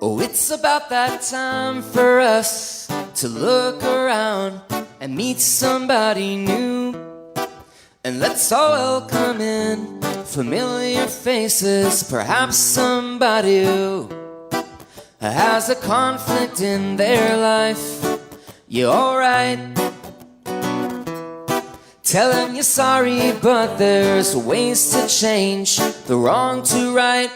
Oh, it's about that time for us to look around and meet somebody new. And let's all welcome in familiar faces, perhaps somebody who has a conflict in their life. You alright? Telling you sorry, but there's ways to change the wrong to right.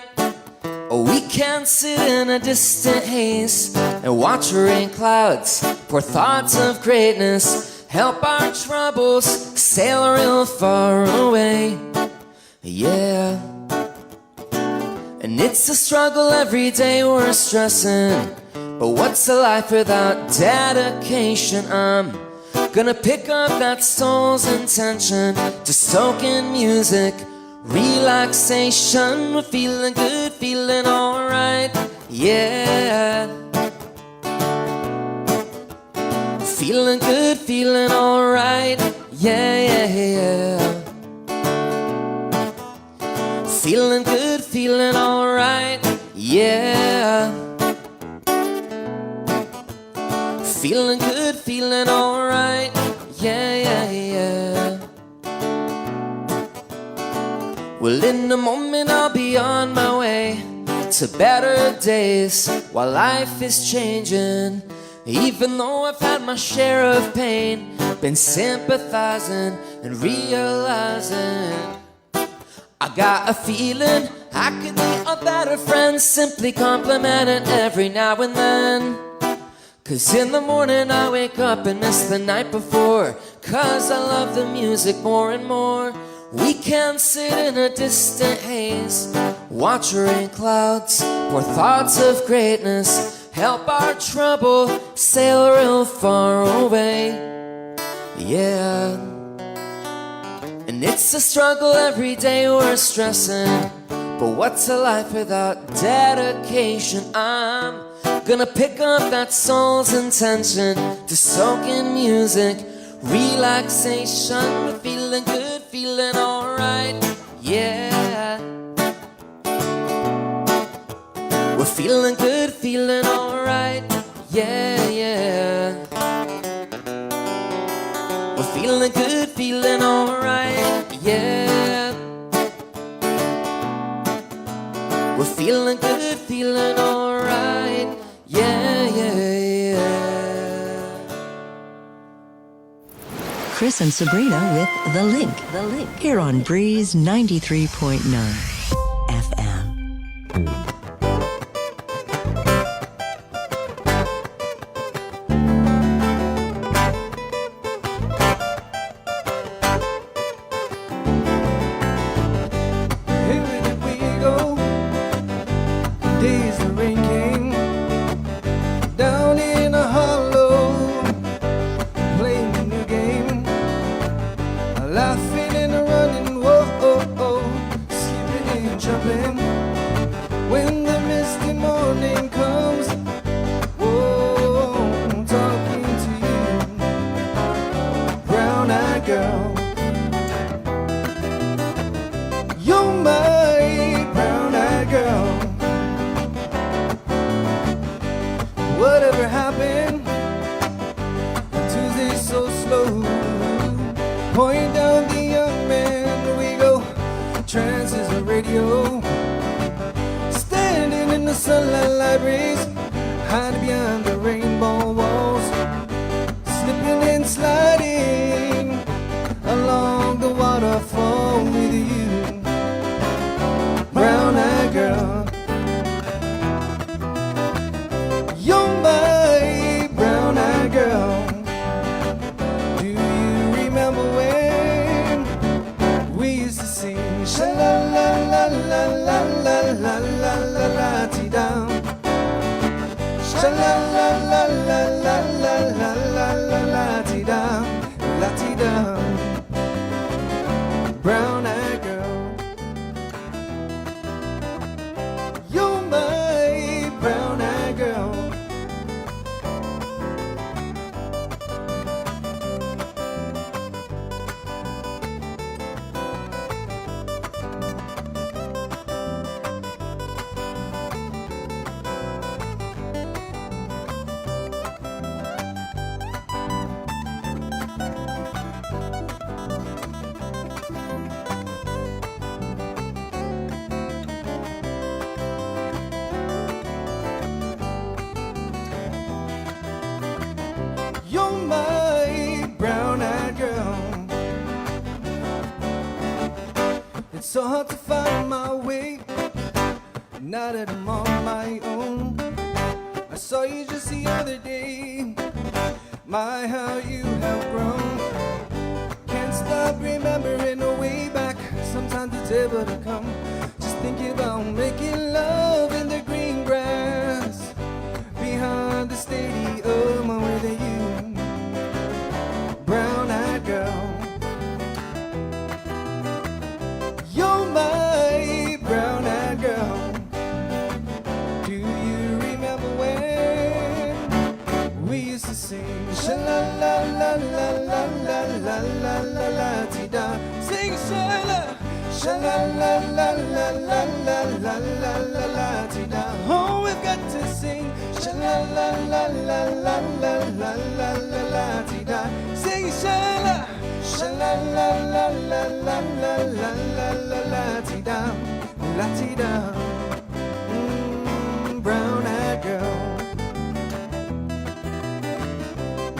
Oh, we can sit in a distant haze and watch rain clouds pour thoughts of greatness, help our troubles sail real far away. Yeah. And it's a struggle every day we're stressing, but what's a life without dedication? I'm gonna pick up that soul's intention to soak in music, relaxation. We're feeling good, feeling alright, yeah. Feeling good, feeling alright, yeah, yeah, yeah. Feeling good, feeling alright, yeah. Feeling good, feeling alright, yeah, yeah, yeah. Well, in a moment I'll be on my way to better days while life is changing. Even though I've had my share of pain, been sympathizing and realizing I got a feeling I could be a better friend, simply complimenting every now and then. 'Cause in the morning I wake up and miss the night before, 'cause I love the music more and more. We can sit in a distant haze, watch rain clouds pour thoughts of greatness, help our trouble sail real far away. Yeah. And it's a struggle every day we're stressing, but what's a life without dedication? I'm gonna pick up that soul's intention to soak in music, relaxation. We're feeling good, feeling alright, yeah. We're feeling good, feeling alright, yeah, yeah. We're feeling good, feeling alright, yeah. We're feeling good, feeling alright, yeah, yeah, yeah. Chris and Sabrina with The Link. Here on Breeze 93.9 FM. so hard to find my way. Now that I'm on my own, I saw you just the other day. My, how you have grown. Can't stop remembering the way back. Sometimes it's able to come. Just thinking about making love in the green grass behind the stadium with you, brown-eyed girl. You're my brown-eyed girl. Do you remember when we used to sing sha-la-la-la-la-la-la-la-la-la-la-la-ti-da? Sing sha-la, sha-la-la-la-la-la-la-la-la-la-la-ti-da. Oh, we've got to sing sha-la-la-la-la-la-la-la-la-la-la-ti-da. Sing sha-la, sha-la-la-la-la-la-la-la-la-la-ti-da, la-ti-da. Brown-eyed girl,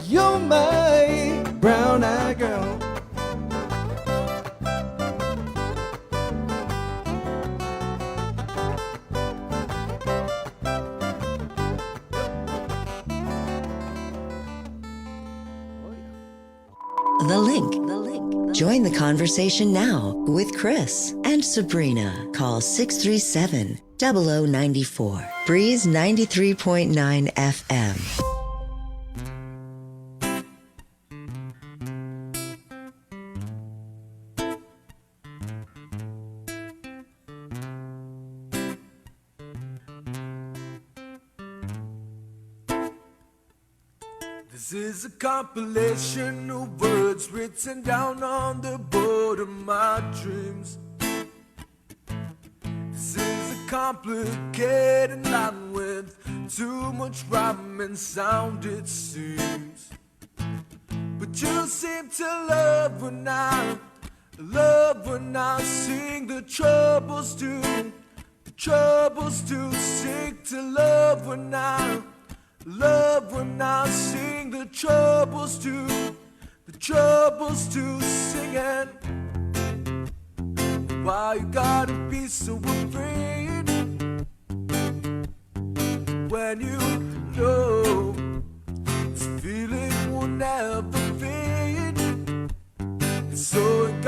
you're my brown-eyed girl. The Link. Join the conversation now with Chris and Sabrina. Call 637-0094. Breeze 93.9 FM. This is a compilation of words written down on the board of my dreams. This is a complicated line with too much rhyme and sound, it seems. But you seem to love when I sing the troubles too. The troubles too, sing to love when I sing the troubles too singing. Why you gotta be so afraid when you know this feeling will never fade? And so you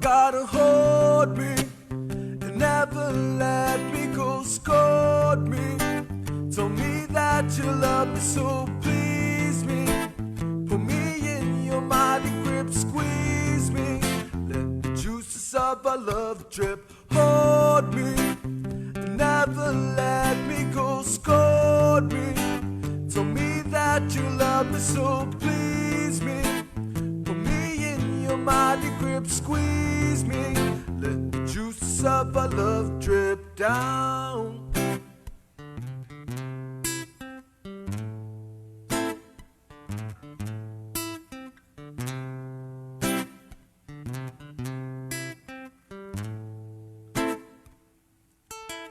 gotta hold me and never let me go, scold me. Told me that you love me, so please me. Put me in your mighty grip, squeeze me. Let the juices of our love drip. Hold me, never let me go, scold me. Told me that you love me, so please me. Put me in your mighty grip, squeeze me. Let the juices of our love drip down.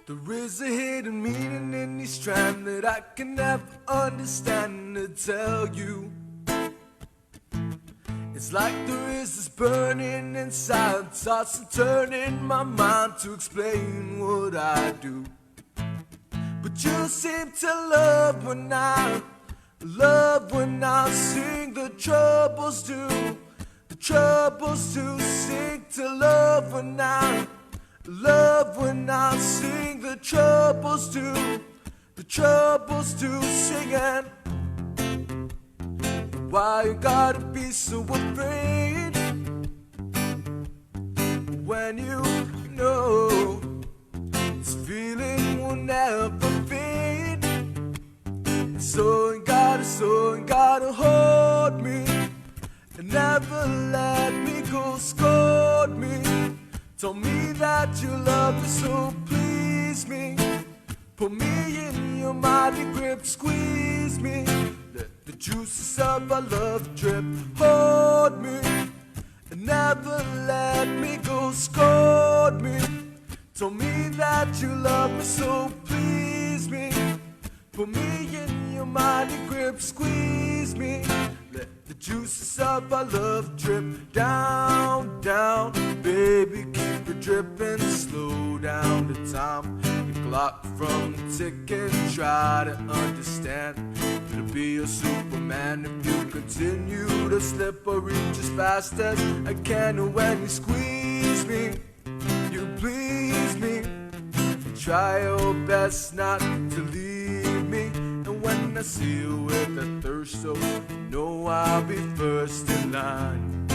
There is a hidden meaning in each strand that I can never understand to tell you. It's like there is this burning inside, tossing and turning my mind to explain what I do. But you seem to love when I sing the troubles too. The troubles too, sing to love when I sing the troubles too singing. Why you gotta be so afraid when you know this feeling will never fade? So you gotta hold me and never let me go, scold me. Told me that you love me, so please me. Put me in your mighty grip, squeeze me. Let the juices of our love drip. Hold me and never let me go, scold me. Told me that you love me, so please me. Put me in your mighty grip, squeeze me. Let the juices of our love drip down, down. Baby, keep it dripping, slow down the time. The clock from the ticking, try to understand. It'll be a Superman if you continue to slip or reach as fast as I can. And when you squeeze me, you please me. Try your best not to leave me. And when I see you with a thirst, so you know I'll be first in line.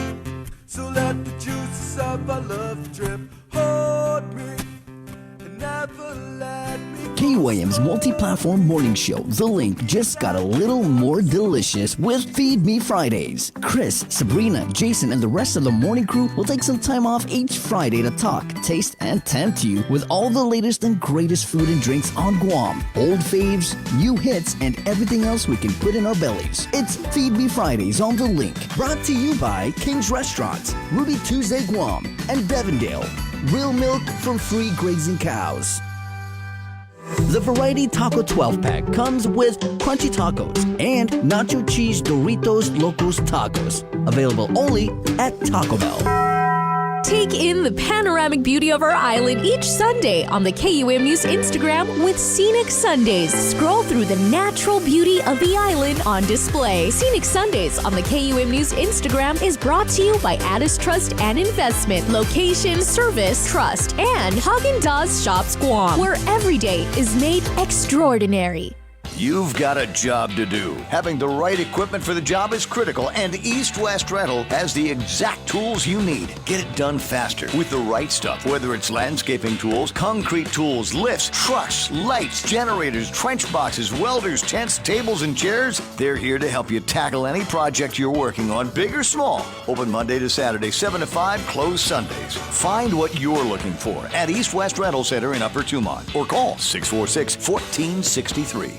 So let the juices of our love drip, hold me, and never let me go. KUAM's multi-platform morning show, The Link, just got a little more delicious with Feed Me Fridays. Chris, Sabrina, Jason, and the rest of the morning crew will take some time off each Friday to talk, taste, and tempt you with all the latest and greatest food and drinks on Guam. Old faves, new hits, and everything else we can put in our bellies. It's Feed Me Fridays on The Link. Brought to you by King's Restaurants, Ruby Tuesday Guam, and Devondale. Real milk from free grazing cows. The Variety Taco 12-pack comes with crunchy tacos and nacho cheese Doritos Locos Tacos. Available only at Taco Bell. Take in the panoramic beauty of our island each Sunday on the KUMU's Instagram with Scenic Sundays. Scroll through the natural beauty of the island on display. Scenic Sundays on the KUMU's Instagram is brought to you by Addis Trust and Investment, Location, Service, Trust, and Haagen-Dazs Shops Guam, where every day is made extraordinary. You've got a job to do. Having the right equipment for the job is critical, and East West Rental has the exact tools you need. Get it done faster with the right stuff, whether it's landscaping tools, concrete tools, lifts, trucks, lights, generators, trench boxes, welders, tents, tables, and chairs. They're here to help you tackle any project you're working on, big or small. Open Monday to Saturday, 7 to 5, closed Sundays. Find what you're looking for at East West Rental Center in Upper Tumon or call 646-1463.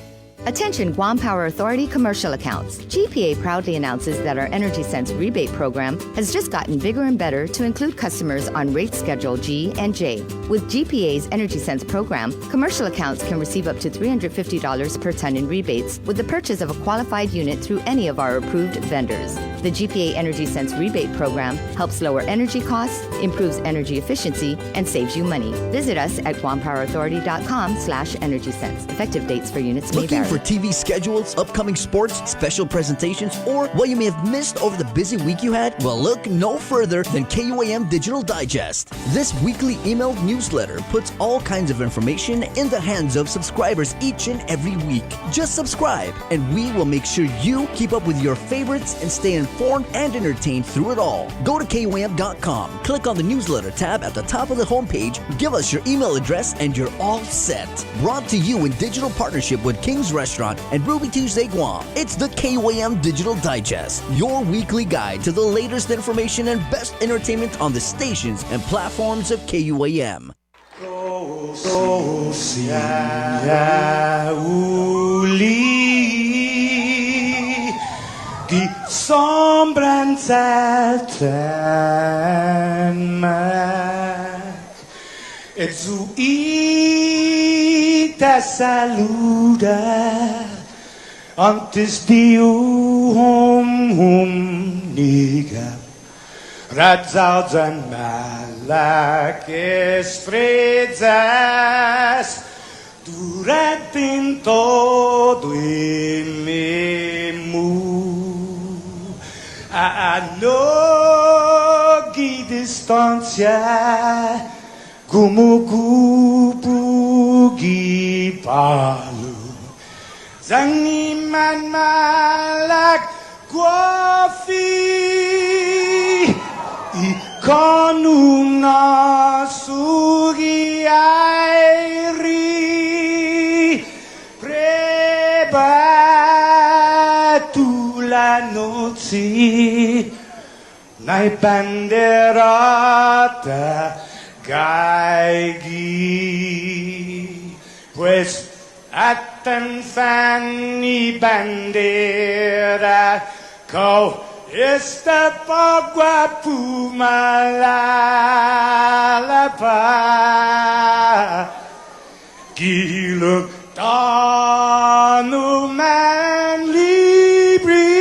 Attention Guam Power Authority commercial accounts. GPA proudly announces that our Energy Sense rebate program has just gotten bigger and better to include customers on rate schedule G and J. With GPA's Energy Sense program, commercial accounts can receive up to $350 per ton in rebates with the purchase of a qualified unit through any of our approved vendors. The GPA Energy Sense rebate program helps lower energy costs, improves energy efficiency, and saves you money. Visit us at guampowerauthority.com/energysense. Effective dates for units may Looking vary. for TV schedules, upcoming sports, special presentations, or what you may have missed over the busy week you had? Well, look no further than KUAM Digital Digest. This weekly emailed newsletter puts all kinds of information in the hands of subscribers each and every week. Just subscribe, and we will make sure you keep up with your favorites and stay informed and entertained through it all. Go to KUAM.com, click on the newsletter tab at the top of the homepage, give us your email address, and you're all set. Brought to you in digital partnership with King's Restaurant and Ruby Tuesday Guam. It's the KUAM Digital Digest, your weekly guide to the latest information and best entertainment on the stations and platforms of KUAM. Die sombranzelten maakt. Et zu te saluda antes de niga. Radzaudzen malak estrezas durante todo imemu. A nogi distancia como kupugi palu zangiman malak guafi ikonuna sugi airi prebatu la noci nai banderata gaigi pues atan fanny bandera kau esta pagua pumalalapa giluk tanu man libri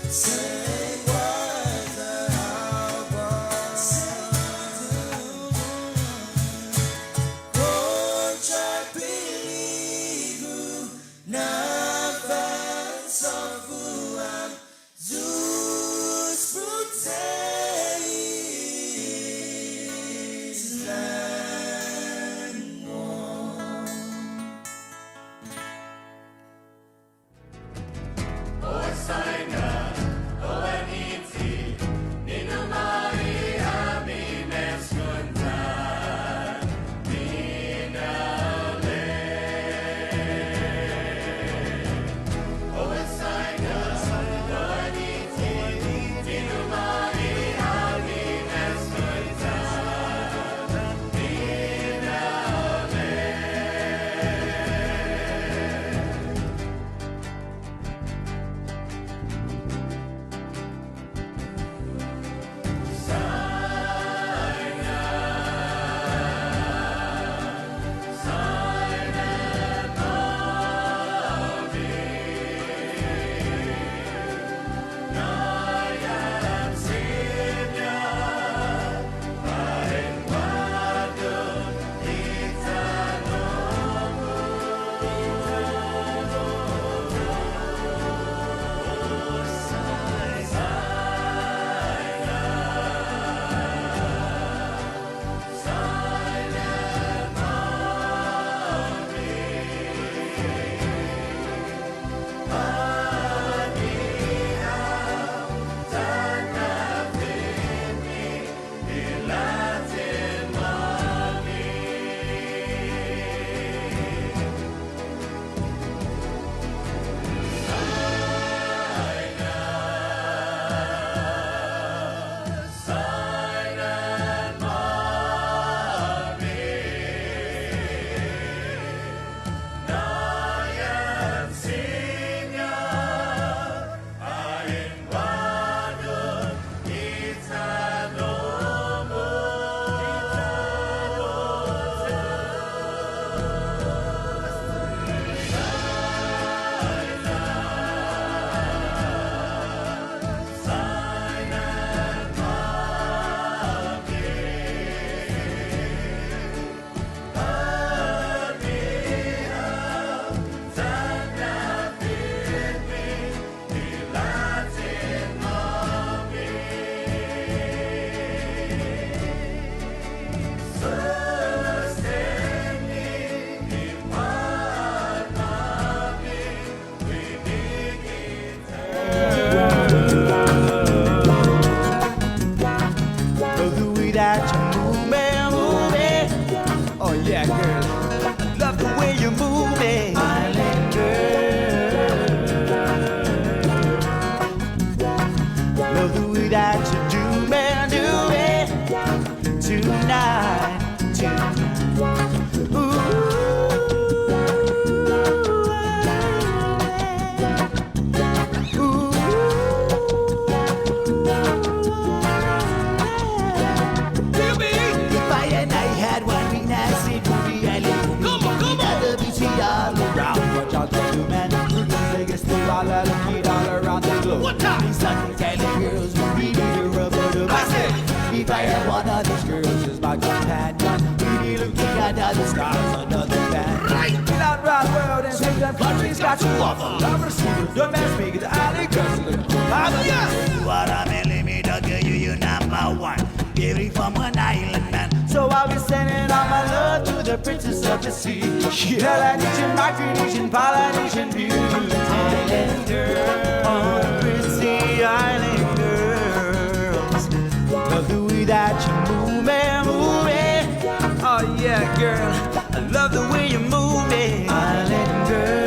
Say what the hell was. move me, move me. Oh yeah, girl, I love the way you move me, island girl. Love the way that you do me tonight, tonight. Ooh. All around the globe. What time? These Cali girls will be the rubber to my city. If I had one of these girls as my companion, we'd be looking under the stars under the band. Right! Get out round the world and sing them countries got you off a lover, super dumb ass, make it the alley girls. Yes! What a millimeter girl, you number one. Beauty from an island man. So I'll be sending all my love to the princess of the sea. Melanesian, Micronesian, Polynesian beauty. Island girls, oh, pretty island girls. Love the way that you move me. Oh yeah, girl, I love the way you move me. Island girls,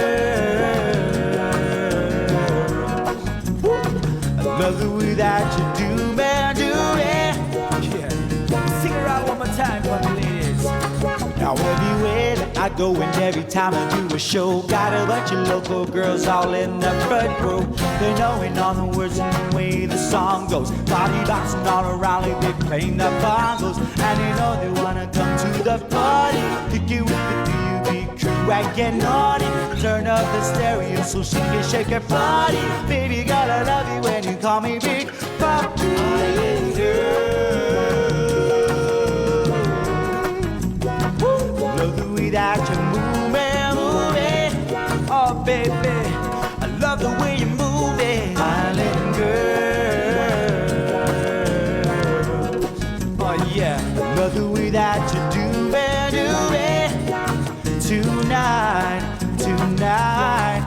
I love the way that you do me. Sing it out one more time for the ladies. Now everywhere that I go and every time I do a show, got a bunch of local girls all in the front row. They're knowing all the words and the way the song goes. Body bouncing all around like they playing the bongos. And they know they wanna come to the party. Kick it with the DUB crew and get naughty. Turn up the stereo so she can shake her body. Baby girl, I love you when you call me Big Pop. Island girl. Love the way that you move me. Oh, baby, I love the way you move me. Island girl. Oh, yeah. Love the way that you do me. Tonight, tonight.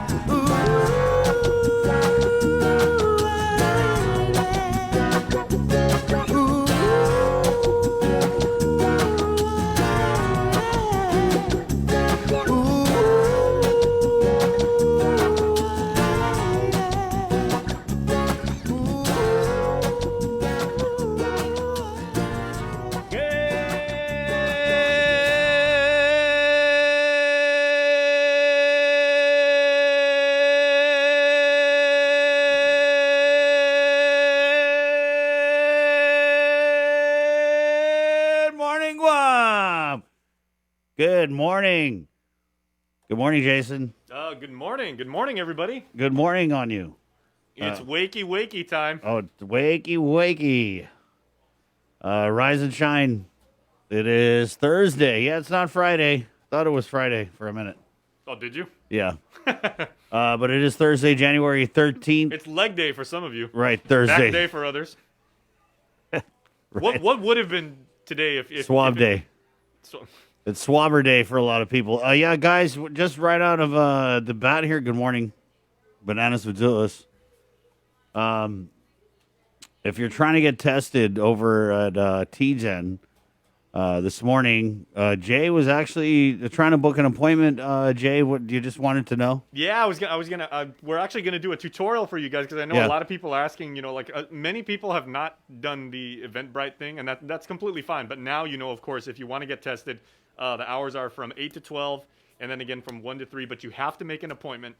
Good morning. Good morning, Jason. Good morning. Good morning, everybody. Good morning on you. It's wakey time. Oh, it's wakey. Rise and shine. It is Thursday. Yeah, it's not Friday. Thought it was Friday for a minute. Oh, did you? Yeah. But it is Thursday, January 13th. It's leg day for some of you. Right, Thursday. Back day for others. Right. What would have been today if Swab day. So, It's Swabber Day for a lot of people. Yeah, guys, just right out of the bat here. Good morning, Bananas Vazulis. If you're trying to get tested over at TGen this morning, Jay was actually trying to book an appointment. Jay, what you just wanted to know? yeah, I was gonna. We're actually gonna do a tutorial for you guys because I know a lot of people are asking. Many people have not done the Eventbrite thing, and that's completely fine. But now of course, if you want to get tested. The hours are from 8 to 12, and then again from 1 to 3, but you have to make an appointment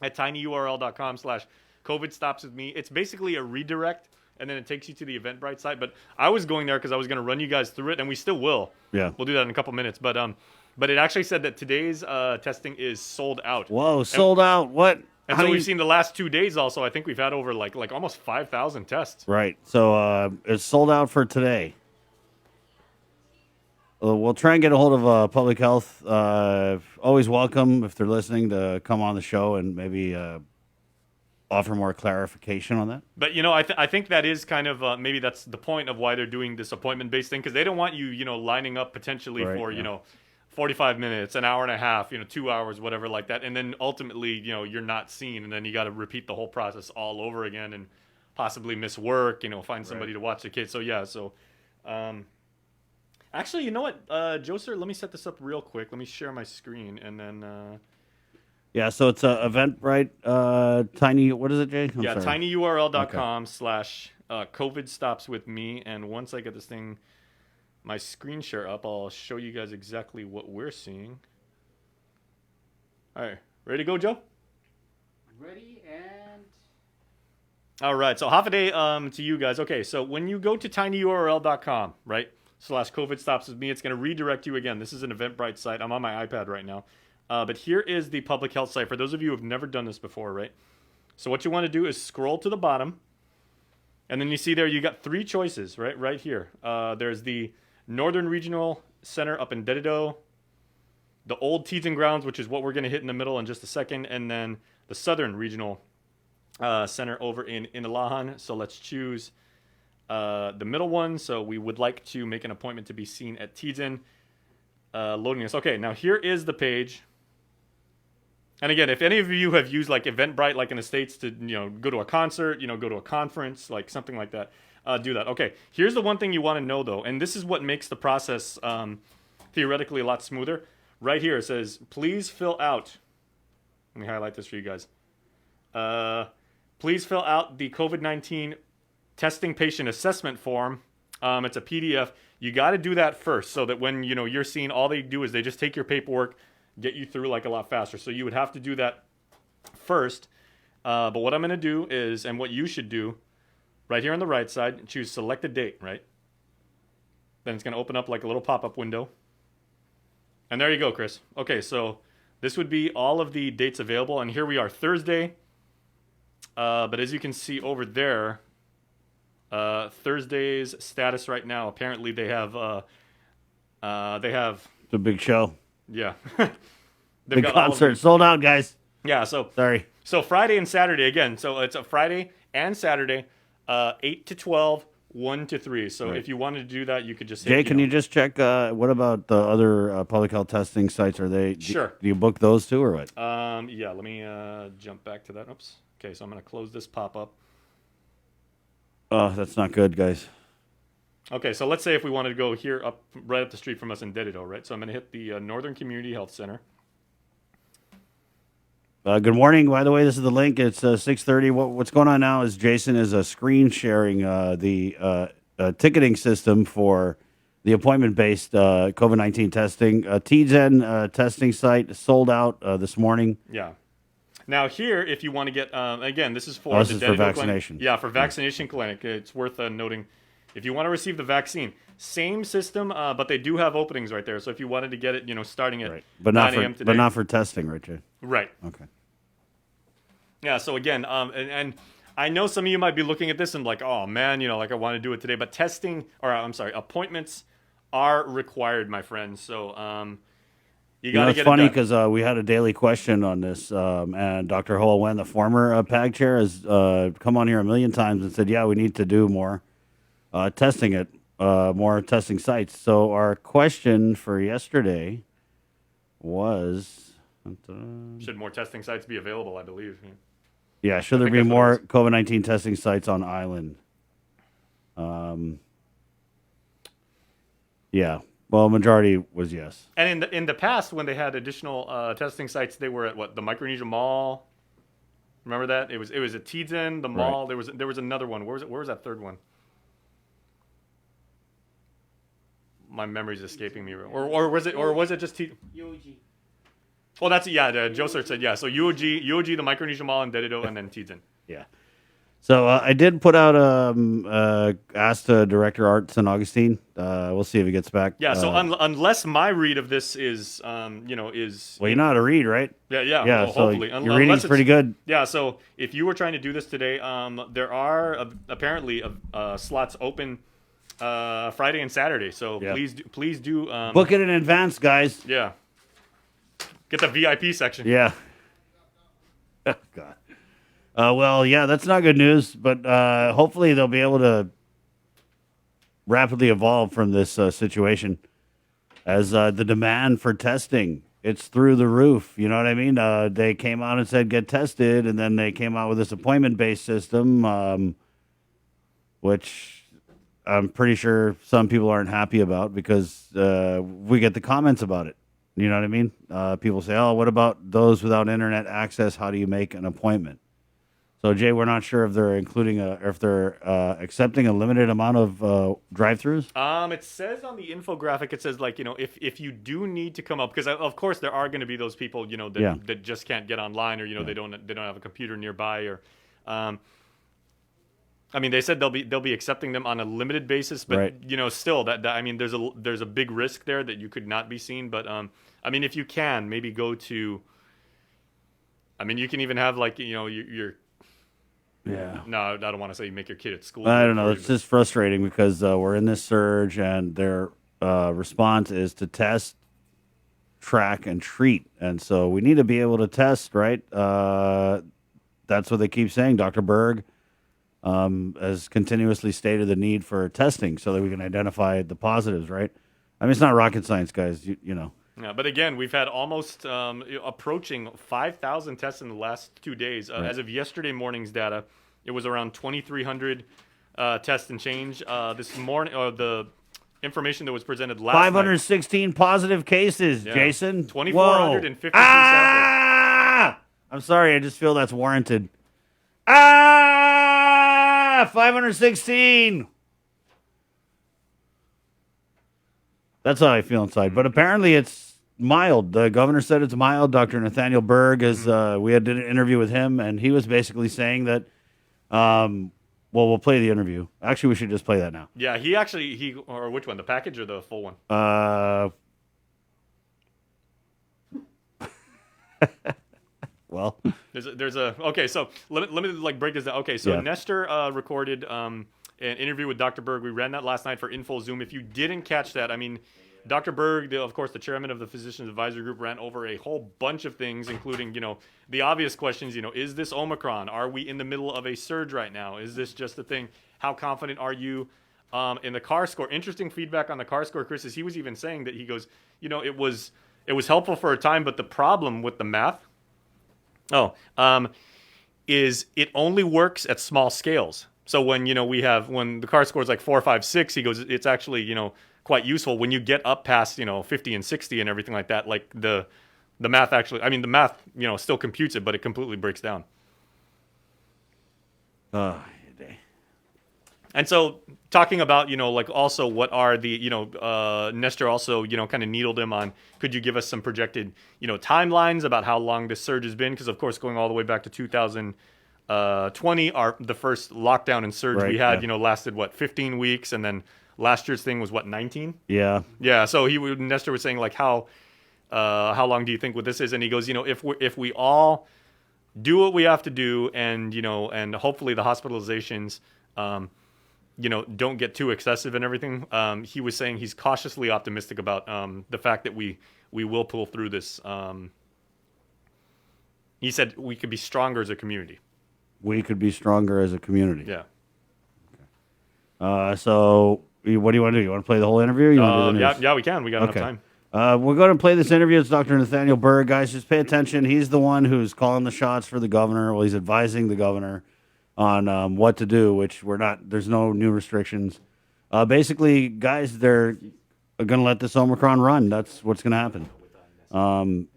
at tinyurl.com/COVID stops with me. It's basically a redirect, and then it takes you to the Eventbrite site. But I was going there because I was going to run you guys through it, and we still will. Yeah. We'll do that in a couple minutes. But it actually said that today's testing is sold out. Whoa, sold out. What? And so we've seen the last 2 days also. I think we've had over like almost 5,000 tests. Right. So it's sold out for today. We'll try and get a hold of public health. Always welcome if they're listening to come on the show and maybe offer more clarification on that. But I think that is kind of maybe that's the point of why they're doing this appointment-based thing because they don't want you lining up potentially for 45 minutes, an hour and a half, 2 hours, whatever like that, and then ultimately you're not seen, and then you got to repeat the whole process all over again and possibly miss work, find somebody to watch the kids. So Actually, you know what, Joe, sir, let me set this up real quick. Let me share my screen, and then... Yeah, so it's Eventbrite, tiny, what is it, Jay? I'm sorry. tinyurl.com / COVID stops with me. And once I get this thing, my screen share up, I'll show you guys exactly what we're seeing. All right, ready to go, Joe? Ready and... All right, so half a day to you guys. Okay, so when you go to tinyurl.com, right, / COVID stops with me, it's going to redirect you again. This is an Eventbrite site. I'm on my iPad right now. But here is the public health site for those of you who have never done this before, right? So what you want to do is scroll to the bottom, and then you see there you got 3 choices, right? Right here. There's the Northern Regional Center up in Dedido, the Old Teton Grounds, which is what we're going to hit in the middle in just a second, and then the Southern Regional Center over in Inalahan. So let's choose the middle one. So we would like to make an appointment to be seen at Teton. Loading this. Okay, now here is the page. And again, if any of you have used like Eventbrite, like in the States, to go to a concert, go to a conference, like something like that, do that. Okay, here's the one thing you want to know though, and this is what makes the process theoretically a lot smoother. Right here it says, please fill out. Let me highlight this for you guys. Please fill out the COVID-19 testing patient assessment form. It's a PDF. You got to do that first, so that when you're seen, all they do is they just take your paperwork, get you through like a lot faster. So you would have to do that first. But what I'm going to do is, and what you should do, right here on the right side, choose select a date, right? Then it's going to open up like a little pop-up window. And there you go, Chris. Okay, so this would be all of the dates available. And here we are, Thursday. But as you can see over there, Thursday's status right now, apparently they have It's a big show. Yeah. Big concert. Sold out, guys. Yeah, so sorry. So Friday and Saturday again. So it's a Friday and Saturday, 8 to 12, 1 to 3. So Right. if you wanted to do that, you could just hit, Jay, can you just check, what about the other public health testing sites? Are they, Sure. Do you book those too or what? Yeah, let me jump back to that. Oops. Okay, so I'm going to close this pop-up. Oh, that's not good, guys. Okay, so let's say if we wanted to go here right up the street from us in Dedido, right? So I'm going to hit the Northern Community Health Center. Good morning. By the way, this is the link. It's 6:30. What's going on now is Jason is screen sharing the ticketing system for the appointment-based COVID-19 testing. TGen testing site sold out this morning. Yeah. Now here, if you want to get, again, this is for this the is for Dedido vaccination. Clinic. Yeah, for vaccination clinic. It's worth noting. If you want to receive the vaccine, same system, but they do have openings right there. So if you wanted to get it, starting at But 9 a.m. today. but not for testing, right, Jay? Right. Okay. Yeah, so again, and I know some of you might be looking at this and like, oh man, like I want to do it today. But appointments are required, my friends. So you got to get it's funny it done. because we had a daily question on this, and Dr. Hoa Wen, the former PAG chair, has come on here a million times and said, yeah, we need to do more testing more testing sites. So our question for yesterday was... Should more testing sites be available, I believe. Yeah, should there be more COVID-19 testing sites on island? Yeah. Well, majority was yes. And in the past, when they had additional testing sites, they were at the Micronesia Mall. Remember that? It was at Teton, the mall. Right. There was another one. Where was that third one? My memory's escaping me. Or was it just Teton? UOG. Well, that's Joseph said yeah. So UOG, the Micronesia Mall, and Dedido, and then Teton. Yeah. So I did put out asked Director Art St. Augustine. We'll see if he gets back. Yeah. So unless my read of this is is well, you know how to read, right? Yeah. Yeah. Well, So hopefully, your reading's pretty good. Yeah. So if you were trying to do this today, there are apparently slots open Friday and Saturday. So please do book it in advance, guys. Yeah. Get the VIP section. Yeah. Oh, God. Well, yeah, that's not good news, but hopefully they'll be able to rapidly evolve from this situation as the demand for testing, it's through the roof. You know what I mean? They came out and said, get tested, and then they came out with this appointment-based system, which I'm pretty sure some people aren't happy about because we get the comments about it. You know what I mean? People say, "Oh, what about those without internet access? How do you make an appointment?" So, Jay, we're not sure if they're accepting a limited amount of drive-throughs. It says on the infographic, it says if you do need to come up, because of course there are going to be those people that just can't get online, or they don't have a computer nearby, or they said they'll be accepting them on a limited basis, but right. Still there's a big risk there that you could not be seen, but if you can maybe go to, you can even have your yeah. No, I don't want to say you make your kid at school. I don't know. It's just frustrating because we're in this surge, and their response is to test, track, and treat. And so we need to be able to test, right? That's what they keep saying. Dr. Berg has continuously stated the need for testing so that we can identify the positives, right? It's not rocket science, guys. You know. Yeah, but again, we've had almost approaching 5,000 tests in the last 2 days. Right. As of yesterday morning's data, it was around 2,300 tests and change. This morning, the information that was presented last 516 positive cases, Yeah. Jason. 2,452 samples. I'm sorry. I just feel that's warranted. 516. That's how I feel inside. But apparently it's mild. The governor said it's mild. Dr. Nathaniel Berg is. We did an interview with him, and he was basically saying that. We'll play the interview. Actually, we should just play that now. Yeah, or which one? The package or the full one? Well, there's a okay. So let me break this down. Okay, so Yeah. Nestor recorded an interview with Dr. Berg. We ran that last night for Info Zoom. If you didn't catch that, Dr. Berg, of course, the chairman of the Physicians Advisory Group, ran over a whole bunch of things, including, the obvious questions, is this Omicron? Are we in the middle of a surge right now? Is this just a thing? How confident are you in the CAR score? Interesting feedback on the CAR score, Chris, is he was even saying that he goes, it was helpful for a time, but the problem with the math, is it only works at small scales. So when, when the CAR score is like 4, 5, 6, he goes, it's actually, quite useful when you get up past 50 and 60 and everything like that. Like the math actually, the math still computes it, but it completely breaks down. And so talking about also what are the Nestor also kind of needled him on, could you give us some projected timelines about how long this surge has been, because of course going all the way back to 2020, the first lockdown and surge we had lasted 15 weeks, and then last year's thing was 19? Yeah. Yeah. So Nestor was saying how long do you think what this is? And he goes, if we all do what we have to do, and and hopefully the hospitalizations, don't get too excessive and everything. He was saying he's cautiously optimistic about the fact that we will pull through this. He said we could be stronger as a community. We could be stronger as a community. Yeah. So what do you want to do? You want to play the whole interview? Or you want to do the news? Yeah, we can. We got enough time. We're going to play this interview. It's Dr. Nathaniel Berg. Guys, just pay attention. He's the one who's calling the shots for the governor. Well, he's advising the governor on what to do, which there's no new restrictions. Basically, guys, they're going to let this Omicron run. That's what's going to happen.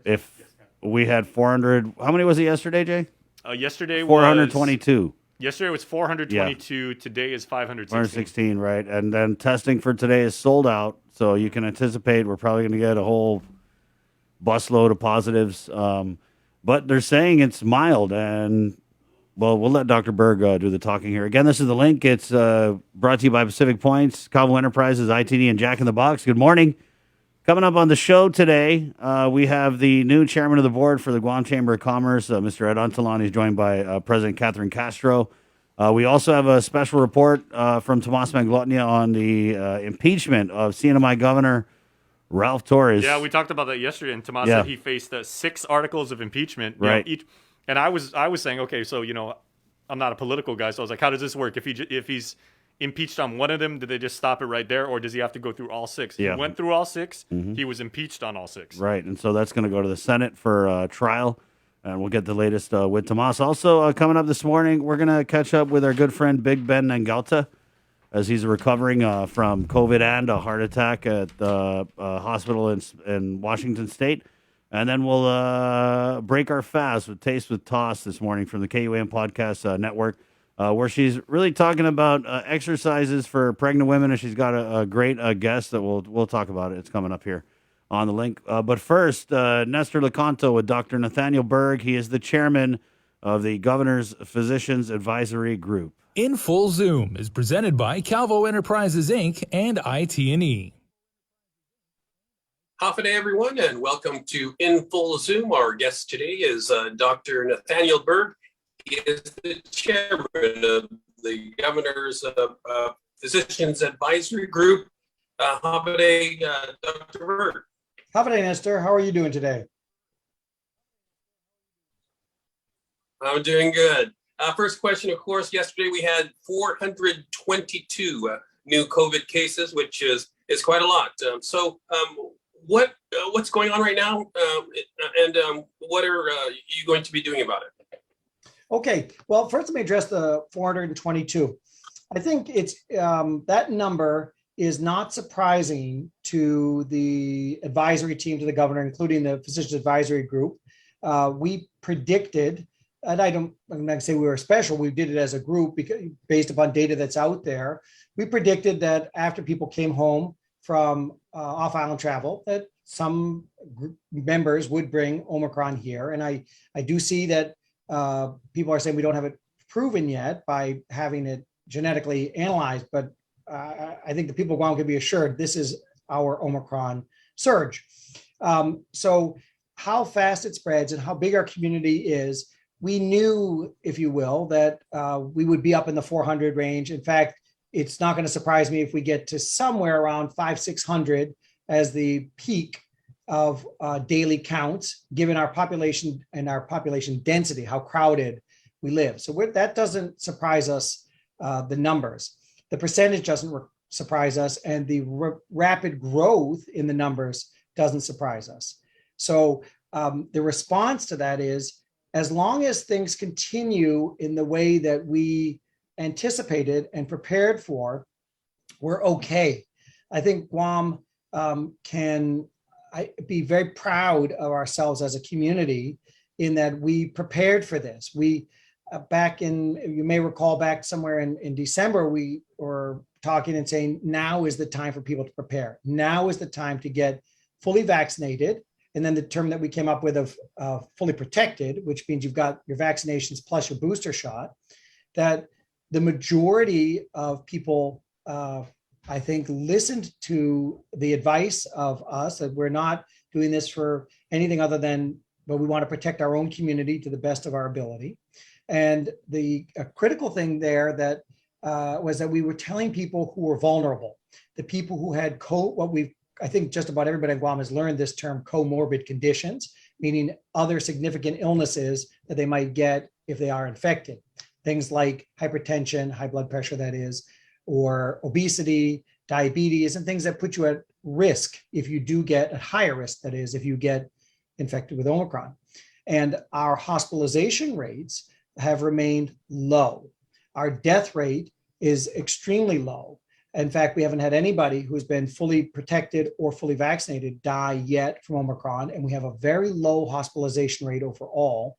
If we had 400, how many was it yesterday, Jay? Yesterday 422. Yesterday was 422. Yeah. Today is 516. 516, right. And then testing for today is sold out. So you can anticipate we're probably going to get a whole busload of positives. But they're saying it's mild. And, well, we'll let Dr. Berg do the talking here. Again, this is The Link. It's brought to you by Pacific Points, Calvo Enterprises, ITD, and Jack in the Box. Good morning. Coming up on the show today, we have the new chairman of the board for the Guam Chamber of Commerce, Mr. Ed Untalon. He's joined by President Catherine Castro. We also have a special report from Tomas Manglotnia on the impeachment of CNMI Governor Ralph Torres. Yeah, we talked about that yesterday, and Tomas said he faced 6 articles of impeachment. Right. And I was saying, okay, so I'm not a political guy, so I was like, how does this work? If he's impeached on one of them, did they just stop it right there, or does he have to go through all 6? Yeah. He went through all 6. Mm-hmm. He was impeached on all 6. Right, and so that's going to go to the Senate for trial, and we'll get the latest with Tomas. Also, coming up this morning, we're going to catch up with our good friend Big Ben Nangalta. as he's recovering from COVID and a heart attack at the hospital in Washington State. And then we'll break our fast with Taste with Toss this morning from the KUAM Podcast Network, where she's really talking about exercises for pregnant women, and she's got a great guest that we'll talk about it. It's coming up here on the link. But first, Nestor Lecanto with Dr. Nathaniel Berg. He is the chairman of the Governor's Physicians Advisory Group. In Full Zoom is presented by Calvo Enterprises, Inc. and IT&E. Half a day, everyone, and welcome to In Full Zoom. Our guest today is Dr. Nathaniel Berg. He is the chairman of the Governor's Physicians Advisory Group. Half a day, Dr. Berg. Half a day, Nestor. How are you doing today? I'm doing good. First question, of course, yesterday we had 422 new COVID cases, which is quite a lot. What's going on right now, and what are you going to be doing about it? Okay, well, first let me address the 422. I think it's that number is not surprising to the advisory team to the governor, including the Physicians Advisory Group. We predicted, and I'm not going to say we were special, we did it as a group because, based upon data that's out there. We predicted that after people came home from off-island travel, that some members would bring Omicron here. And I do see that people are saying we don't have it proven yet by having it genetically analyzed, but I think the people of Guam can be assured this is our Omicron surge. So how fast it spreads and how big our community is, we knew, if you will, that we would be up in the 400 range. In fact, it's not going to surprise me if we get to somewhere around 500-600 as the peak of daily counts, given our population and our population density, how crowded we live. So that doesn't surprise us, the numbers. The percentage doesn't surprise us, and the rapid growth in the numbers doesn't surprise us. So the response to that is, as long as things continue in the way that we anticipated and prepared for, we're okay. I think Guam can be very proud of ourselves as a community in that we prepared for this. We back in, you may recall back somewhere in December, we were talking and saying, now is the time for people to prepare. Now is the time to get fully vaccinated. And then the term that we came up with of fully protected, which means you've got your vaccinations plus your booster shot, that the majority of people, I think, listened to the advice of us that we're not doing this for anything other than, but we want to protect our own community to the best of our ability. And the critical thing there that was that we were telling people who were vulnerable, the people who had I think just about everybody in Guam has learned this term, comorbid conditions, meaning other significant illnesses that they might get if they are infected. Things like hypertension, high blood pressure that is, or obesity, diabetes, and things that put you at risk if you do get at higher risk, that is, if you get infected with Omicron. And our hospitalization rates have remained low. Our death rate is extremely low. In fact, we haven't had anybody who's been fully protected or fully vaccinated die yet from Omicron, and we have a very low hospitalization rate overall,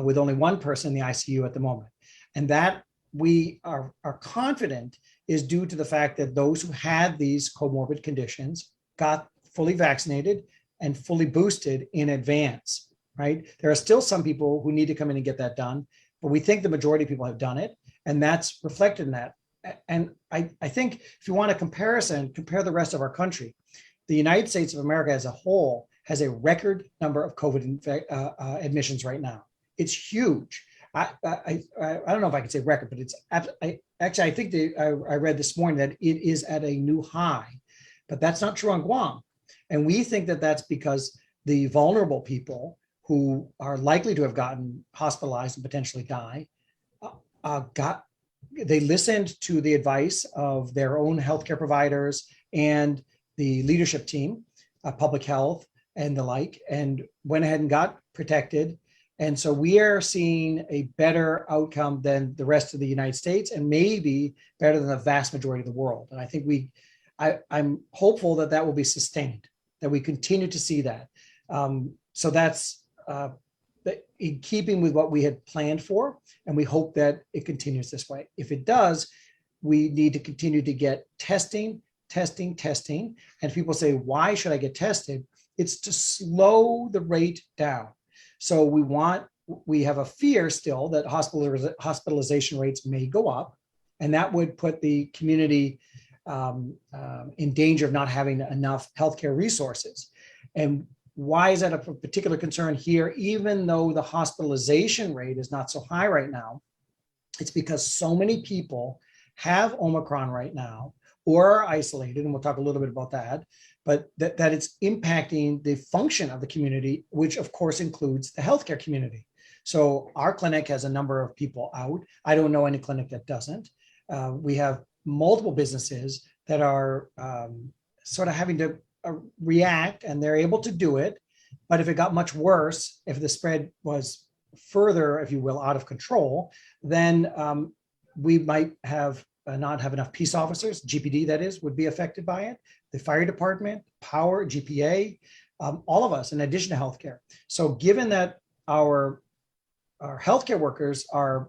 with only one person in the ICU at the moment. And that we are confident is due to the fact that those who had these comorbid conditions got fully vaccinated and fully boosted in advance, right? There are still some people who need to come in and get that done, but we think the majority of people have done it, and that's reflected in that. And I think if you want a comparison, compare the rest of our country. The United States of America as a whole has a record number of COVID admissions right now. It's huge. I don't know if I can say record, but it's I think I read this morning that it is at a new high, but that's not true on Guam. And we think that that's because the vulnerable people who are likely to have gotten hospitalized and potentially die they listened to the advice of their own healthcare providers and the leadership team, public health and the like, and went ahead and got protected. And so we are seeing a better outcome than the rest of the United States, and maybe better than the vast majority of the world. And I think I'm hopeful that that will be sustained, that we continue to see that. So that's in keeping with what we had planned for, and we hope that it continues this way. If it does, we need to continue to get testing. And if people say, why should I get tested? It's to slow the rate down. So we have a fear still that hospitalization rates may go up, and that would put the community in danger of not having enough healthcare resources. And why is that a particular concern here? Even though the hospitalization rate is not so high right now, it's because so many people have Omicron right now or are isolated, and we'll talk a little bit about that, but that it's impacting the function of the community, which of course includes the healthcare community. So our clinic has a number of people out. I don't know any clinic that doesn't. We have multiple businesses that are sort of having to react, and they're able to do it. But if it got much worse, if the spread was further, if you will, out of control, then we might not have enough peace officers, GPD that is, would be affected by it, the fire department, power, GPA, all of us in addition to healthcare. So given that our healthcare workers are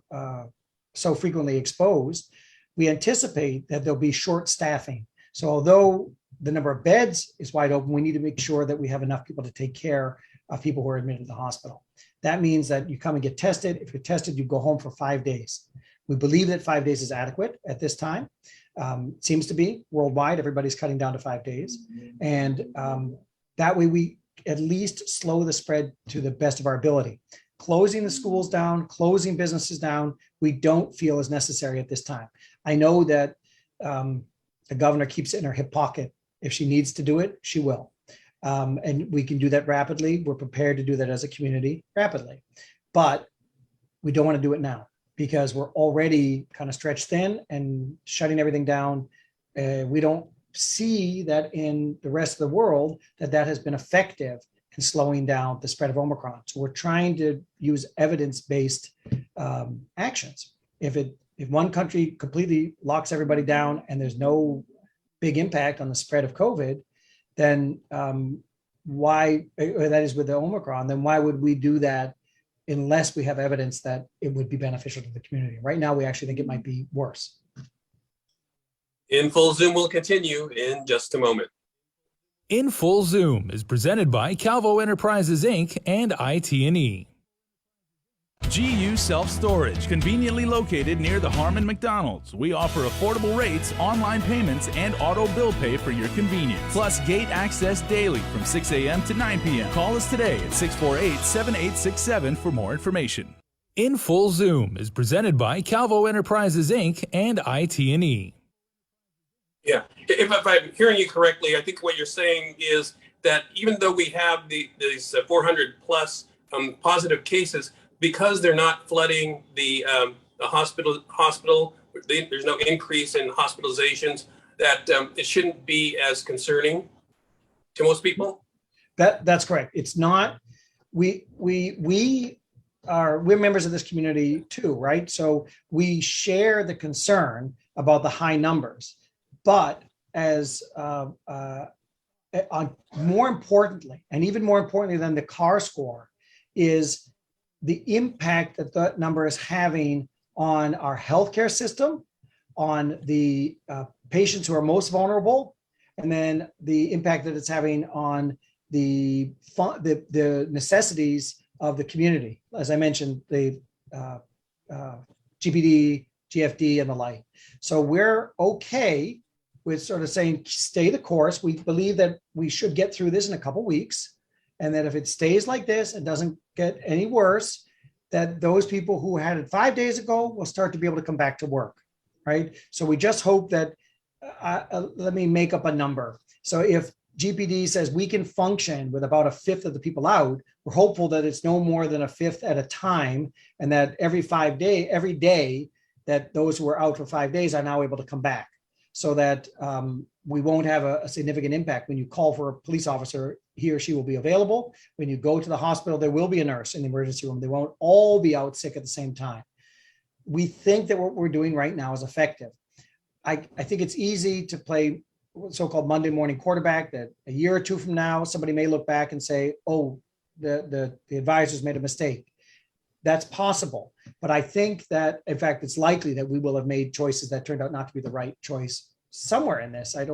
so frequently exposed, we anticipate that there'll be short staffing. So although the number of beds is wide open, we need to make sure that we have enough people to take care of people who are admitted to the hospital. That means that you come and get tested. If you're tested, you go home for 5 days. We believe that 5 days is adequate at this time. Seems to be worldwide. Everybody's cutting down to 5 days. And that way we at least slow the spread to the best of our ability. Closing the schools down, closing businesses down, we don't feel is necessary at this time. I know that the governor keeps it in her hip pocket. If she needs to do it, she will. And we can do that rapidly. We're prepared to do that as a community rapidly. But we don't want to do it now because we're already kind of stretched thin and shutting everything down. We don't see that in the rest of the world that has been effective in slowing down the spread of Omicron. So we're trying to use evidence-based actions. If one country completely locks everybody down and there's no big impact on the spread of COVID, then why, that is with the Omicron, then why would we do that unless we have evidence that it would be beneficial to the community? Right now, we actually think it might be worse. In Full Zoom will continue in just a moment. In Full Zoom is presented by Calvo Enterprises, Inc. and IT&E. GU Self-Storage, conveniently located near the Harmon McDonald's. We offer affordable rates, online payments, and auto bill pay for your convenience. Plus gate access daily from 6 a.m. to 9 p.m. Call us today at 648-7867 for more information. In Full Zoom is presented by Calvo Enterprises, Inc. and IT&E. Yeah, if I'm hearing you correctly, I think what you're saying is that even though we have these 400 plus positive cases, because they're not flooding the hospital, there's no increase in hospitalizations, that it shouldn't be as concerning to most people? That's correct. It's not. We're members of this community too, right? So we share the concern about the high numbers, but as more importantly, and even more importantly than the CAR score, is the impact that that number is having on our healthcare system, on the patients who are most vulnerable, and then the impact that it's having on the necessities of the community. As I mentioned, the GPD, GFD, and the like. So we're okay with sort of saying, stay the course. We believe that we should get through this in a couple weeks. And that if it stays like this and doesn't get any worse, that those people who had it 5 days ago will start to be able to come back to work, right? So we just hope that, let me make up a number. So if GPD says we can function with about a fifth of the people out, we're hopeful that it's no more than a fifth at a time, and that every day, that those who are out for 5 days are now able to come back. so that we won't have a significant impact. When you call for a police officer, he or she will be available. When you go to the hospital, there will be a nurse in the emergency room. They won't all be out sick at the same time. We think that what we're doing right now is effective. I think it's easy to play so-called Monday morning quarterback, that a year or two from now, somebody may look back and say, oh, the advisors made a mistake. That's possible. But I think that, in fact, it's likely that we will have made choices that turned out not to be the right choice somewhere in this. We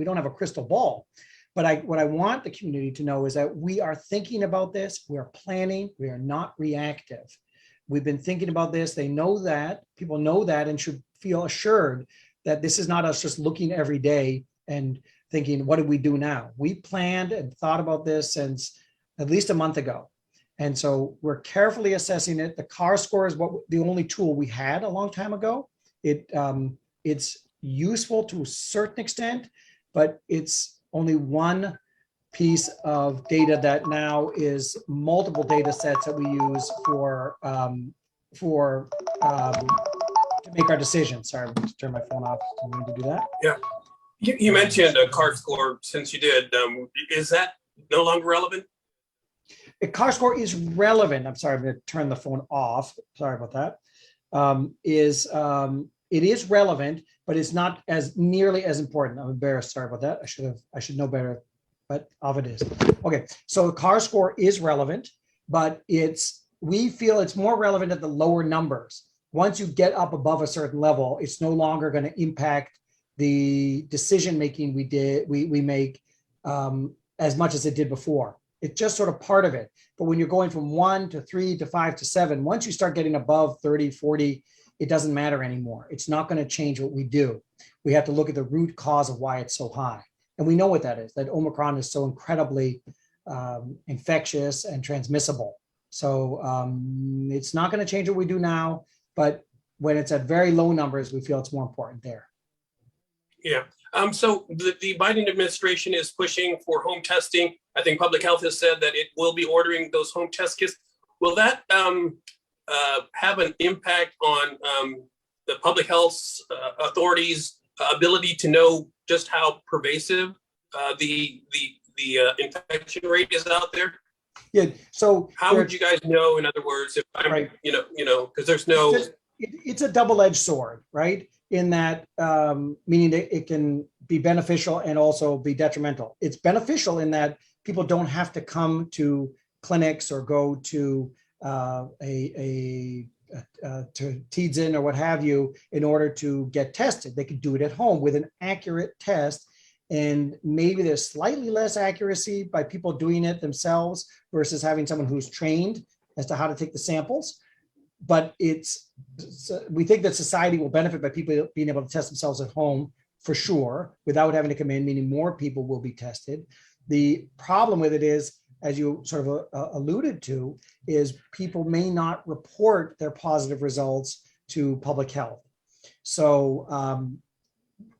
don't have a crystal ball. But what I want the community to know is that we are thinking about this. We are planning. We are not reactive. We've been thinking about this. They know that. People know that and should feel assured that this is not us just looking every day and thinking, what do we do now? We planned and thought about this since at least a month ago. And so we're carefully assessing it. The CAR score is the only tool we had a long time ago. It's useful to a certain extent, but it's only one piece of data that now is multiple data sets that we use to make our decisions. Sorry, I'm going to turn my phone off. I'm going to do that. Yeah. You mentioned a CAR score. Since you did, is that no longer relevant? A CAR score is relevant. I'm sorry, I'm going to turn the phone off. Sorry about that. It is relevant, but it's not as nearly as important. I'm embarrassed. Sorry about that. I should know better, but of it is. Okay, so the CAR score is relevant, but we feel it's more relevant at the lower numbers. Once you get up above a certain level, it's no longer going to impact the decision making we make as much as it did before. It's just sort of part of it. But when you're going from 1 to 3 to 5 to 7, once you start getting above 30, 40, it doesn't matter anymore. It's not going to change what we do. We have to look at the root cause of why it's so high. And we know what that is, that Omicron is so incredibly infectious and transmissible. So it's not going to change what we do now, but when it's at very low numbers, we feel it's more important there. Yeah. So the Biden administration is pushing for home testing. I think public health has said that it will be ordering those home test kits. Will that have an impact on the public health authorities' ability to know just how pervasive the infection rate is out there? Yeah. So how would you guys know? In other words, if I'm, right. Because there's no. It's a double-edged sword, right? In that, meaning that it can be beneficial and also be detrimental. It's beneficial in that people don't have to come to clinics or go to to Teads-In or what have you in order to get tested. They could do it at home with an accurate test. And maybe there's slightly less accuracy by people doing it themselves versus having someone who's trained as to how to take the samples. But we think that society will benefit by people being able to test themselves at home for sure, without having to come in, meaning more people will be tested. The problem with it is, as you sort of alluded to, is people may not report their positive results to public health. So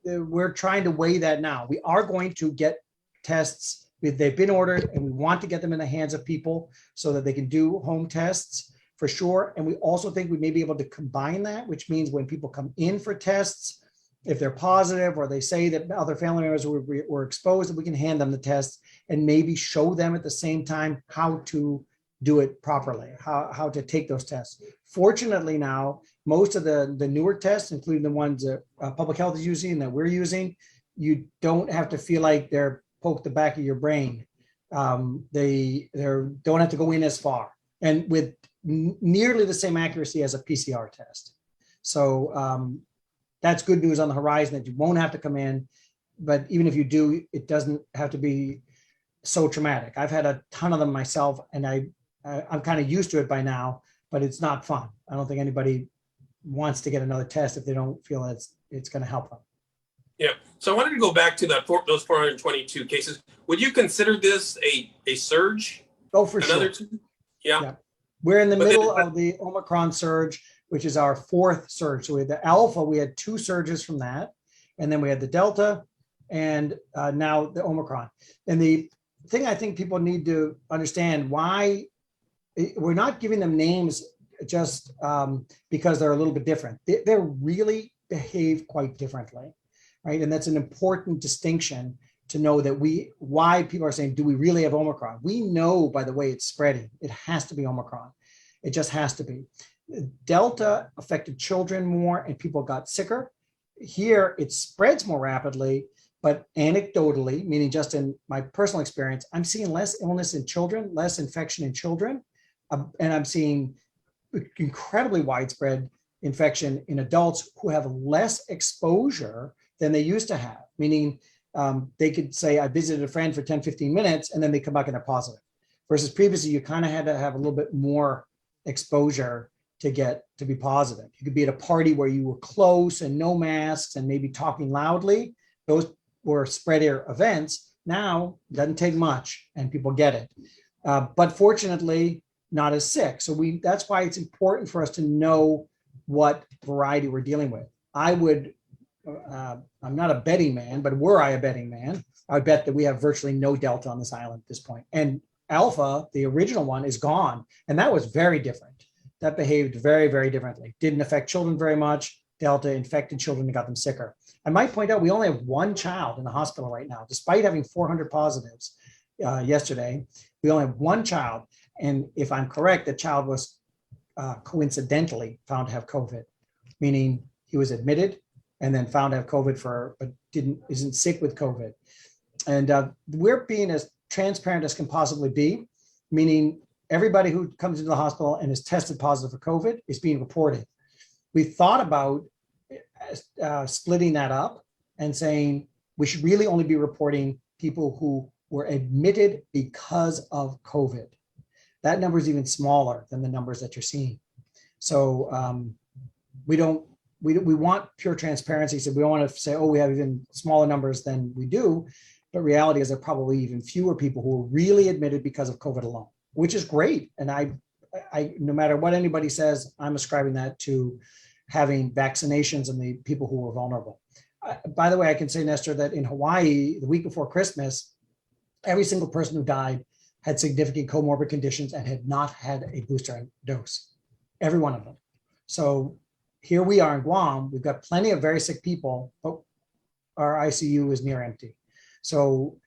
we're trying to weigh that now. We are going to get tests. They've been ordered, and we want to get them in the hands of people so that they can do home tests for sure. And we also think we may be able to combine that, which means when people come in for tests, if they're positive or they say that other family members were exposed, that we can hand them the tests and maybe show them at the same time how to do it properly, how to take those tests. Fortunately now, most of the newer tests, including the ones that public health is using and that we're using, you don't have to feel like they're poked the back of your brain. They don't have to go in as far, and with nearly the same accuracy as a PCR test. So that's good news on the horizon, that you won't have to come in. But even if you do, it doesn't have to be so traumatic. I've had a ton of them myself, and I'm kind of used to it by now, but it's not fun. I don't think anybody wants to get another test if they don't feel that it's going to help them. Yeah. So I wanted to go back to those 422 cases. Would you consider this a surge? Oh, for sure. Yeah. We're in the middle of the Omicron surge, which is our fourth surge. So we had the Alpha, we had 2 surges from that. And then we had the Delta, and now the Omicron. And the thing I think people need to understand, why we're not giving them names just because they're a little bit different. They really behave quite differently. right? And that's an important distinction to know that why people are saying, do we really have Omicron? We know by the way it's spreading, it has to be Omicron. It just has to be. Delta affected children more and people got sicker. Here it spreads more rapidly, but anecdotally, meaning just in my personal experience, I'm seeing less illness in children, less infection in children, and I'm seeing incredibly widespread infection in adults who have less exposure than they used to have, meaning they could say, I visited a friend for 10, 15 minutes, and then they come back and they're positive. Versus previously, you kind of had to have a little bit more exposure to be positive. You could be at a party where you were close and no masks and maybe talking loudly. Those were spreadier events. Now, it doesn't take much and people get it. But fortunately, not as sick. So that's why it's important for us to know what variety we're dealing with. I'm not a betting man, but were I a betting man, I would bet that we have virtually no Delta on this island at this point. And Alpha, the original one, is gone. And that was very different. That behaved very, very differently. Didn't affect children very much. Delta infected children and got them sicker. I might point out we only have one child in the hospital right now, despite having 400 positives yesterday. We only have one child. And if I'm correct, the child was coincidentally found to have COVID, meaning he was admitted and then found to have COVID but isn't sick with COVID. And we're being as transparent as can possibly be, meaning everybody who comes into the hospital and is tested positive for COVID is being reported. We thought about splitting that up and saying we should really only be reporting people who were admitted because of COVID. That number is even smaller than the numbers that you're seeing. So we want pure transparency. So we don't want to say, oh, we have even smaller numbers than we do. But reality is there are probably even fewer people who were really admitted because of COVID alone, which is great. And I no matter what anybody says, I'm ascribing that to having vaccinations and the people who were vulnerable. By the way, I can say, Nestor, that in Hawaii, the week before Christmas, every single person who died had significant comorbid conditions and had not had a booster dose, every one of them. So here we are in Guam, we've got plenty of very sick people, but our ICU is near empty. So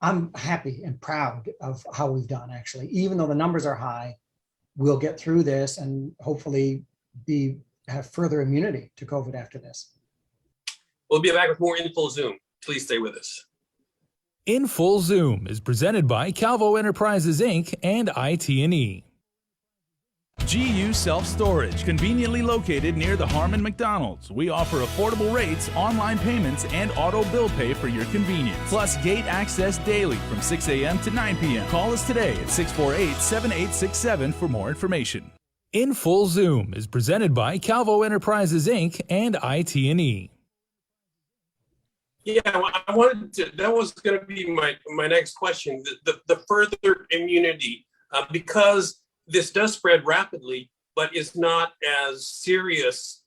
I'm happy and proud of how we've done, actually. Even though the numbers are high, we'll get through this and hopefully have further immunity to COVID after this. We'll be back with more In Full Zoom. Please stay with us. In Full Zoom is presented by Calvo Enterprises, Inc. and IT&E. GU Self-Storage, conveniently located near the Harmon McDonald's. We offer affordable rates, online payments, and auto bill pay for your convenience. Plus gate access daily from 6 a.m. to 9 p.m. Call us today at 648-7867 for more information. In Full Zoom is presented by Calvo Enterprises, Inc. and IT&E. Yeah, I wanted to, that was going to be my next question, the further immunity, because this does spread rapidly, but is not as serious,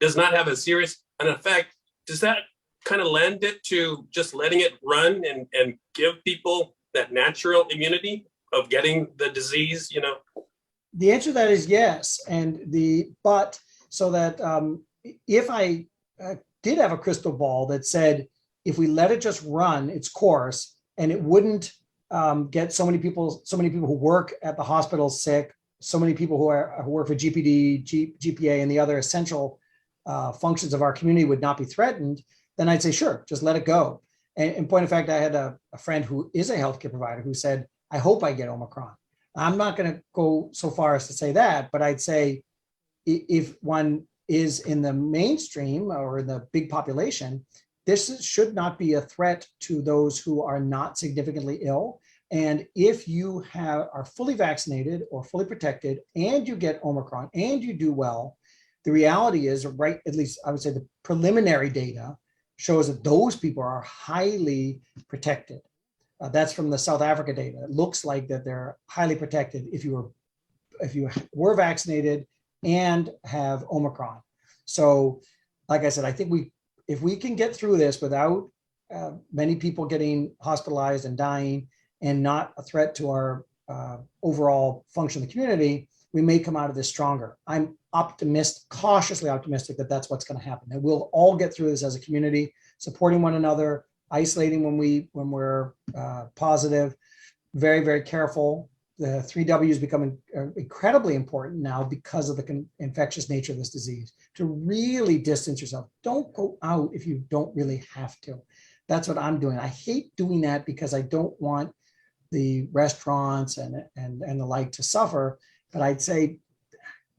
does not have as serious an effect. Does that kind of lend it to just letting it run and give people that natural immunity of getting the disease, you know? The answer to that is yes. But so that if I did have a crystal ball that said, if we let it just run its course and it wouldn't get so many people who work at the hospital sick, so many people who work for GPD, GPA, and the other essential functions of our community would not be threatened, then I'd say, sure, just let it go. And in point of fact, I had a friend who is a healthcare provider who said, I hope I get Omicron. I'm not going to go so far as to say that, but I'd say if one is in the mainstream or in the big population, this should not be a threat to those who are not significantly ill. And if you are fully vaccinated or fully protected and you get Omicron and you do well, the reality is, right, at least I would say the preliminary data shows that those people are highly protected. That's from the South Africa data. It looks like that they're highly protected if you were vaccinated and have Omicron. So, like I said, I think if we can get through this without many people getting hospitalized and dying and not a threat to our overall function of the community, we may come out of this stronger. I'm cautiously optimistic that that's what's going to happen. That we'll all get through this as a community, supporting one another, isolating when we're positive, very, very careful. The 3 W's becoming incredibly important now because of the infectious nature of this disease. To really distance yourself. Don't go out if you don't really have to. That's what I'm doing. I hate doing that because I don't want the restaurants and the like to suffer. But I'd say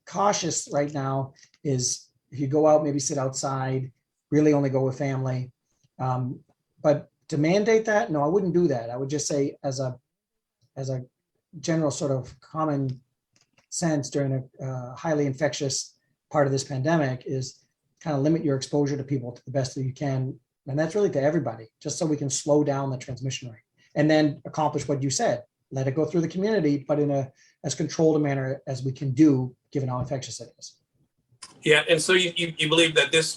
cautious right now is if you go out, maybe sit outside, really only go with family. But to mandate that, no, I wouldn't do that. I would just say as a general sort of common sense during a highly infectious part of this pandemic is kind of limit your exposure to people to the best that you can. And that's really to everybody, just so we can slow down the transmission rate and then accomplish what you said, let it go through the community, but in as controlled a manner as we can do, given how infectious it is. Yeah, and so you believe that this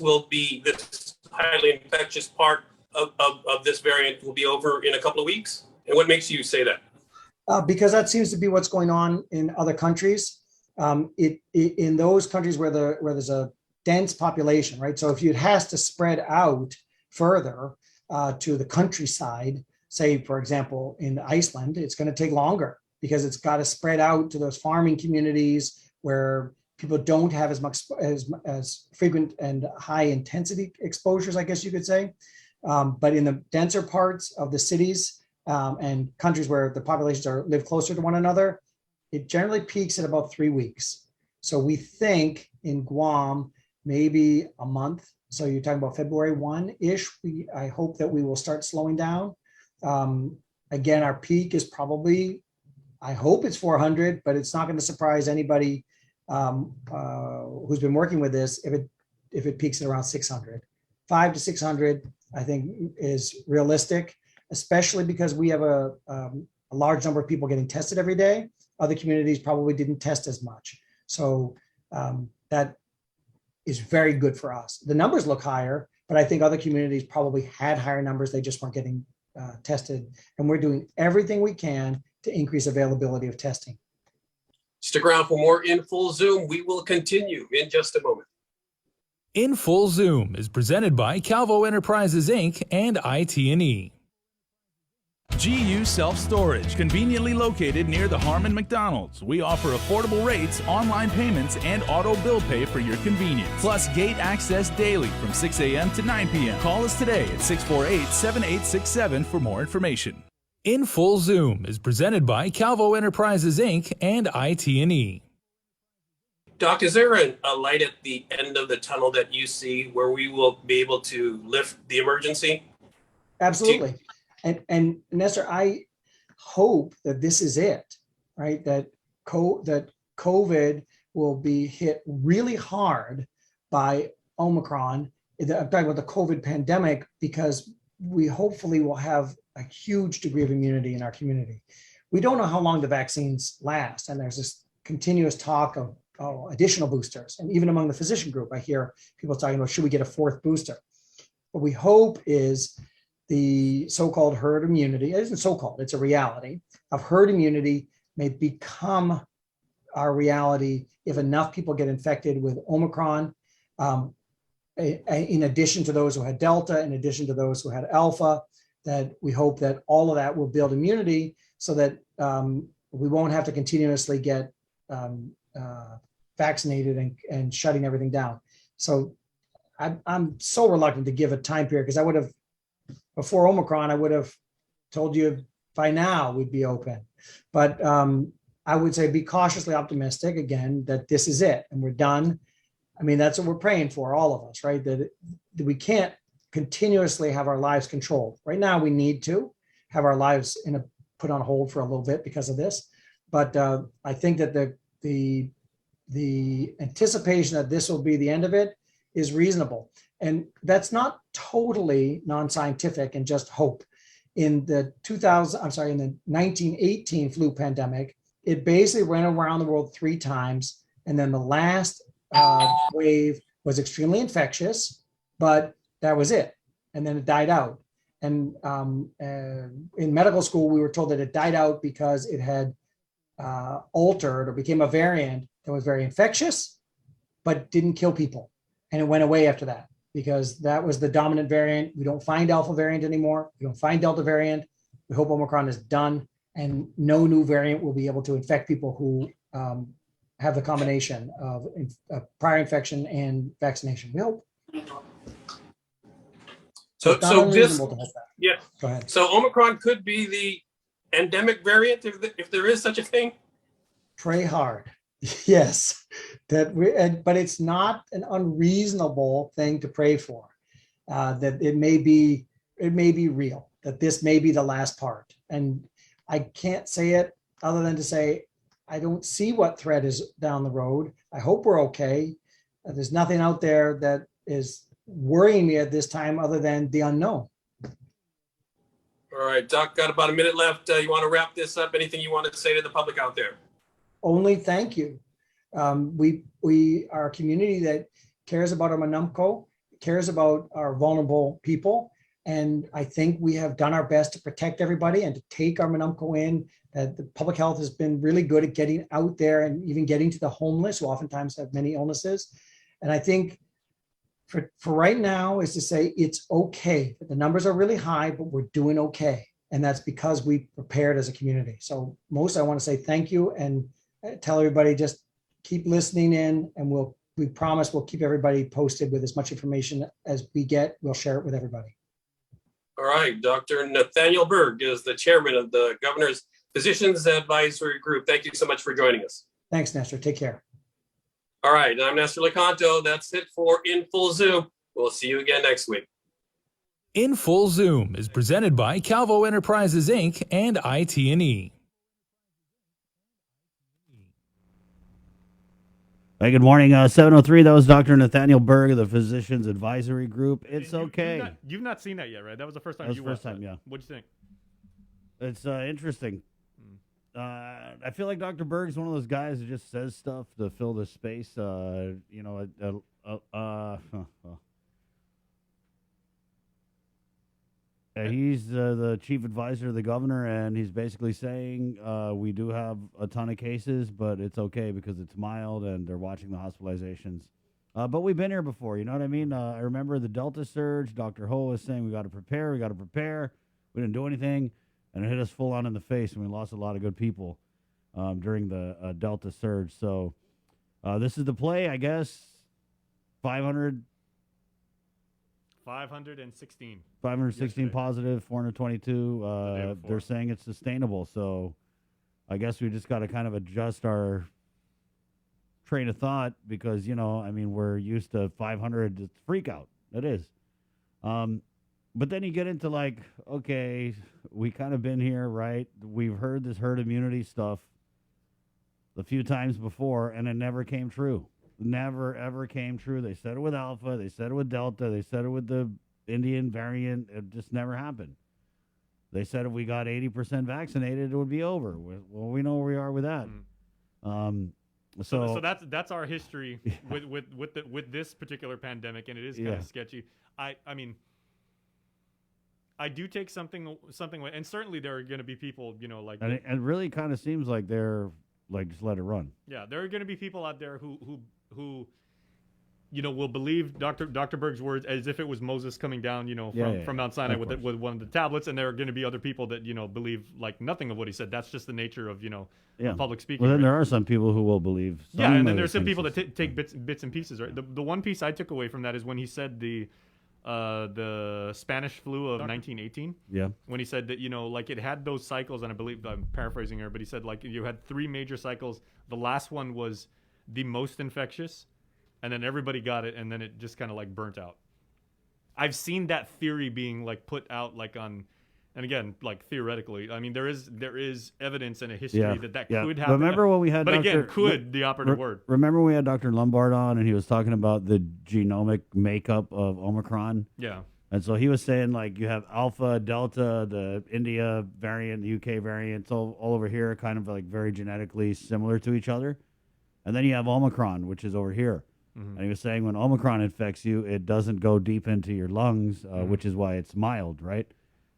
highly infectious part of this variant will be over in a couple of weeks? And what makes you say that? Because that seems to be what's going on in other countries. In those countries where there's a dense population, right? So if it has to spread out further to the countryside, say, for example, in Iceland, it's going to take longer because it's got to spread out to those farming communities where people don't have as much as frequent and high intensity exposures, I guess you could say. But in the denser parts of the cities and countries where the populations live closer to one another, it generally peaks at about 3 weeks. So we think in Guam, maybe a month. So you're talking about February 1-ish. I hope that we will start slowing down. Again, our peak is probably, I hope it's 400, but it's not going to surprise anybody who's been working with this if it peaks at around 600. 500 to 600, I think, is realistic, especially because we have a large number of people getting tested every day. Other communities probably didn't test as much. So that is very good for us. The numbers look higher, but I think other communities probably had higher numbers. They just weren't getting tested. And we're doing everything we can to increase availability of testing. Stick around for more In Full Zoom. We will continue in just a moment. In Full Zoom is presented by Calvo Enterprises, Inc. and IT&E. GU Self-Storage, conveniently located near the Harmon McDonald's. We offer affordable rates, online payments, and auto bill pay for your convenience. Plus gate access daily from 6 a.m. to 9 p.m. Call us today at 648-7867 for more information. In Full Zoom is presented by Calvo Enterprises, Inc. and IT&E. Doc, is there a light at the end of the tunnel that you see where we will be able to lift the emergency? Absolutely. And Nestor, I hope that this is it, right? That COVID will be hit really hard by Omicron. I'm talking about the COVID pandemic because we hopefully will have a huge degree of immunity in our community. We don't know how long the vaccines last, and there's this continuous talk of additional boosters. And even among the physician group, I hear people talking about, should we get a 4th booster? What we hope is the so-called herd immunity, it isn't so-called, it's a reality, of herd immunity may become our reality if enough people get infected with Omicron, in addition to those who had Delta, in addition to those who had Alpha, that we hope that all of that will build immunity so that we won't have to continuously get vaccinated and shutting everything down. So I'm so reluctant to give a time period because I would have, before Omicron, I would have told you by now we'd be open. But I would say be cautiously optimistic, again, that this is it and we're done. I mean, that's what we're praying for, all of us, right? That we can't continuously have our lives controlled. Right now, we need to have our lives put on hold for a little bit because of this. But I think that the anticipation that this will be the end of it is reasonable. And that's not totally non-scientific and just hope. In the 1918 flu pandemic, it basically went around the world 3 times. And then the last wave was extremely infectious, but that was it. And then it died out. And in medical school, we were told that it died out because it had altered or became a variant that was very infectious, but didn't kill people. And it went away after that because that was the dominant variant. We don't find Alpha variant anymore. We don't find Delta variant. We hope Omicron is done and no new variant will be able to infect people who have the combination of prior infection and vaccination. We hope. So this, to hope that. yeah. Go ahead. So Omicron could be the endemic variant if there is such a thing. Pray hard. Yes, but it's not an unreasonable thing to pray for. That it may be real. That this may be the last part. And I can't say it other than to say I don't see what threat is down the road. I hope we're okay. There's nothing out there that is worrying me at this time other than the unknown. All right, Doc, got about a minute left. You want to wrap this up? Anything you want to say to the public out there? Only thank you. We are a community that cares about our Manumco, cares about our vulnerable people. And I think we have done our best to protect everybody and to take our Manumco in. That the public health has been really good at getting out there and even getting to the homeless who oftentimes have many illnesses. And I think for right now is to say it's okay. The numbers are really high, but we're doing okay. And that's because we prepared as a community. So most I want to say thank you and tell everybody just keep listening in and we promise we'll keep everybody posted with as much information as we get. We'll share it with everybody. All right, Dr. Nathaniel Berg is the chairman of the Governor's Physicians Advisory Group. Thank you so much for joining us. Thanks, Nestor. Take care. All right, I'm Nestor Lecanto. That's it for In Full Zoom. We'll see you again next week. In Full Zoom is presented by Calvo Enterprises, Inc. and IT&E. Hey, good morning. 7:03. That was Dr. Nathaniel Berg of the Physicians Advisory Group. It's okay. You've not seen that yet, right? That was the first time That was you the first watched time, it. yeah. What'd you think? It's interesting. I feel like Dr. Berg's one of those guys who just says stuff to fill the space. He's the chief advisor of the governor, and he's basically saying we do have a ton of cases, but it's okay because it's mild, and they're watching the hospitalizations. But we've been here before, you know what I mean? I remember the Delta surge. Dr. Ho was saying we got to prepare. We didn't do anything. And it hit us full on in the face, and we lost a lot of good people during the Delta surge. So this is the play, I guess. 516 yesterday. positive, 422. They're saying it's sustainable. So I guess we just got to kind of adjust our train of thought because, we're used to 500. It's freak out. It is. But then you get into okay, we kind of been here, right? We've heard this herd immunity stuff a few times before, and it never came true. Never, ever came true. They said it with Alpha. They said it with Delta. They said it with the Indian variant. It just never happened. They said if we got 80% vaccinated, it would be over. Well, we know where we are with that. So that's our history with this particular pandemic, and it is kind of sketchy. I do take something away, and certainly there are going to be people, and it really kind of seems like they're just let it run. Yeah, there are going to be people out there who will believe Dr. Berg's words as if it was Moses coming down, from Mount Sinai with one of the tablets, and there are going to be other people that believe nothing of what he said. That's just the nature of public speaking. Well, then there are some people who will believe. And then there's some people that take bits and pieces. Right. The one piece I took away from that is when he said the Spanish flu of 1918. Yeah. When he said that, it had those cycles, and I believe I'm paraphrasing here, but he said you had 3 major cycles. The last one was the most infectious, and then everybody got it, and then it just kind of burnt out. I've seen that theory being put out on, and again, theoretically, there is evidence and a history that could happen. Remember when we had the operative word. Remember when we had Dr. Lombard on, and he was talking about the genomic makeup of Omicron? Yeah. And so he was saying, you have Alpha, Delta, the India variant, the UK variant, all over here, kind of very genetically similar to each other. And then you have Omicron, which is over here. Mm-hmm. And he was saying when Omicron infects you, it doesn't go deep into your lungs, which is why it's mild, right?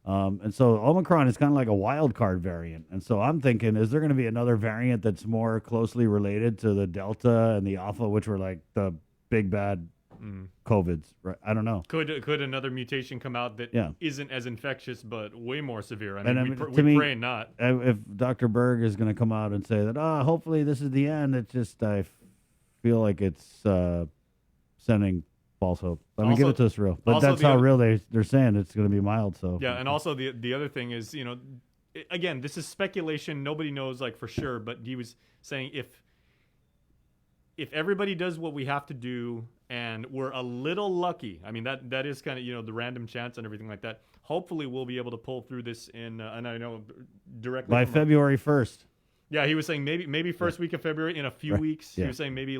And so Omicron is kind of like a wild card variant. And so I'm thinking, is there going to be another variant that's more closely related to the Delta and the Alpha, which were like the big bad COVIDs, right? I don't know. Could another mutation come out that Yeah. not as infectious but way more severe? I And mean, to we me, pray not. If Dr. Berg is going to come out and say that, hopefully this is the end, it's just I feel like it's sending false hope. I mean, give it to us real. But that's how real they're saying it's going to be mild. So yeah, and also the other thing is, again, this is speculation. Nobody knows like for sure, but he was saying if everybody does what we have to do and we're a little lucky, I mean that is kind of the random chance and everything like that. Hopefully we'll be able to pull through this and I know directly by February 1st. Yeah, he was saying maybe first week of February in a few weeks. Yeah. He was saying maybe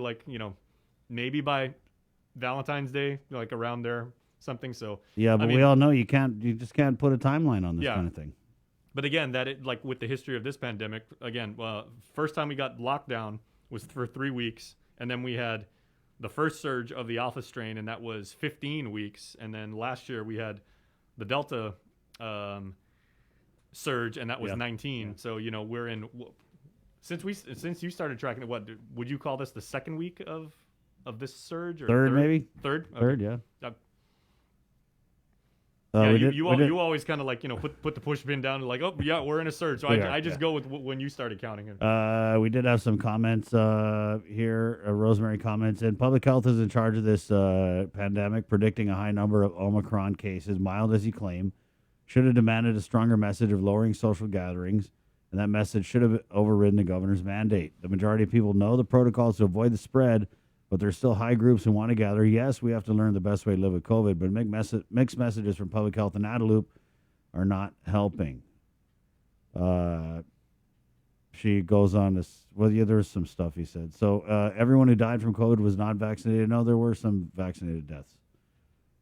maybe by Valentine's Day, like around there, something. So yeah, but we all know you just can't put a timeline on this kind of thing. But again, like with the history of this pandemic, again, first time we got locked down was for 3 weeks, and then we had the first surge of the Alpha strain, and that was 15 weeks, and then last year we had the Delta surge, and that was 19. Yeah. So we're in since you started tracking it. What would you call this? The second week of this surge, or third maybe? Third, third, yeah. You always kind of like put the push pin down and like, oh yeah, we're in a surge. So I just go with when you started counting it. We did have some comments here. Rosemary comments in public health is in charge of this pandemic, predicting a high number of Omicron cases, mild as you claim. Should have demanded a stronger message of lowering social gatherings, and that message should have overridden the governor's mandate. The majority of people know the protocols to avoid the spread, but there's still high groups who want to gather. Yes, we have to learn the best way to live with COVID, but mixed messages from public health and Adaloop are not helping. She goes on this. Well, yeah, there's some stuff he said. So everyone who died from COVID was not vaccinated. No, there were some vaccinated deaths.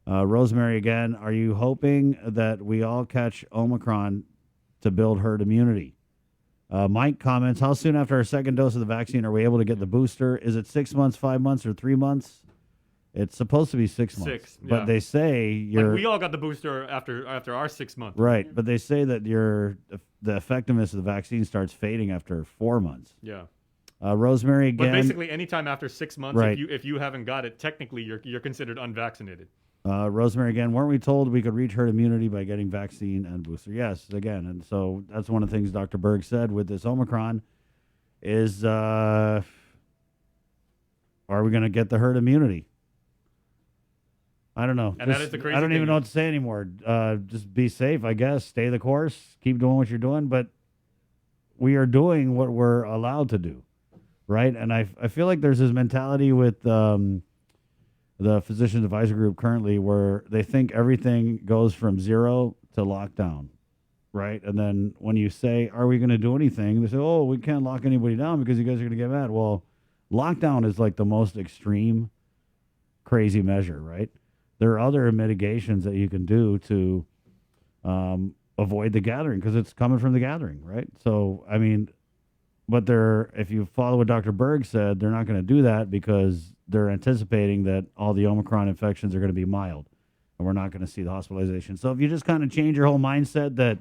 Rosemary again, are you hoping that we all catch Omicron to build herd immunity? Mike comments, how soon after our second dose of the vaccine are we able to get the booster? Is it 6 months, 5 months, or 3 months? It's supposed to be 6 months. But they say we all got the booster after our 6 months. Right, but they say that the effectiveness of the vaccine starts fading after 4 months. Yeah. Rosemary again. But basically, anytime after 6 months, right. if you haven't got it, technically you're considered unvaccinated. Rosemary again, weren't we told we could reach herd immunity by getting vaccine and booster? Yes, again, and so that's one of the things Dr. Berg said with this Omicron is, are we going to get the herd immunity? I don't know. And that is the crazy I don't thing. even know what to say anymore. Just be safe, I guess. Stay the course. Keep doing what you're doing. But we are doing what we're allowed to do, right? And I feel like there's this mentality with the Physicians Advisory Group currently where they think everything goes from zero to lockdown, right? And then when you say, are we going to do anything? They say, oh, we can't lock anybody down because you guys are going to get mad. Well, lockdown is like the most extreme, crazy measure, right? There are other mitigations that you can do to avoid the gathering because it's coming from the gathering, right? So, I mean, but if you follow what Dr. Berg said, they're not going to do that because they're anticipating that all the Omicron infections are going to be mild and we're not going to see the hospitalization. So if you just kind of change your whole mindset that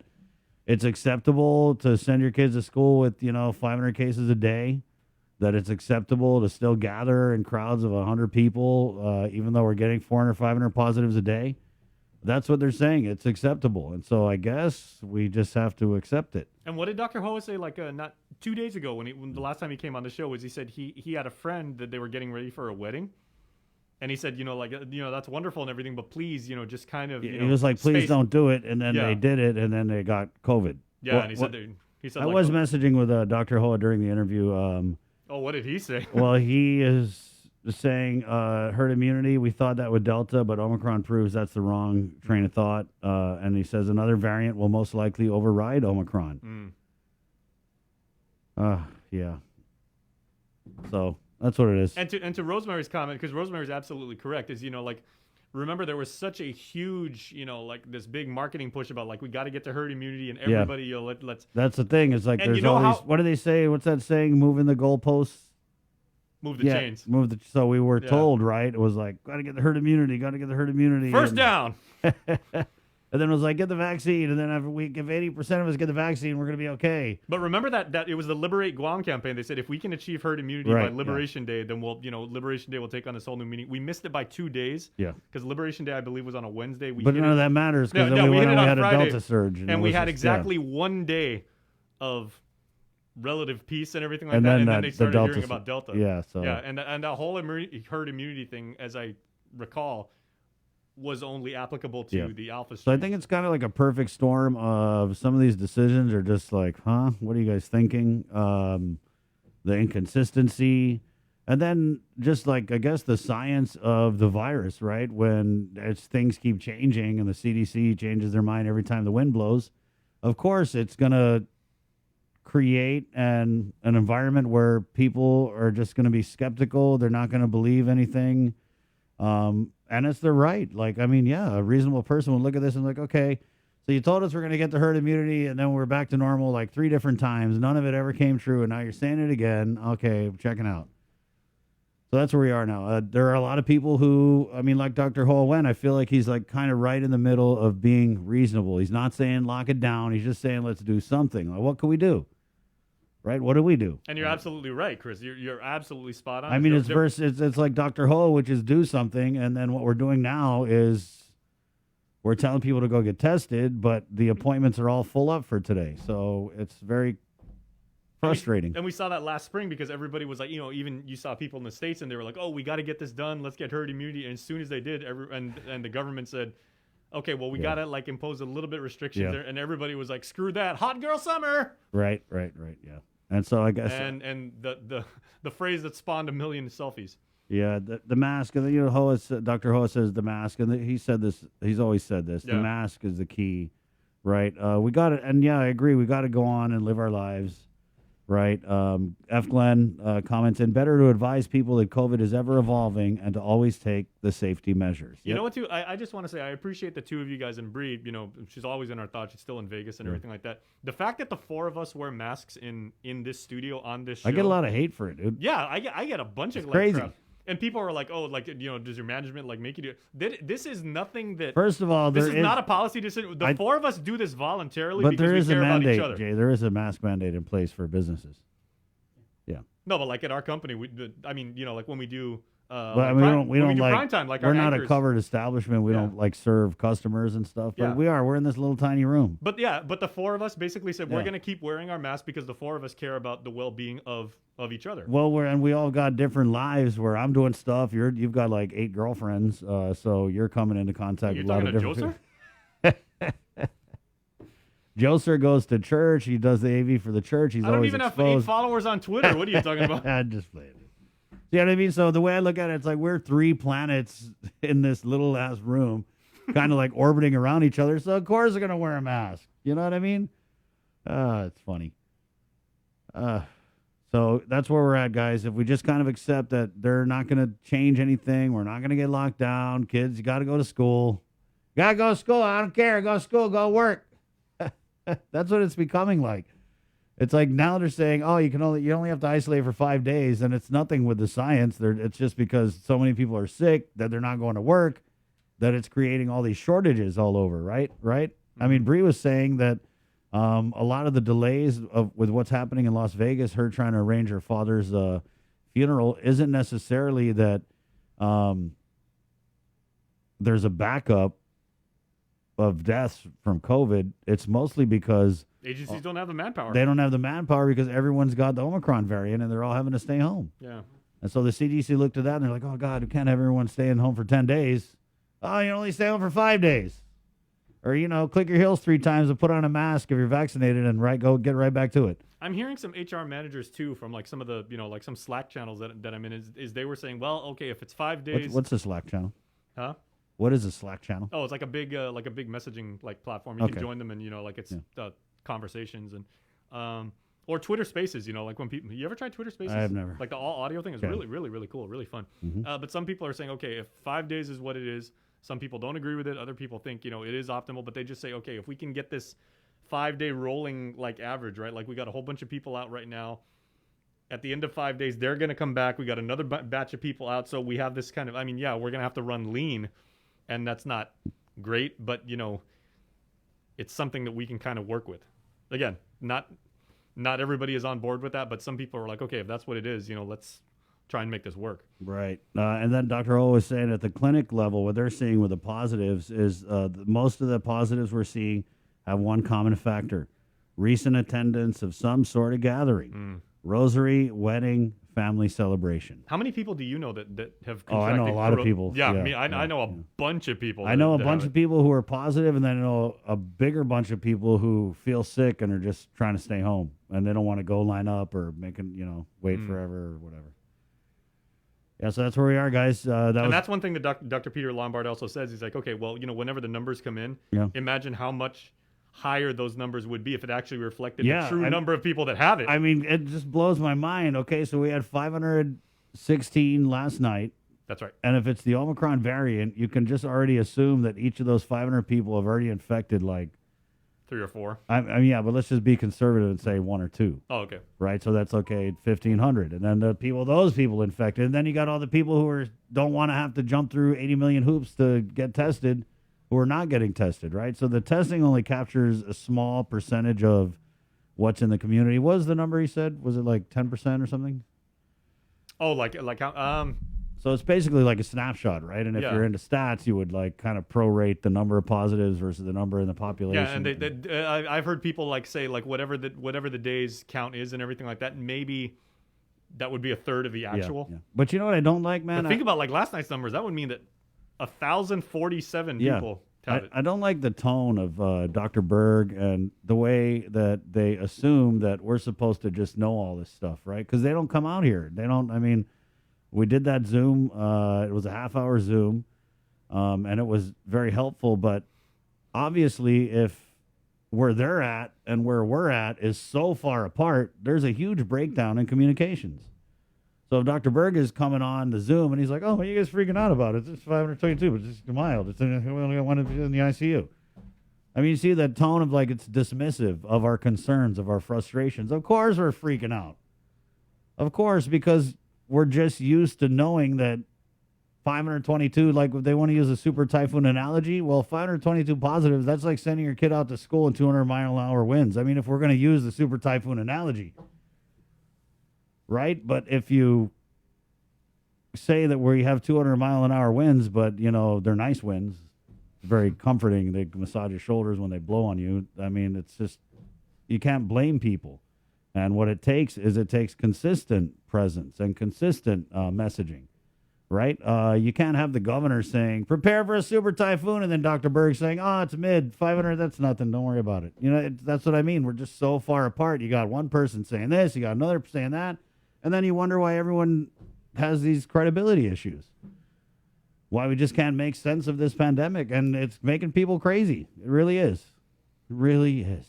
it's acceptable to send your kids to school with, 500 cases a day, that it's acceptable to still gather in crowds of 100 people, even though we're getting 400, 500 positives a day, that's what they're saying. It's acceptable. And so I guess we just have to accept it. And what did Dr. Hoa say not 2 days ago when the last time he came on the show was he said he had a friend that they were getting ready for a wedding. And he said, that's wonderful and everything, but please, just kind of, he was like, please don't do it. And then they did it and then they got COVID. Yeah. And he said, I was messaging with Dr. Hoa during the interview. Oh, what did he say? Well, he is saying herd immunity. We thought that with Delta, but Omicron proves that's the wrong train of thought. And he says another variant will most likely override Omicron. Yeah. So that's what it is. And to Rosemary's comment, because Rosemary's absolutely correct, is, remember there was such a huge, this big marketing push about we got to get to herd immunity and everybody, let's. That's the thing. It's like there's all these. What do they say? What's that saying? Moving the goalposts. Move the chains. So we were told, right? It was like, got to get the herd immunity. Got to get the herd immunity. First down. And then it was like, get the vaccine. And then after a week, if 80% of us get the vaccine, we're going to be okay. But remember that it was the Liberate Guam campaign. They said if we can achieve herd immunity by Liberation Day, then we'll, Liberation Day will take on this whole new meaning. We missed it by 2 days. Yeah. Because Liberation Day, I believe, was on a Wednesday. But none of that matters because then we went and we had a Delta surge. And we had exactly 1 day of relative peace and everything like that. And then they started hearing about Delta. Yeah. So. Yeah. And that whole herd immunity thing, as I recall, was only applicable to the alpha strain. So I think it's kind of like a perfect storm of some of these decisions are just like, huh? What are you guys thinking? The inconsistency. And then just like, I guess, the science of the virus, right? When things keep changing and the CDC changes their mind every time the wind blows, of course, it's going to create an environment where people are just going to be skeptical. They're not going to believe anything. And it's their right. Like, I mean, yeah, a reasonable person would look at this and like, okay, so you told us we're going to get the herd immunity and then we're back to normal like 3 different times. None of it ever came true. And now you're saying it again. Okay, checking out. So that's where we are now. There are a lot of people who, I mean, like Dr. Hall went, I feel like he's like kind of right in the middle of being reasonable. He's not saying lock it down. He's just saying, let's do something. Like, what can we do? Right? What do we do? And you're absolutely right, Chris. You're absolutely spot on. I mean, it's like Dr. Ho, which is do something, and then what we're doing now is we're telling people to go get tested, but the appointments are all full up for today. So it's very frustrating. And we saw that last spring because everybody was like, even you saw people in the States and they were like, oh, we got to get this done. Let's get herd immunity. And as soon as they did, and the government said, okay, well, we got to like impose a little bit of restrictions there. And everybody was like, screw that. Hot girl summer. Right. Yeah. And so I guess and the phrase that spawned a million selfies. Yeah, the mask, and Dr. Hoa says the mask, and he said this. He's always said this. The mask is the key, right? We got it, and I agree. We got to go on and live our lives, right? F. Glenn comments, and better to advise people that COVID is ever evolving and to always take the safety measures. You know what, too? I just want to say I appreciate the two of you guys, and Bree, she's always in our thoughts. She's still in Vegas and everything like that. The fact that the 4 of us wear masks in this studio on this show. I get a lot of hate for it, dude. Yeah, I get a bunch of crazy. Crap. And people are like, oh, like, does your management like make you do it? This is nothing that. First of all, this is not a policy decision. The 4 of us do this voluntarily because there is we care a mandate, about each other. Jay. There is a mask mandate in place for businesses. Yeah. No, but like at our company, like when we do. We don't like prime time, like we're our not anchors. a covered establishment. We don't like serve customers and stuff. But we're in this little tiny room. But the 4 of us basically said we're going to keep wearing our masks because the 4 of us care about the well-being of each other. Well, we all got different lives. Where I'm doing stuff, you've got like 8 girlfriends, so you're coming into contact with a lot of different. Joser goes to church. He does the AV for the church. He's I don't always even exposed. have 8 followers on Twitter. What are you talking about? I just played it. You know what I mean? So the way I look at it, it's like we're 3 planets in this little ass room, kind of like orbiting around each other. So of course they're gonna wear a mask. You know what I mean? It's funny. So that's where we're at, guys. If we just kind of accept that they're not gonna change anything, we're not gonna get locked down. Kids, you got to go to school. You gotta go to school. I don't care. Go to school. Go work. That's what it's becoming like. It's like now they're saying, oh, you only have to isolate for 5 days, and it's nothing with the science. It's just because so many people are sick that they're not going to work, that it's creating all these shortages all over, right? Mm-hmm. I mean, Bree was saying that a lot of the delays with what's happening in Las Vegas, her trying to arrange her father's funeral, isn't necessarily that there's a backup of deaths from COVID. It's mostly because agencies don't have the manpower. They don't have the manpower because everyone's got the Omicron variant and they're all having to stay home. Yeah. And so the CDC looked at that and they're like, oh, God, we can't have everyone staying home for 10 days. Oh, you only stay home for 5 days. Or, click your heels 3 times and put on a mask if you're vaccinated and go get right back to it. I'm hearing some HR managers, too, from like some of the, like some Slack channels that I'm in, is they were saying, well, okay, if it's 5 days. What's the Slack channel? Huh? What is a Slack channel? Oh, it's like a big messaging platform. You can join them and it's conversations and or Twitter Spaces. Like when people, you ever tried Twitter Spaces? I have never. Like the all audio thing is really, really, really cool, really fun. Mm-hmm. But some people are saying, okay, if 5 days is what it is, some people don't agree with it. Other people think it is optimal, but they just say, okay, if we can get this 5-day rolling average, right? Like we got a whole bunch of people out right now. At the end of 5 days, they're going to come back. We got another batch of people out, so we have this kind of. I mean, we're going to have to run lean. And that's not great, but it's something that we can kind of work with. Again, not everybody is on board with that, but some people are like, okay, if that's what it is, let's try and make this work. Right. And then Dr. O was saying at the clinic level, what they're seeing with the positives is most of the positives we're seeing have one common factor: recent attendance of some sort of gathering, rosary, wedding, family celebration. How many people do you know that have contracted? Oh, I know a lot of people. Yeah, Yeah, I know a bunch of people. I know a bunch of people who are positive, and then I know a bigger bunch of people who feel sick and are just trying to stay home, and they don't want to go line up or wait forever or whatever. Yeah, so that's where we are, guys. That's one thing that Dr. Peter Lombard also says. He's like, okay, well, whenever the numbers come in, imagine how much higher those numbers would be if it actually reflected the true number of people that have it. I mean, it just blows my mind. Okay, so we had 516 last night. That's right. And if it's the Omicron variant, you can just already assume that each of those 500 people have already infected like 3 or 4. Yeah, but let's just be conservative and say 1 or 2. Oh, okay. Right, so that's okay, 1,500. And then those people infected. And then you got all the people who don't want to have to jump through 80 million hoops to get tested, who are not getting tested, right? So the testing only captures a small percentage of what's in the community. What was the number he said? Was it like 10% or something? Oh, like how? So it's basically like a snapshot, right? And if you're into stats, you would like kind of prorate the number of positives versus the number in the population. Yeah, and I've heard people like say like whatever the day's count is and everything like that. Maybe that would be a third of the actual. Yeah. But you know what I don't like, man? But think about like last night's numbers. That would mean that 1,047 people have it. I don't like the tone of Dr. Berg and the way that they assume that we're supposed to just know all this stuff, right? Because they don't come out here. They don't. I mean. We did that Zoom. It was a half-hour Zoom, and it was very helpful. But obviously, if where they're at and where we're at is so far apart, there's a huge breakdown in communications. So if Dr. Berg is coming on the Zoom and he's like, "Oh, what are you guys freaking out about? It's just 522, but it's just mild. We only got one in the ICU." I mean, you see that tone of like it's dismissive of our concerns, of our frustrations. Of course, we're freaking out. Of course, because we're just used to knowing that 522, like if they want to use a super typhoon analogy, well, 522 positives, that's like sending your kid out to school in 200-mile-an-hour winds. I mean, if we're going to use the super typhoon analogy, right? But if you say that we have 200-mile-an-hour winds, but, they're nice winds, very comforting, they massage your shoulders when they blow on you. I mean, it's just, you can't blame people. And what it takes consistent presence and consistent messaging, right? You can't have the governor saying, prepare for a super typhoon, and then Dr. Berg saying, oh, it's mid, 500, that's nothing, don't worry about it. That's what I mean. We're just so far apart. You got one person saying this, you got another saying that, and then you wonder why everyone has these credibility issues. Why we just can't make sense of this pandemic, and it's making people crazy. It really is. It really is.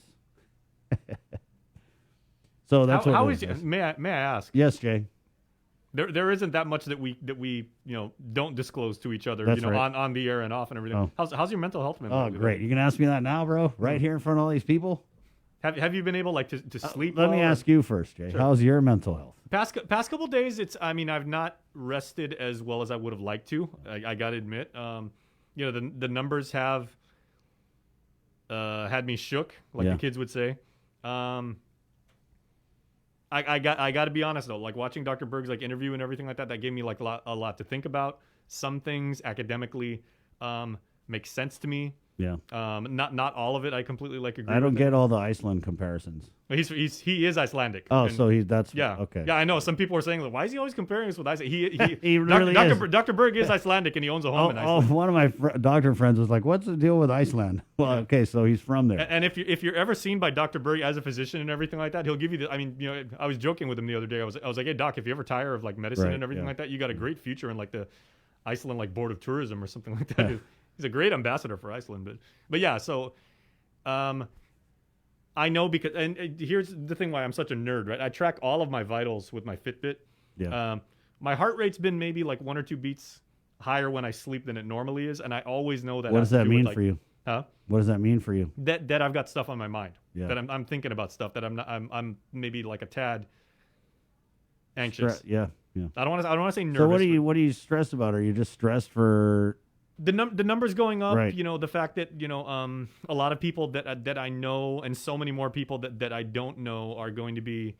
So that's how is it. May I ask? Yes, Jay. There isn't that much that we don't disclose to each other. That's right. on the air and off and everything. Oh. How's your mental health been? Oh, great! You can ask me that now, bro. Right here in front of all these people. Have you been able to sleep? Let me ask you first, Jay. Sure. How's your mental health? Past couple days, I've not rested as well as I would have liked to. I got to admit, the numbers have had me shook, like the kids would say. I got to be honest though, like watching Dr. Berg's like interview and everything like that gave me like a lot to think about. Some things academically make sense to me. Yeah. Not all of it. I completely agree. I don't with get it. all the Iceland comparisons. He is Icelandic. Oh, and, so that's yeah. Okay. Yeah, I know. Some people are saying, like, why is he always comparing us with Iceland? He really is. Dr. Berg is Icelandic and he owns a home in Iceland. One of my doctor friends was like, "What's the deal with Iceland?" Well, okay, so he's from there. And if you're ever seen by Dr. Berg as a physician and everything like that, he'll give you the. I mean, I was joking with him the other day. I was like, "Hey, Doc, if you ever tire of like medicine and everything like that, you got a great future in like the Iceland like Board of Tourism or something like that." Yeah. He's a great ambassador for Iceland, but yeah, so. I know because, and here's the thing why I'm such a nerd, right? I track all of my vitals with my Fitbit. Yeah. My heart rate's been maybe like 1 or 2 beats higher when I sleep than it normally is, and I always know that. What does that mean for you? Huh? What does that mean for you? That I've got stuff on my mind. Yeah. That I'm thinking about stuff that I'm maybe like a tad anxious. Yeah. I don't want to say nervous. So what are you stressed about? Are you just stressed for the numbers going up, Right. you know, the fact that, you know, a lot of people that I know and so many more people that I don't know are going to be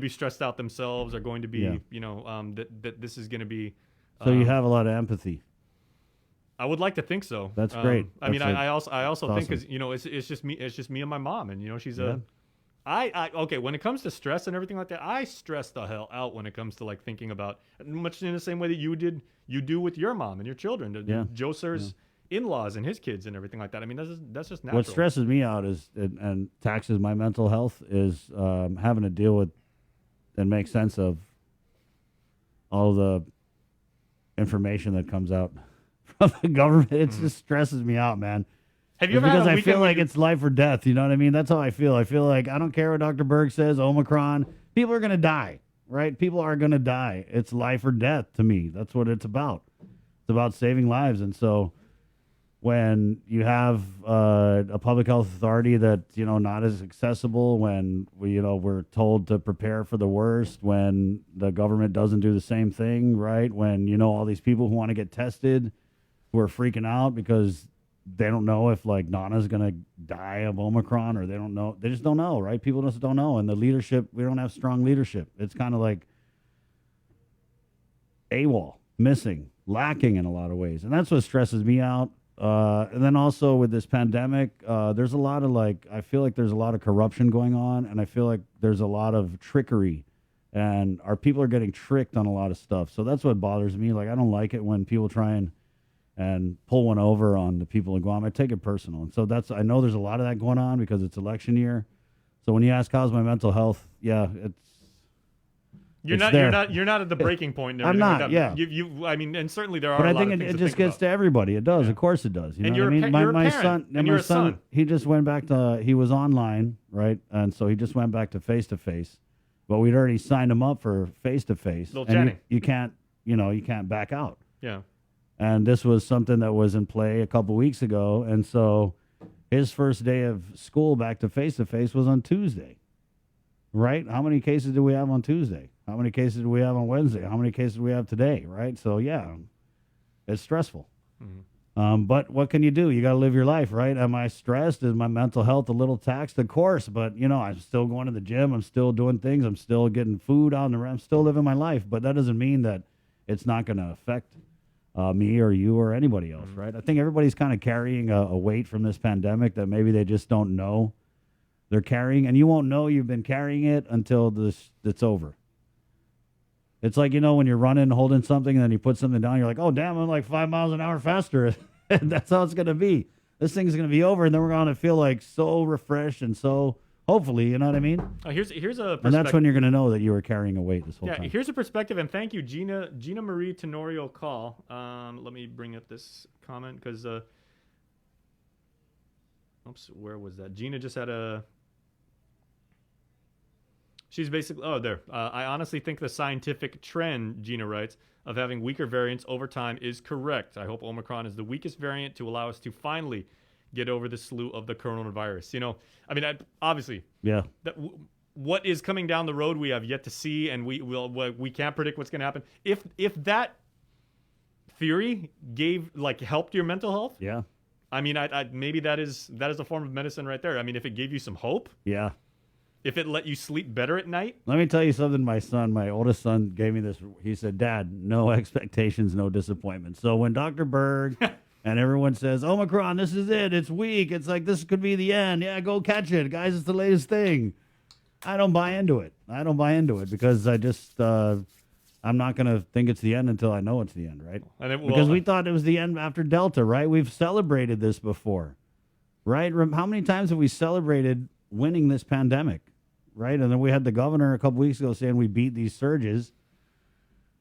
stressed out themselves, are going to be, Yeah. you know, that this is going to be. So you have a lot of empathy. I would like to think so. That's great. I mean, That's I also that's think, awesome. because, you know, it's just me and my mom, and, you know, she's Yeah. okay, when it comes to stress and everything like that, I stress the hell out when it comes to, like, thinking about, much in the same way that you do with your mom and your children, Yeah. Joe Sir's in-laws and his kids and everything like that. I mean, that's just natural. What stresses me out is and taxes my mental health is having to deal with and make sense of all the information that comes out from the government. It just stresses me out, man. Have you It's ever had because a I weekend feel when like you- it's life or death. You know what I mean? That's how I feel. I feel like I don't care what Dr. Berg says. Omicron, people are going to die, right? People are going to die. It's life or death to me. That's what it's about. It's about saving lives. And so when you have a public health authority that, you know, not as accessible, when we're told to prepare for the worst, when the government doesn't do the same thing, right? When, you know, all these people who want to get tested who are freaking out because they don't know if, like, Nana's going to die of Omicron, or they don't know. They just don't know, right? People just don't know. And the leadership, we don't have strong leadership. It's kind of like AWOL, missing, lacking in a lot of ways. And that's what stresses me out. And then also with this pandemic, there's a lot of, like, I feel like there's a lot of corruption going on, and I feel like there's a lot of trickery, and our people are getting tricked on a lot of stuff. So that's what bothers me. Like, I don't like it when people try and pull one over on the people in Guam. I take it personal. And so I know there's a lot of that going on because it's election year. So when you ask how's my mental health, yeah, You're not at the breaking point. And I'm everything not, like yeah. that. I mean, and certainly there are. But a I lot think of it things to just think gets to everybody. It does. Of course it does. You And know what I you're mean? a you're a My parent, son, and my you're a son. he just went back to, he was online, right? And so he just went back to face-to-face. But we'd already signed him up for face-to-face. Little And Jenny. you can't back out. Yeah. And this was something that was in play a couple weeks ago. And so his first day of school back to face was on Tuesday, right? How many cases do we have on Tuesday? How many cases do we have on Wednesday? How many cases do we have today, right? So, yeah, it's stressful. But what can you do? You got to live your life, right? Am I stressed? Is my mental health a little taxed? Of course. But, you know, I'm still going to the gym. I'm still doing things. I'm still getting food out in the room. I'm still living my life. But that doesn't mean that it's not going to affect me or you or anybody else, right? I think everybody's kind of carrying a weight from this pandemic that maybe they just don't know they're carrying. And you won't know you've been carrying it until it's over. It's like, you know, when you're running, holding something, and then you put something down, you're like, oh, damn, I'm like 5 miles an hour faster. That's how it's going to be. This thing's going to be over, and then we're going to feel like so refreshed and so, hopefully, you know what I mean? Here's a perspective. And that's when you're going to know that you were carrying a weight this whole time. Here's a perspective, and thank you, Gina Marie Tenorio Call. Let me bring up this comment because, oops, where was that? Gina just had a. She's basically, there. I honestly think the scientific trend, Gina writes, of having weaker variants over time is correct. I hope Omicron is the weakest variant to allow us to finally get over the slew of the coronavirus. You know, I mean, obviously, yeah. What is coming down the road, we have yet to see, and we can't predict what's going to happen. If that theory helped your mental health, yeah. I mean, maybe that is a form of medicine right there. I mean, if it gave you some hope, yeah. If it let you sleep better at night. Let me tell you something. My oldest son gave me this. He said, Dad, no expectations, no disappointment. So when Dr. Berg and everyone says, Omicron, this is it. It's weak. It's like, this could be the end. Yeah, go catch it. Guys, it's the latest thing. I don't buy into it. Because I just, I'm not going to think it's the end until I know it's the end, right? Because we thought it was the end after Delta, right? We've celebrated this before, right? How many times have we celebrated winning this pandemic, right? And then we had the governor a couple weeks ago saying we beat these surges,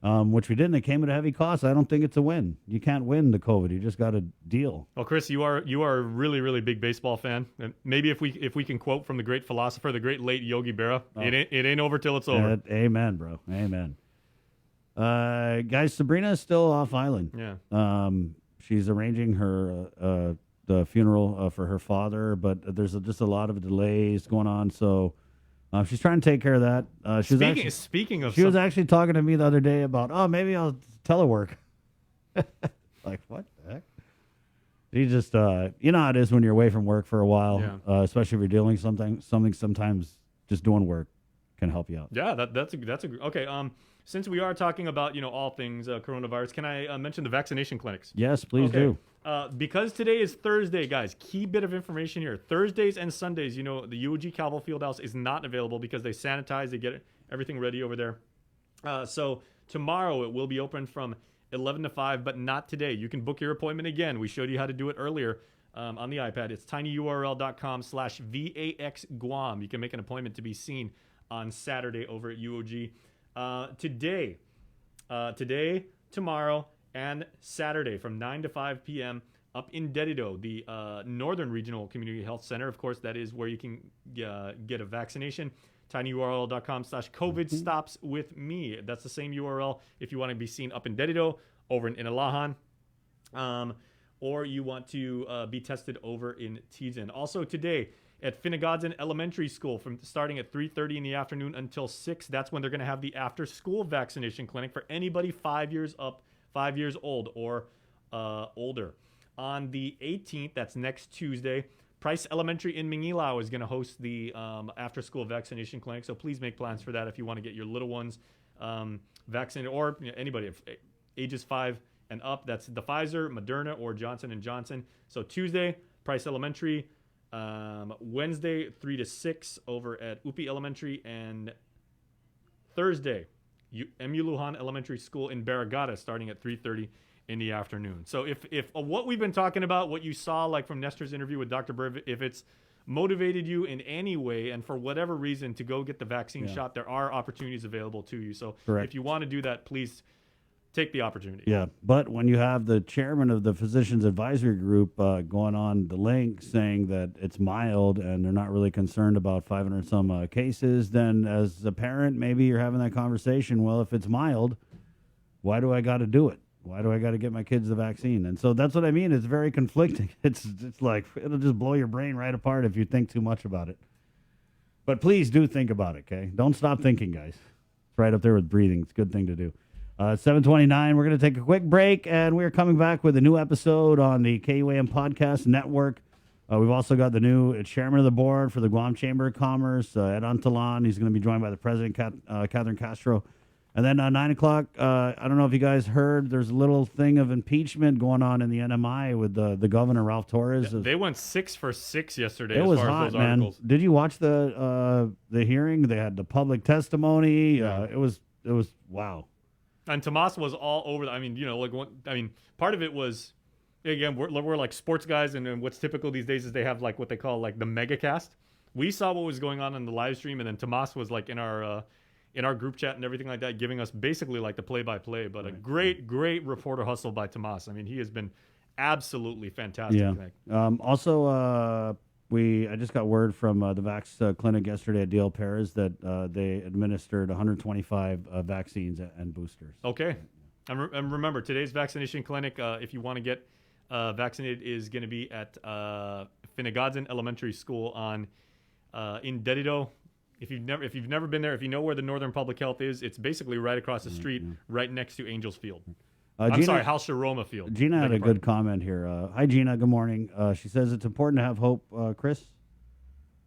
which we didn't. It came at a heavy cost. I don't think it's a win. You can't win the COVID. You just got to deal. Well, Chris, you are a really, really big baseball fan. And maybe if we can quote from the great philosopher, the great late Yogi Berra, it ain't over till it's over. Amen, bro. Amen. Guys, Sabrina is still off island. Yeah. She's arranging her the funeral for her father, but there's just a lot of delays going on. So she's trying to take care of that. Speaking of, she was actually talking to me the other day about, maybe I'll telework. Like, what the heck? You just, you know how it is when you're away from work for a while, especially if you're dealing something. Sometimes just doing work can help you out. Yeah, that's okay. Since we are talking about all things coronavirus, can I mention the vaccination clinics? Yes, please do. Because today is Thursday, guys. Key bit of information here: Thursdays and Sundays, the UOG Calvo Fieldhouse is not available because they sanitize, they get everything ready over there. So tomorrow it will be open from 11 to 5, but not today. You can book your appointment again. We showed you how to do it earlier on the iPad. It's tinyurl.com/VAXGuam. You can make an appointment to be seen on Saturday over at UOG. Today, tomorrow, and Saturday from 9 to 5 p.m. up in Dedido, the Northern Regional Community Health Center. Of course, that is where you can get a vaccination. tinyurl.com/COVID stops with me. That's the same URL if you want to be seen up in Dedido, over in Inalahan, or you want to be tested over in Tizen. Also today at Finnegodson Elementary School, from starting at 3:30 in the afternoon until 6. That's when they're going to have the after-school vaccination clinic for anybody 5 years old or older. On the 18th, that's next Tuesday, Price Elementary in Mingilao is going to host the after-school vaccination clinic. So please make plans for that if you want to get your little ones vaccinated, or anybody ages 5 and up. That's the Pfizer, Moderna, or Johnson & Johnson. So Tuesday, Price Elementary. Wednesday 3 to 6 over at Upi Elementary, and Thursday MU Lujan Elementary School in Barragata starting at 3:30 in the afternoon. So if what we've been talking about, what you saw like from Nestor's interview with Dr. Burr, if it's motivated you in any way and for whatever reason to go get the vaccine shot, there are opportunities available to you. So if you want to do that, please take the opportunity. Yeah, but when you have the chairman of the Physicians Advisory Group going on the link saying that it's mild and they're not really concerned about 500 some cases, then as a parent, maybe you're having that conversation. Well, if it's mild, why do I got to do it? Why do I got to get my kids the vaccine? And so that's what I mean. It's very conflicting. It's like it'll just blow your brain right apart if you think too much about it. But please do think about it, okay? Don't stop thinking, guys. It's right up there with breathing. It's a good thing to do. 7:29, we're going to take a quick break, and we're coming back with a new episode on the KUAM Podcast Network. We've also got the new chairman of the board for the Guam Chamber of Commerce, Ed Antalan. He's going to be joined by the president, Catherine Castro. And then 9 o'clock, I don't know if you guys heard, there's a little thing of impeachment going on in the NMI with the governor, Ralph Torres. They went 6 for 6 yesterday. It as was far hot, as those man. articles. Did you watch the hearing? They had the public testimony. It was wow. And Tomas was all over. Part of it was, again, we're like sports guys, and what's typical these days is they have like what they call like the mega cast. We saw what was going on in the live stream, and then Tomas was like in our group chat and everything like that, giving us basically like the play-by-play. But a great reporter hustle by Tomas. I mean, he has been absolutely fantastic. Yeah. Also, I just got word from the Vax clinic yesterday at DL Perez that they administered 125 vaccines and boosters. Okay. And remember, today's vaccination clinic, if you want to get vaccinated, is going to be at Finnegodson Elementary School in Dedido. If you've never been there, if you know where the Northern Public Health is, it's basically right across the street, right next to Angels Field. Halsha-Roma Field. Gina had a good comment here. Hi, Gina. Good morning. She says it's important to have hope, Chris.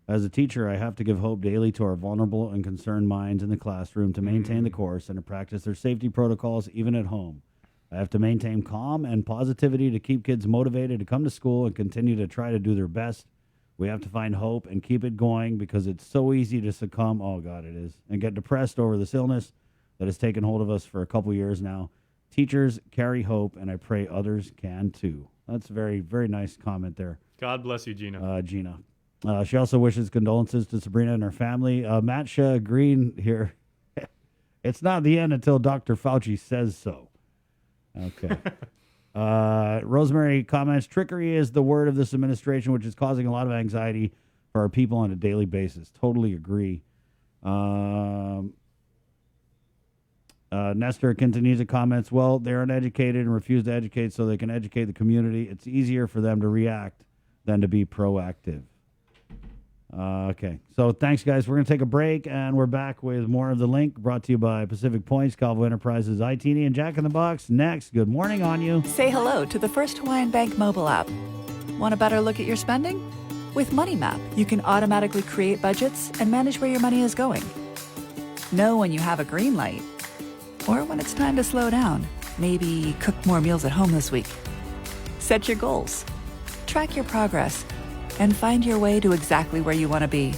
As a teacher, I have to give hope daily to our vulnerable and concerned minds in the classroom to maintain the course and to practice their safety protocols even at home. I have to maintain calm and positivity to keep kids motivated to come to school and continue to try to do their best. We have to find hope and keep it going because it's so easy to succumb, oh God, it is, and get depressed over this illness that has taken hold of us for a couple years now. Teachers carry hope, and I pray others can too. That's a very, very nice comment there. God bless you, Gina. Gina. She also wishes condolences to Sabrina and her family. Matt Green here. It's not the end until Dr. Fauci says so. Okay. Rosemary comments, trickery is the word of this administration, which is causing a lot of anxiety for our people on a daily basis. Totally agree. Nestor Quintanilla comments, well, they're uneducated and refuse to educate so they can educate the community. It's easier for them to react than to be proactive. Okay. So thanks, guys. We're going to take a break, and we're back with more of The Link, brought to you by Pacific Points, Calvo Enterprises, ITN, and Jack in the Box. Next, good morning on you. Say hello to the First Hawaiian Bank mobile app. Want a better look at your spending? With MoneyMap, you can automatically create budgets and manage where your money is going. Know when you have a green light, or when it's time to slow down. Maybe cook more meals at home this week. Set your goals, track your progress, and find your way to exactly where you want to be.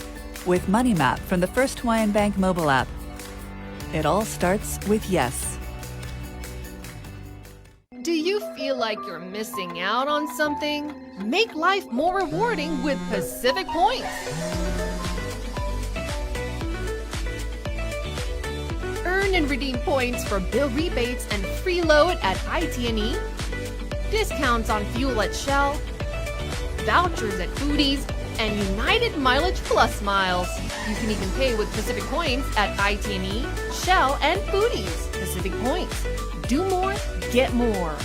With MoneyMap from the First Hawaiian Bank mobile app. It all starts with yes. Do you feel like you're missing out on something? Make life more rewarding with Pacific Points. Earn and redeem points for bill rebates and free load at ITNE, discounts on fuel at Shell, vouchers at Foodies, and United Mileage Plus miles. You can even pay with Pacific Points at ITNE, Shell, and Foodies. Pacific Points. Do more, get more.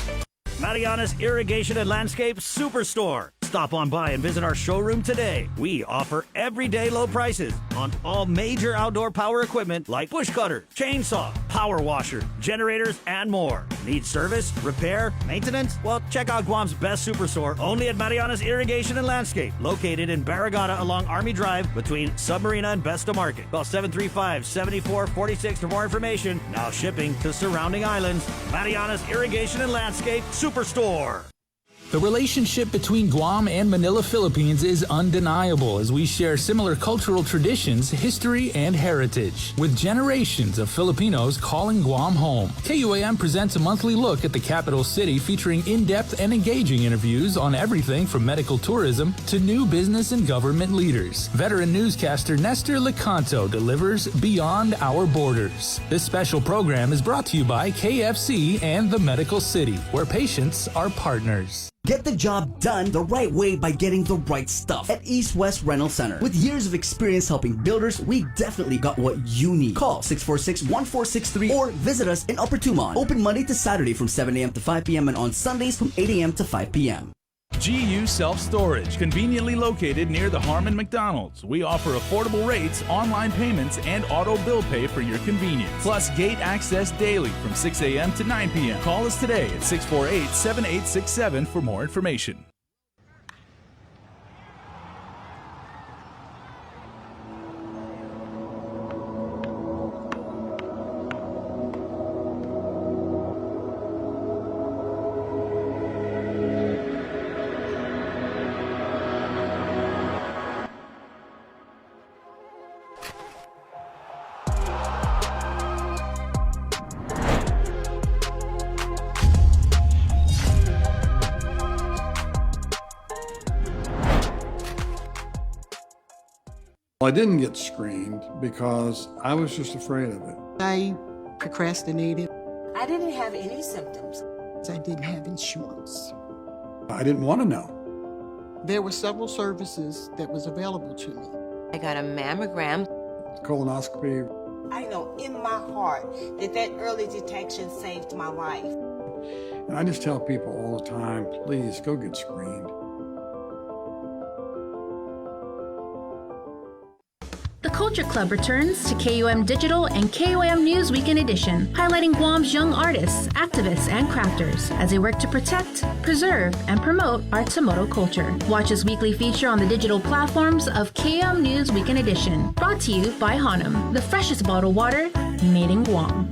Mariana's Irrigation and Landscape Superstore. Stop on by and visit our showroom today. We offer everyday low prices on all major outdoor power equipment like bush cutter, chainsaw, power washer, generators, and more. Need service, repair, maintenance? Well, check out Guam's best superstore only at Mariana's Irrigation and Landscape, located in Barragata along Army Drive between Submarina and Besta Market. Call 735-7446 for more information. Now shipping to surrounding islands. Mariana's Irrigation and Landscape Superstore. The relationship between Guam and Manila, Philippines is undeniable as we share similar cultural traditions, history, and heritage. With generations of Filipinos calling Guam home, KUAM presents a monthly look at the capital city featuring in-depth and engaging interviews on everything from medical tourism to new business and government leaders. Veteran newscaster Nestor Lecanto delivers Beyond Our Borders. This special program is brought to you by KFC and the Medical City, where patients are partners. Get the job done the right way by getting the right stuff at East West Rental Center. With years of experience helping builders, we definitely got what you need. Call 646-1463 or visit us in Upper Tumon. Open Monday to Saturday from 7 a.m. to 5 p.m. and on Sundays from 8 a.m. to 5 p.m. GU Self-Storage, conveniently located near the Harmon McDonald's. We offer affordable rates, online payments, and auto bill pay for your convenience. Plus gate access daily from 6 a.m. to 9 p.m. Call us today at 648-7867 for more information. I didn't get screened because I was just afraid of it. I procrastinated. I didn't have any symptoms. I didn't have insurance. I didn't want to know. There were several services that was available to me. I got a mammogram. Colonoscopy. I know in my heart that early detection saved my life. And I just tell people all the time, please go get screened. The Culture Club returns to KUM Digital and KUM News Weekend Edition, highlighting Guam's young artists, activists, and crafters as they work to protect, preserve, and promote our Tamoto culture. Watch this weekly feature on the digital platforms of KUM News Weekend Edition, brought to you by Hanum, the freshest bottled water made in Guam.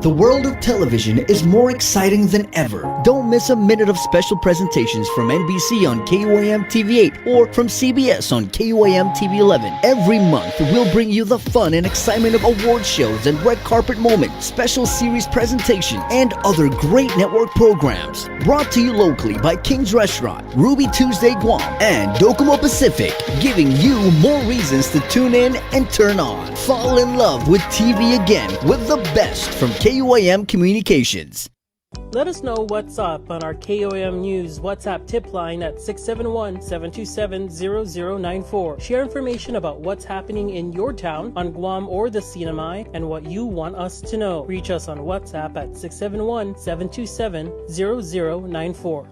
The world of television is more exciting than ever. Don't miss a minute of special presentations from NBC on KUAM TV8 or from CBS on KUAM TV11. Every month, we'll bring you the fun and excitement of award shows and red carpet moments, special series presentations, and other great network programs. Brought to you locally by King's Restaurant, Ruby Tuesday Guam, and Docomo Pacific, giving you more reasons to tune in and turn on. Fall in love with TV again with the best from KUAM Communications. Let us know what's up on our KUAM News WhatsApp tip line at 671-727-0094. Share information about what's happening in your town, on Guam or the Sinamai, and what you want us to know. Reach us on WhatsApp at 671-727-0094.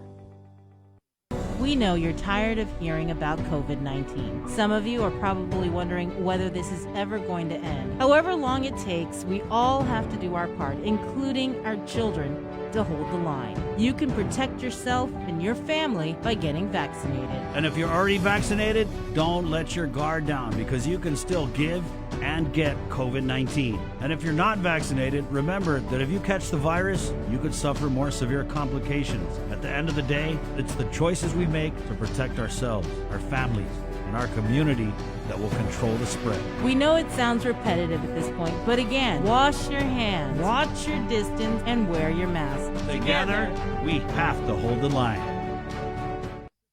We know you're tired of hearing about COVID-19. Some of you are probably wondering whether this is ever going to end. However long it takes, we all have to do our part, including our children, to hold the line. You can protect yourself and your family by getting vaccinated. And if you're already vaccinated, don't let your guard down because you can still give and get COVID-19. And if you're not vaccinated, remember that if you catch the virus, you could suffer more severe complications. At the end of the day, it's the choices we make to protect ourselves, our families, and our community that will control the spread. We know it sounds repetitive at this point, but again, wash your hands, watch your distance, and wear your mask. Together, we have to hold the line.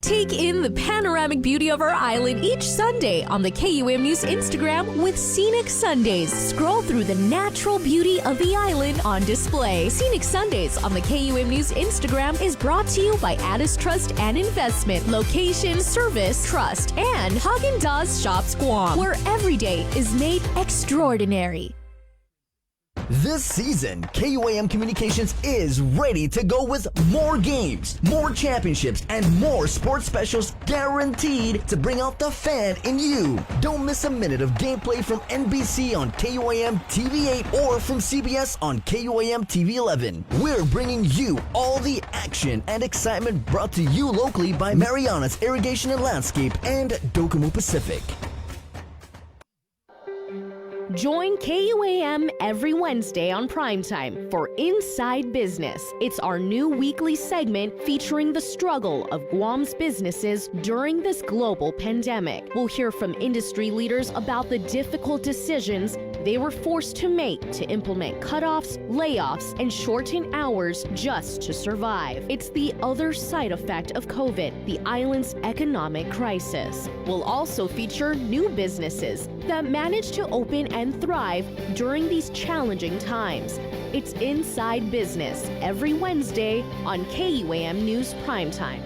Take in the panoramic beauty of our island each Sunday on the KUM News Instagram with Scenic Sundays. Scroll through the natural beauty of the island on display. Scenic Sundays on the KUM News Instagram is brought to you by Addis Trust and Investment, Location, Service, Trust, and Haagen-Dazs Shops Guam, where every day is made extraordinary. This season, KUAM Communications is ready to go with more games, more championships, and more sports specials guaranteed to bring out the fan in you. Don't miss a minute of gameplay from NBC on KUAM TV8 or from CBS on KUAM TV11. We're bringing you all the action and excitement brought to you locally by Marianas Irrigation and Landscape and Docomo Pacific. Join KUAM every Wednesday on Primetime for Inside Business. It's our new weekly segment featuring the struggle of Guam's businesses during this global pandemic. We'll hear from industry leaders about the difficult decisions they were forced to make to implement cutoffs, layoffs, and shorten hours just to survive. It's the other side effect of COVID, the island's economic crisis. We'll also feature new businesses that managed to open and thrive during these challenging times. It's Inside Business every Wednesday on KUAM News Primetime.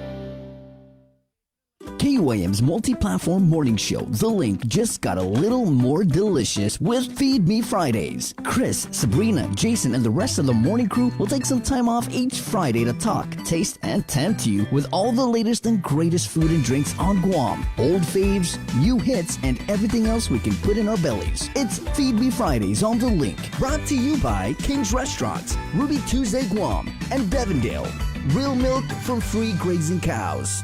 KUAM's multi-platform morning show, The Link, just got a little more delicious with Feed Me Fridays. Chris, Sabrina, Jason, and the rest of the morning crew will take some time off each Friday to talk, taste, and tempt you with all the latest and greatest food and drinks on Guam. Old faves, new hits, and everything else we can put in our bellies. It's Feed Me Fridays on The Link, brought to you by King's Restaurants, Ruby Tuesday Guam, and Devondale. Real milk from free grazing cows.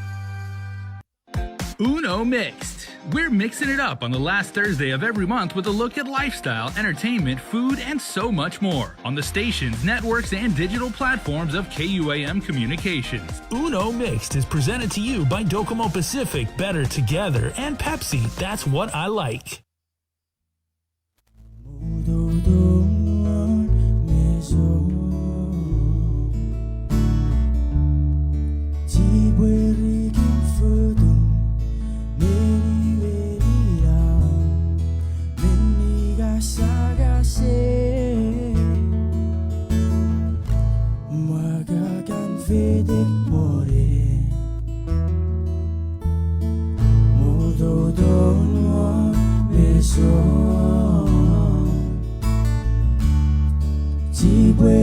Uno Mixed. We're mixing it up on the last Thursday of every month with a look at lifestyle, entertainment, food, and so much more on the stations, networks, and digital platforms of KUAM Communications. Uno Mixed is presented to you by Docomo Pacific, Better Together, and Pepsi. That's what I like.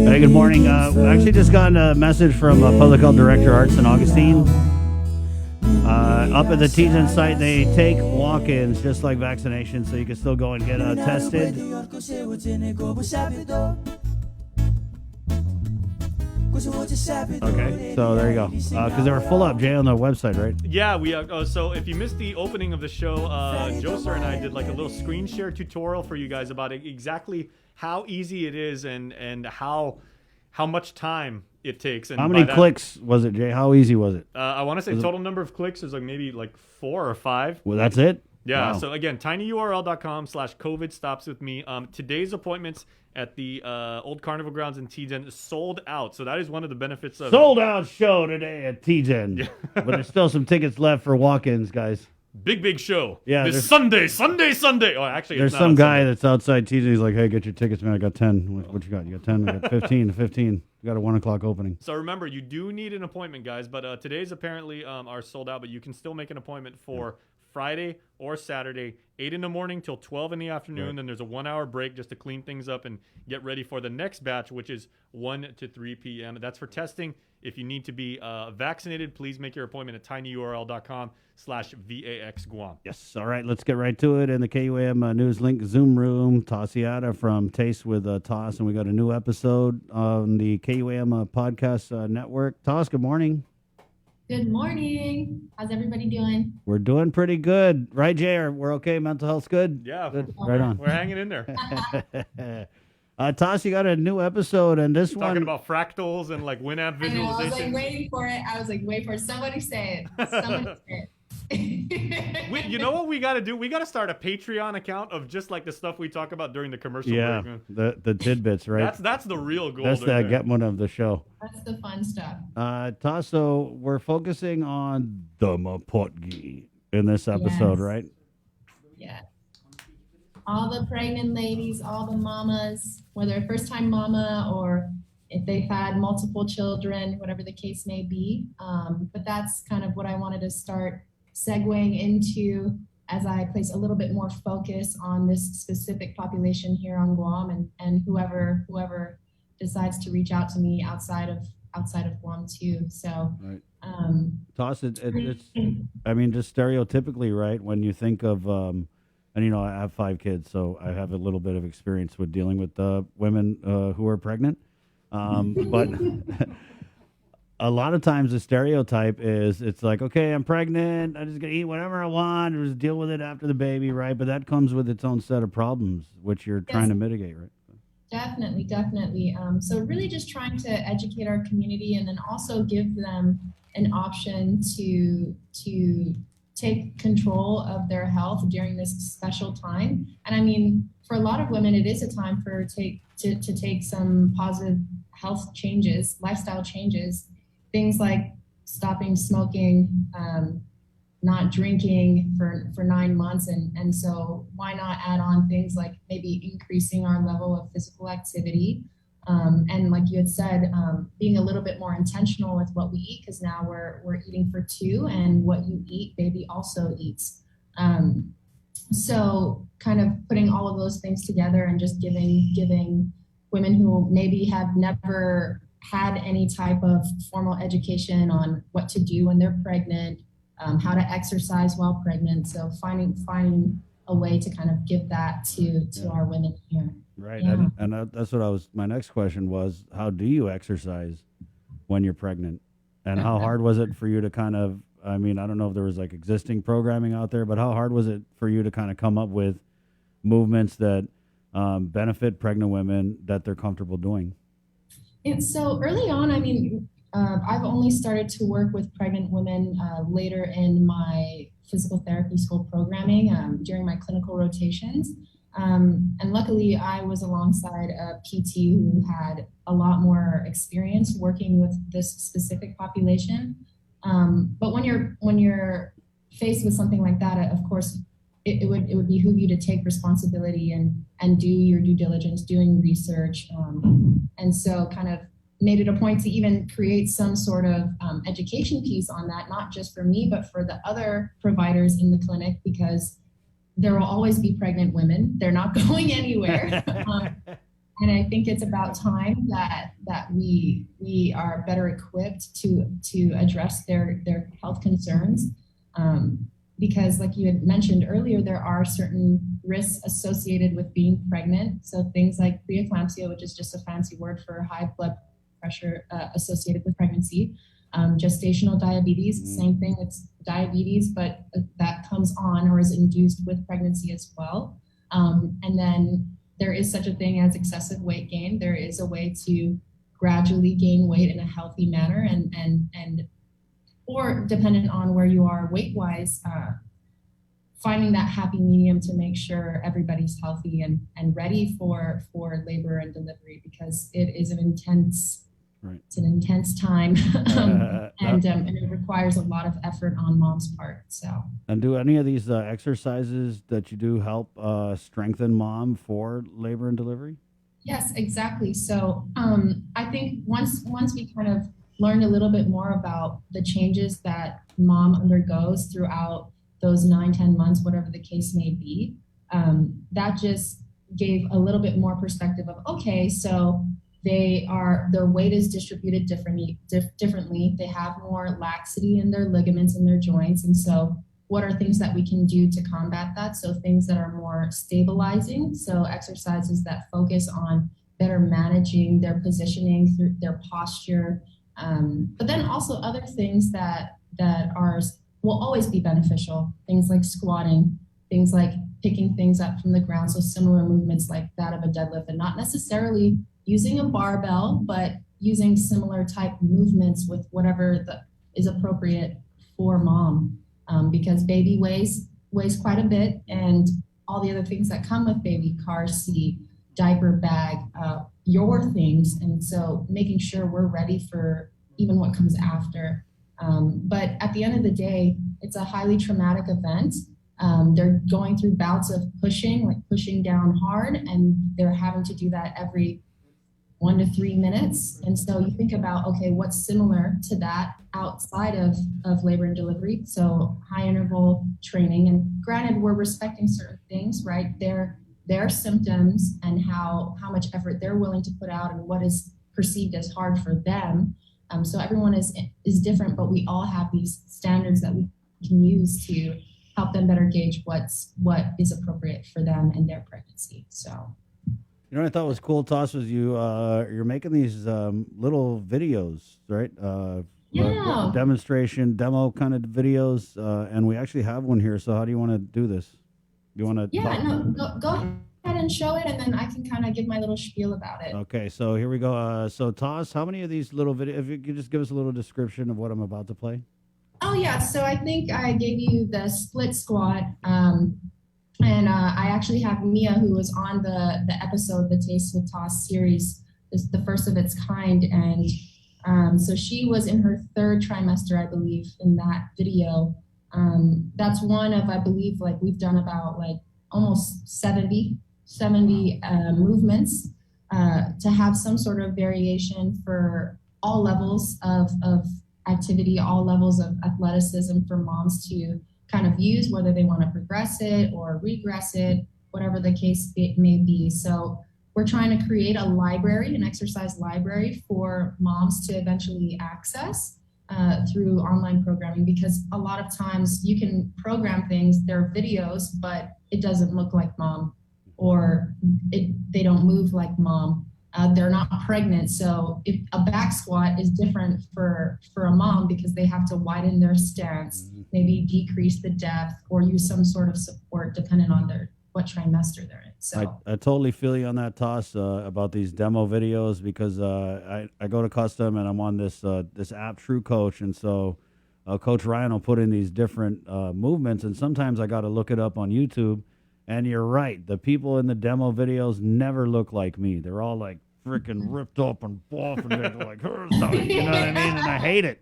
Hey, good morning. I actually just got a message from Public Health Director Art St. Augustine. Up at the T-Gen site, they take walk-ins just like vaccinations, so you can still go and get tested. Okay, so there you go. Because they were full up, Jay, on the website, right? Yeah, we so if you missed the opening of the show, Joser and I did like a little screen share tutorial for you guys about exactly how easy it is and how much time it takes. And how many clicks was it, Jay? How easy was it? I want to say total number of clicks is like maybe like 4 or 5. Well, that's it? Yeah, Wow. so again, tinyurl.com/COVID stops with me. Today's appointments at the Old Carnival Grounds in T-Gen sold out. So that is one of the benefits of Sold out show today at T-Gen. But there's still some tickets left for walk-ins, guys. Big show. Yeah, this there's- Sunday. Oh, actually, There's it's not some on guy Sunday. that's outside T-Gen. He's like, hey, get your tickets, man. I got 10. What you got? You got 10? I got 15. 15. You got a 1 o'clock opening. So remember, you do need an appointment, guys. But today's apparently are sold out. But you can still make an appointment for Friday or Saturday, 8 in the morning till 12 in the afternoon. Right. Then there's a 1 hour break just to clean things up and get ready for the next batch, which is 1 to 3 p.m. That's for testing. If you need to be vaccinated, please make your appointment at tinyurl.com/VAXGuam. Yes. All right. Let's get right to it. In the KUAM News Link Zoom room, Tasiata from Taste with Toss, and we got a new episode on the KUAM podcast network. Toss, good morning. Good morning. How's everybody doing? We're doing pretty good. Right, Jay? We're okay? Mental health's good? Yeah. Good. Right on. We're hanging in there. Toss, you got a new episode, and this one... Talking about fractals and like Winamp I know, I was visualization. waiting for it. Wait for it. Somebody say it. Somebody say it. You know what we got to do? We got to start a Patreon account of just like the stuff we talk about during the commercial Yeah, break. the tidbits, right? That's the real goal. That's the get one of the show. That's the fun stuff. Tasso, we're focusing on the Mapotgi in this episode, Yes. right? Yeah. All the pregnant ladies, all the mamas, whether a first-time mama or if they've had multiple children, whatever the case may be. But that's kind of what I wanted to start segueing into as I place a little bit more focus on this specific population here on Guam and whoever decides to reach out to me outside of Guam too. So Right. Toss it's I mean, just stereotypically, right? When you think of and you know, I have 5 kids, so I have a little bit of experience with dealing with women who are pregnant. But a lot of times the stereotype is it's like, okay, I'm pregnant, I'm just gonna eat whatever I want, or just deal with it after the baby, right? But that comes with its own set of problems, which you're trying to mitigate, right? Definitely. So really just trying to educate our community and then also give them an option to take control of their health during this special time. And I mean, for a lot of women, it is a time to take some positive health changes, lifestyle changes, things like stopping smoking, not drinking for 9 months. And so why not add on things like maybe increasing our level of physical activity. And like you had said, being a little bit more intentional with what we eat, because now we're eating for 2, and what you eat, baby also eats. So kind of putting all of those things together and just giving women who maybe have never had any type of formal education on what to do when they're pregnant, how to exercise while pregnant. So finding a way to kind of give that to our women here. Right. Yeah. And that's what my next question was, how do you exercise when you're pregnant? And how hard was it for you to kind of, I mean, I don't know if there was like existing programming out there, but how hard was it for you to kind of come up with movements that benefit pregnant women that they're comfortable doing? And so early on, I mean, I've only started to work with pregnant women later in my physical therapy school programming during my clinical rotations. And luckily, I was alongside a PT who had a lot more experience working with this specific population. But when you're faced with something like that, of course, it would behoove you to take responsibility and do your due diligence, doing research, and so kind of made it a point to even create some sort of education piece on that, not just for me, but for the other providers in the clinic, because there will always be pregnant women. They're not going anywhere. And I think it's about time that we are better equipped to address their health concerns. Because like you had mentioned earlier, there are certain risks associated with being pregnant. So things like preeclampsia, which is just a fancy word for high blood pressure associated with pregnancy. Gestational diabetes, same thing, it's diabetes, but that comes on or is induced with pregnancy as well. And then there is such a thing as excessive weight gain. There is a way to gradually gain weight in a healthy manner and or dependent on where you are weight-wise, finding that happy medium to make sure everybody's healthy and ready for labor and delivery, because it is an intense time and it requires a lot of effort on mom's part. So. And do any of these exercises that you do help strengthen mom for labor and delivery? Yes, exactly. So I think once we kind of learned a little bit more about the changes that mom undergoes throughout those 9-10 months, whatever the case may be, that just gave a little bit more perspective of, okay, so their weight is distributed differently. They have more laxity in their ligaments and their joints. And so what are things that we can do to combat that? So things that are more stabilizing. So exercises that focus on better managing their positioning through their posture. But then also other things that will always be beneficial. Things like squatting, things like picking things up from the ground. So similar movements like that of a deadlift, and not necessarily using a barbell, but using similar type movements with whatever is appropriate for mom. Because baby weighs quite a bit, and all the other things that come with baby, car seat, diaper bag, your things. And so making sure we're ready for even what comes after. But at the end of the day, it's a highly traumatic event. They're going through bouts of pushing down hard, and they're having to do that every 1 to 3 minutes. And so you think about, okay, what's similar to that outside of labor and delivery? So high interval training, and granted, we're respecting certain things, right? Their symptoms and how much effort they're willing to put out and what is perceived as hard for them. So everyone is different, but we all have these standards that we can use to help them better gauge what is appropriate for them and their pregnancy. So. You know what I thought was cool, Toss, was you're making these little videos, right? Yeah. Demonstration, demo kind of videos, and we actually have one here. So how do you want to do this? You want to? Yeah, go ahead and show it, and then I can kind of give my little spiel about it. Okay, so here we go. So Toss, how many of these little videos? If you could just give us a little description of what I'm about to play. Oh yeah, so I think I gave you the split squat. And I actually have Mia, who was on the episode, the Taste with Toss series, is the first of its kind. And so she was in her 3rd trimester, I believe, in that video. That's one of, I believe, we've done about almost 70 movements to have some sort of variation for all levels of activity, all levels of athleticism for moms to kind of use, whether they want to progress it or regress it, whatever the case it may be. So we're trying to create a library, an exercise library for moms to eventually access through online programming, because a lot of times you can program things, they're videos, but it doesn't look like mom, or they don't move like mom. They're not pregnant. So if a back squat is different for a mom because they have to widen their stance, maybe decrease the depth or use some sort of support depending on what trimester they're in. So I totally feel you on that, Toss, about these demo videos, because I go to Custom and I'm on this app, True Coach, and so Coach Ryan will put in these different movements, and sometimes I got to look it up on YouTube. And you're right, the people in the demo videos never look like me. They're all like freaking ripped up and buff, and they're like, you know what I mean? And I hate it.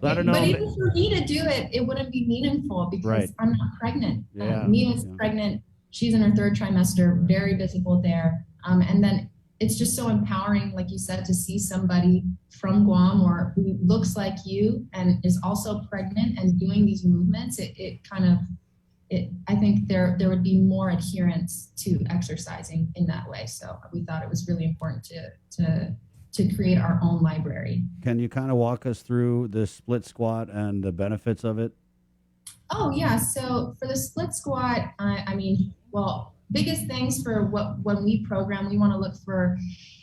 So I don't know. But even for me to do it, it wouldn't be meaningful because I'm not pregnant. Yeah. Mia's pregnant. She's in her 3rd trimester, very visible there. And then it's just so empowering, like you said, to see somebody from Guam or who looks like you and is also pregnant and doing these movements. I think there would be more adherence to exercising in that way. So we thought it was really important to create our own library. Can you kind of walk us through the split squat and the benefits of it? Oh yeah. So for the split squat, biggest things for when we program, we want to look for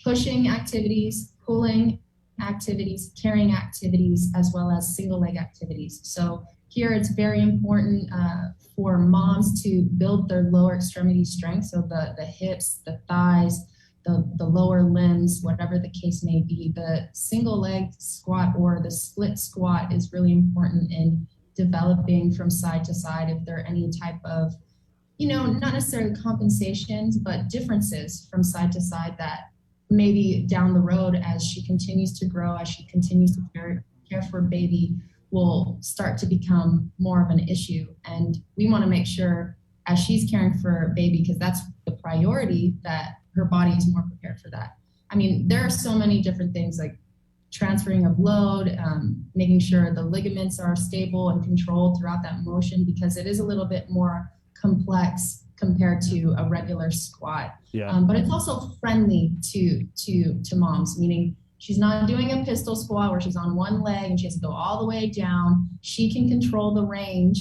pushing activities, pulling activities, carrying activities, as well as single leg activities. So here it's very important for moms to build their lower extremity strength. So the hips, the thighs, the lower limbs, whatever the case may be. The single leg squat or the split squat is really important in developing from side to side if there are any type of, not necessarily compensations, but differences from side to side that maybe down the road as she continues to grow, as she continues to care for baby, will start to become more of an issue. And we want to make sure as she's caring for baby, because that's the priority, that her body is more prepared for that. I mean, there are so many different things like transferring of load, making sure the ligaments are stable and controlled throughout that motion, because it is a little bit more complex compared to a regular squat. Yeah. But it's also friendly to moms, meaning she's not doing a pistol squat where she's on one leg and she has to go all the way down. She can control the range,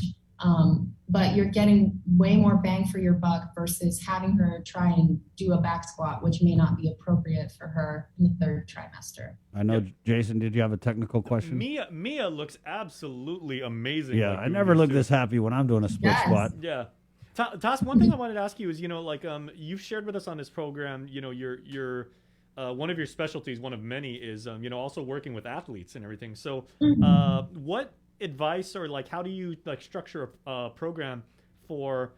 but you're getting way more bang for your buck versus having her try and do a back squat, which may not be appropriate for her in the third trimester. I know, Jason, did you have a technical question? Mia looks absolutely amazing. Yeah, I never look this happy when I'm doing a split squat. Yeah. Toss, one thing I wanted to ask you is, like, you've shared with us on this program, your one of your specialties, one of many, is, also working with athletes and everything. So what advice or, like, how do you, like, structure a program for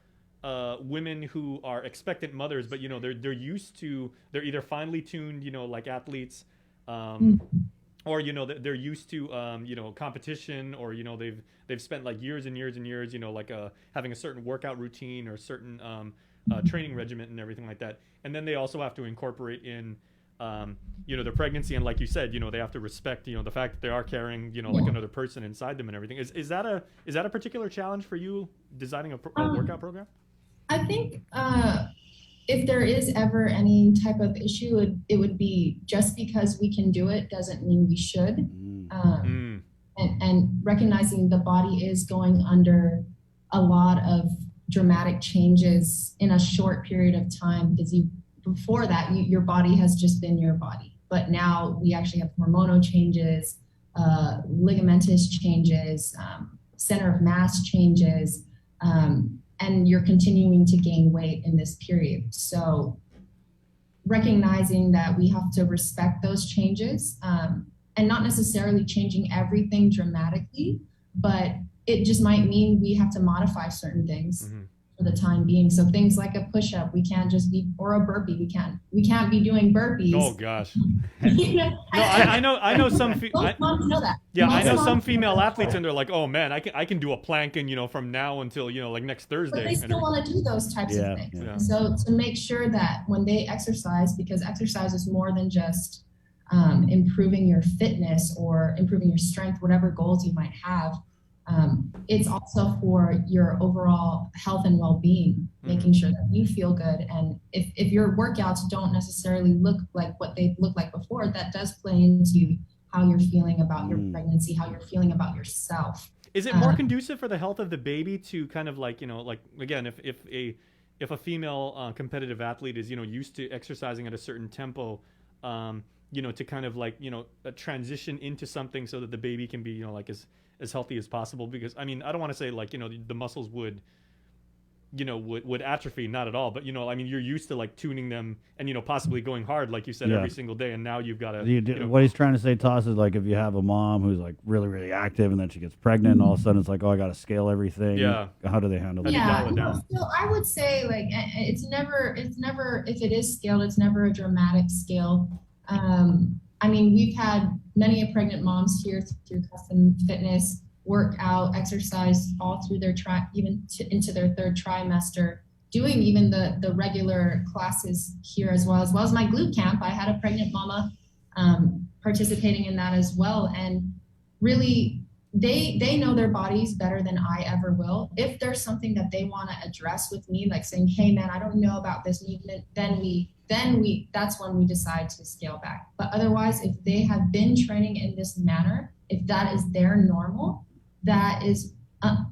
women who are expectant mothers, but, they're used to, they're either finely tuned, like athletes, or they're used to competition, or they've spent like years and years and years like having a certain workout routine or certain training regimen and everything like that, and then they also have to incorporate in their pregnancy, and like you said, they have to respect the fact that they are carrying like another person inside them and everything. Is that a particular challenge for you designing a workout program? I think if there is ever any type of issue, it would be just because we can do it doesn't mean we should. And recognizing the body is going under a lot of dramatic changes in a short period of time, because before that, your body has just been your body. But now we actually have hormonal changes, ligamentous changes, center of mass changes, and you're continuing to gain weight in this period. So recognizing that we have to respect those changes, and not necessarily changing everything dramatically, but it just might mean we have to modify certain things for the time being. So things like a push-up, we can't just be, or a burpee, we can't be doing burpees. Oh gosh. No, I know some. Moms know that. Yeah, I know some female athletes, and they're like, "Oh man, I can do a plank, and from now until like next Thursday." But they still want to do those types of things. Yeah. So to make sure that when they exercise, because exercise is more than just improving your fitness or improving your strength, whatever goals you might have. It's also for your overall health and well-being, making sure that you feel good. And if your workouts don't necessarily look like what they looked like before, that does play into how you're feeling about your pregnancy, how you're feeling about yourself. Is it more conducive for the health of the baby to kind of like, like, again, if a female competitive athlete is, used to exercising at a certain tempo, to kind of like, transition into something so that the baby can be, like as healthy as possible? Because I don't want to say like, the muscles would atrophy, not at all, but you're used to like tuning them and possibly going hard, like you said, every single day, and now you've got to what he's trying to say, Toss, is like if you have a mom who's like really, really active and then she gets pregnant and all of a sudden it's like, oh, I got to scale everything. Yeah. How do they handle that? Yeah. So I would say like it's never, if it is scaled, it's never a dramatic scale. We've had many a pregnant moms here through Custom Fitness work out, exercise all through their into their third trimester, doing even the regular classes here as well as my glute camp. I had a pregnant mama participating in that as well. And really, they know their bodies better than I ever will. If there's something that they want to address with me, like saying, hey man, I don't know about this movement, then that's when we decide to scale back. But otherwise, if they have been training in this manner, if that is their normal, that is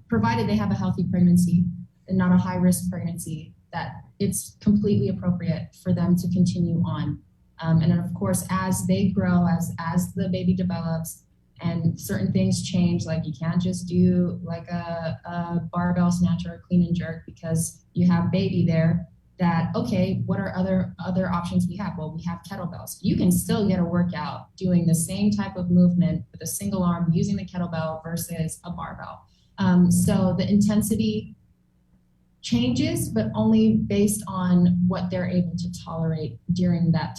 provided they have a healthy pregnancy and not a high risk pregnancy, that it's completely appropriate for them to continue on. And then of course, as they grow, as the baby develops and certain things change, like you can't just do like a barbell snatch or a clean and jerk because you have baby there. That, okay, what are other options we have? Well, we have kettlebells. You can still get a workout doing the same type of movement with a single arm using the kettlebell versus a barbell. So the intensity changes, but only based on what they're able to tolerate during that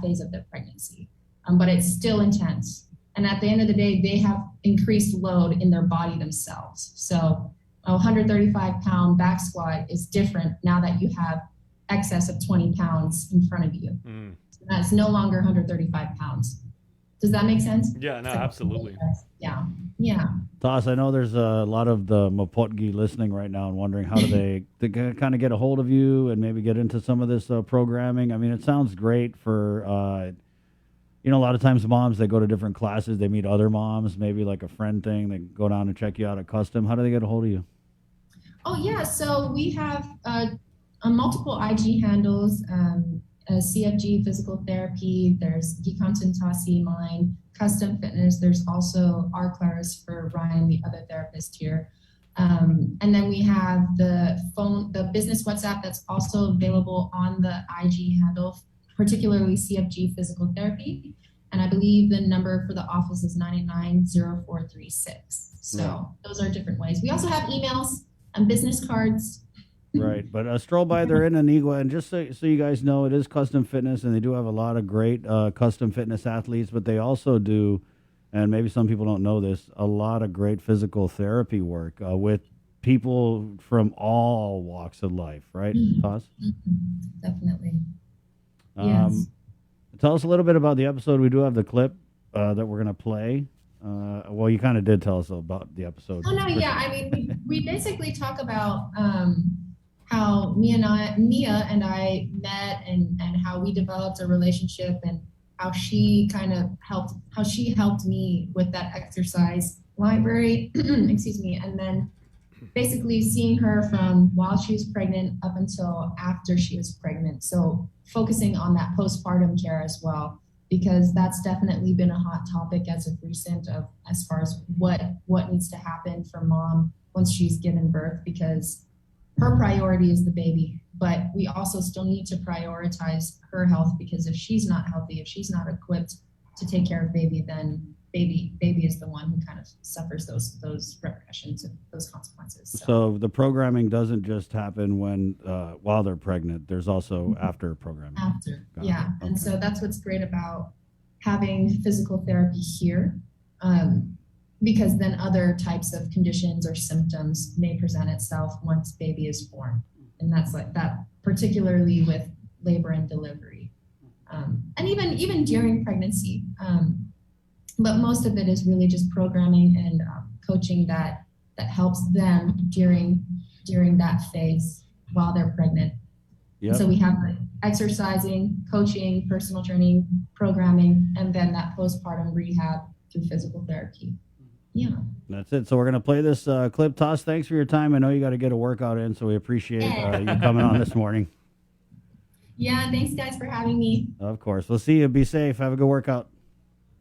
phase of their pregnancy. But it's still intense. And at the end of the day, they have increased load in their body themselves. So a 135-pound back squat is different now that you have excess of 20 pounds in front of you. So that's no longer 135 pounds. Does that make sense? Yeah, no, absolutely. Yeah. Yeah. Toss, I know there's a lot of the Mapotgi listening right now and wondering how do they kind of get a hold of you and maybe get into some of this programming. I mean, it sounds great for, a lot of times moms, they go to different classes, they meet other moms, maybe like a friend thing, they go down and check you out at Custom. How do they get a hold of you? Oh, yeah. So we have multiple IG handles, CFG Physical Therapy, there's Gikansun Tasi, mine, Custom Fitness. There's also R. Claris for Ryan, the other therapist here. And then we have the business WhatsApp that's also available on the IG handle, particularly CFG Physical Therapy. And I believe the number for the office is 990436. So those are different ways. We also have emails and business cards. Right, but stroll by, they're in Anigua, and just so you guys know, it is Custom Fitness, and they do have a lot of great custom fitness athletes, but they also do, and maybe some people don't know this, a lot of great physical therapy work with people from all walks of life, right, Toss? Definitely. Yes. Tell us a little bit about the episode. We do have the clip that we're going to play. Well, you kind of did tell us about the episode. Oh, no, yeah. I mean, we basically talk about how Mia and I met and how we developed a relationship and how she helped me with that exercise library, excuse me. And then basically seeing her from while she was pregnant up until after she was pregnant. So focusing on that postpartum care as well, because that's definitely been a hot topic as of recent as far as what needs to happen for mom once she's given birth, because her priority is the baby, but we also still need to prioritize her health, because if she's not healthy, if she's not equipped to take care of baby, then baby is the one who kind of suffers those repercussions and those consequences. So the programming doesn't just happen when while they're pregnant. There's also after programming. After, Got yeah. it. And so that's what's great about having physical therapy here, because then other types of conditions or symptoms may present itself once baby is born. And that's like that, particularly with labor and delivery, and even during pregnancy. But most of it is really just programming and coaching that helps them during that phase while they're pregnant. Yep. So we have like exercising, coaching, personal training, programming, and then that postpartum rehab through physical therapy. Yeah. That's it. So we're going to play this clip. Toss, thanks for your time. I know you got to get a workout in, so we appreciate you coming on this morning. Yeah, thanks guys for having me. Of course. We'll see you. Be safe. Have a good workout.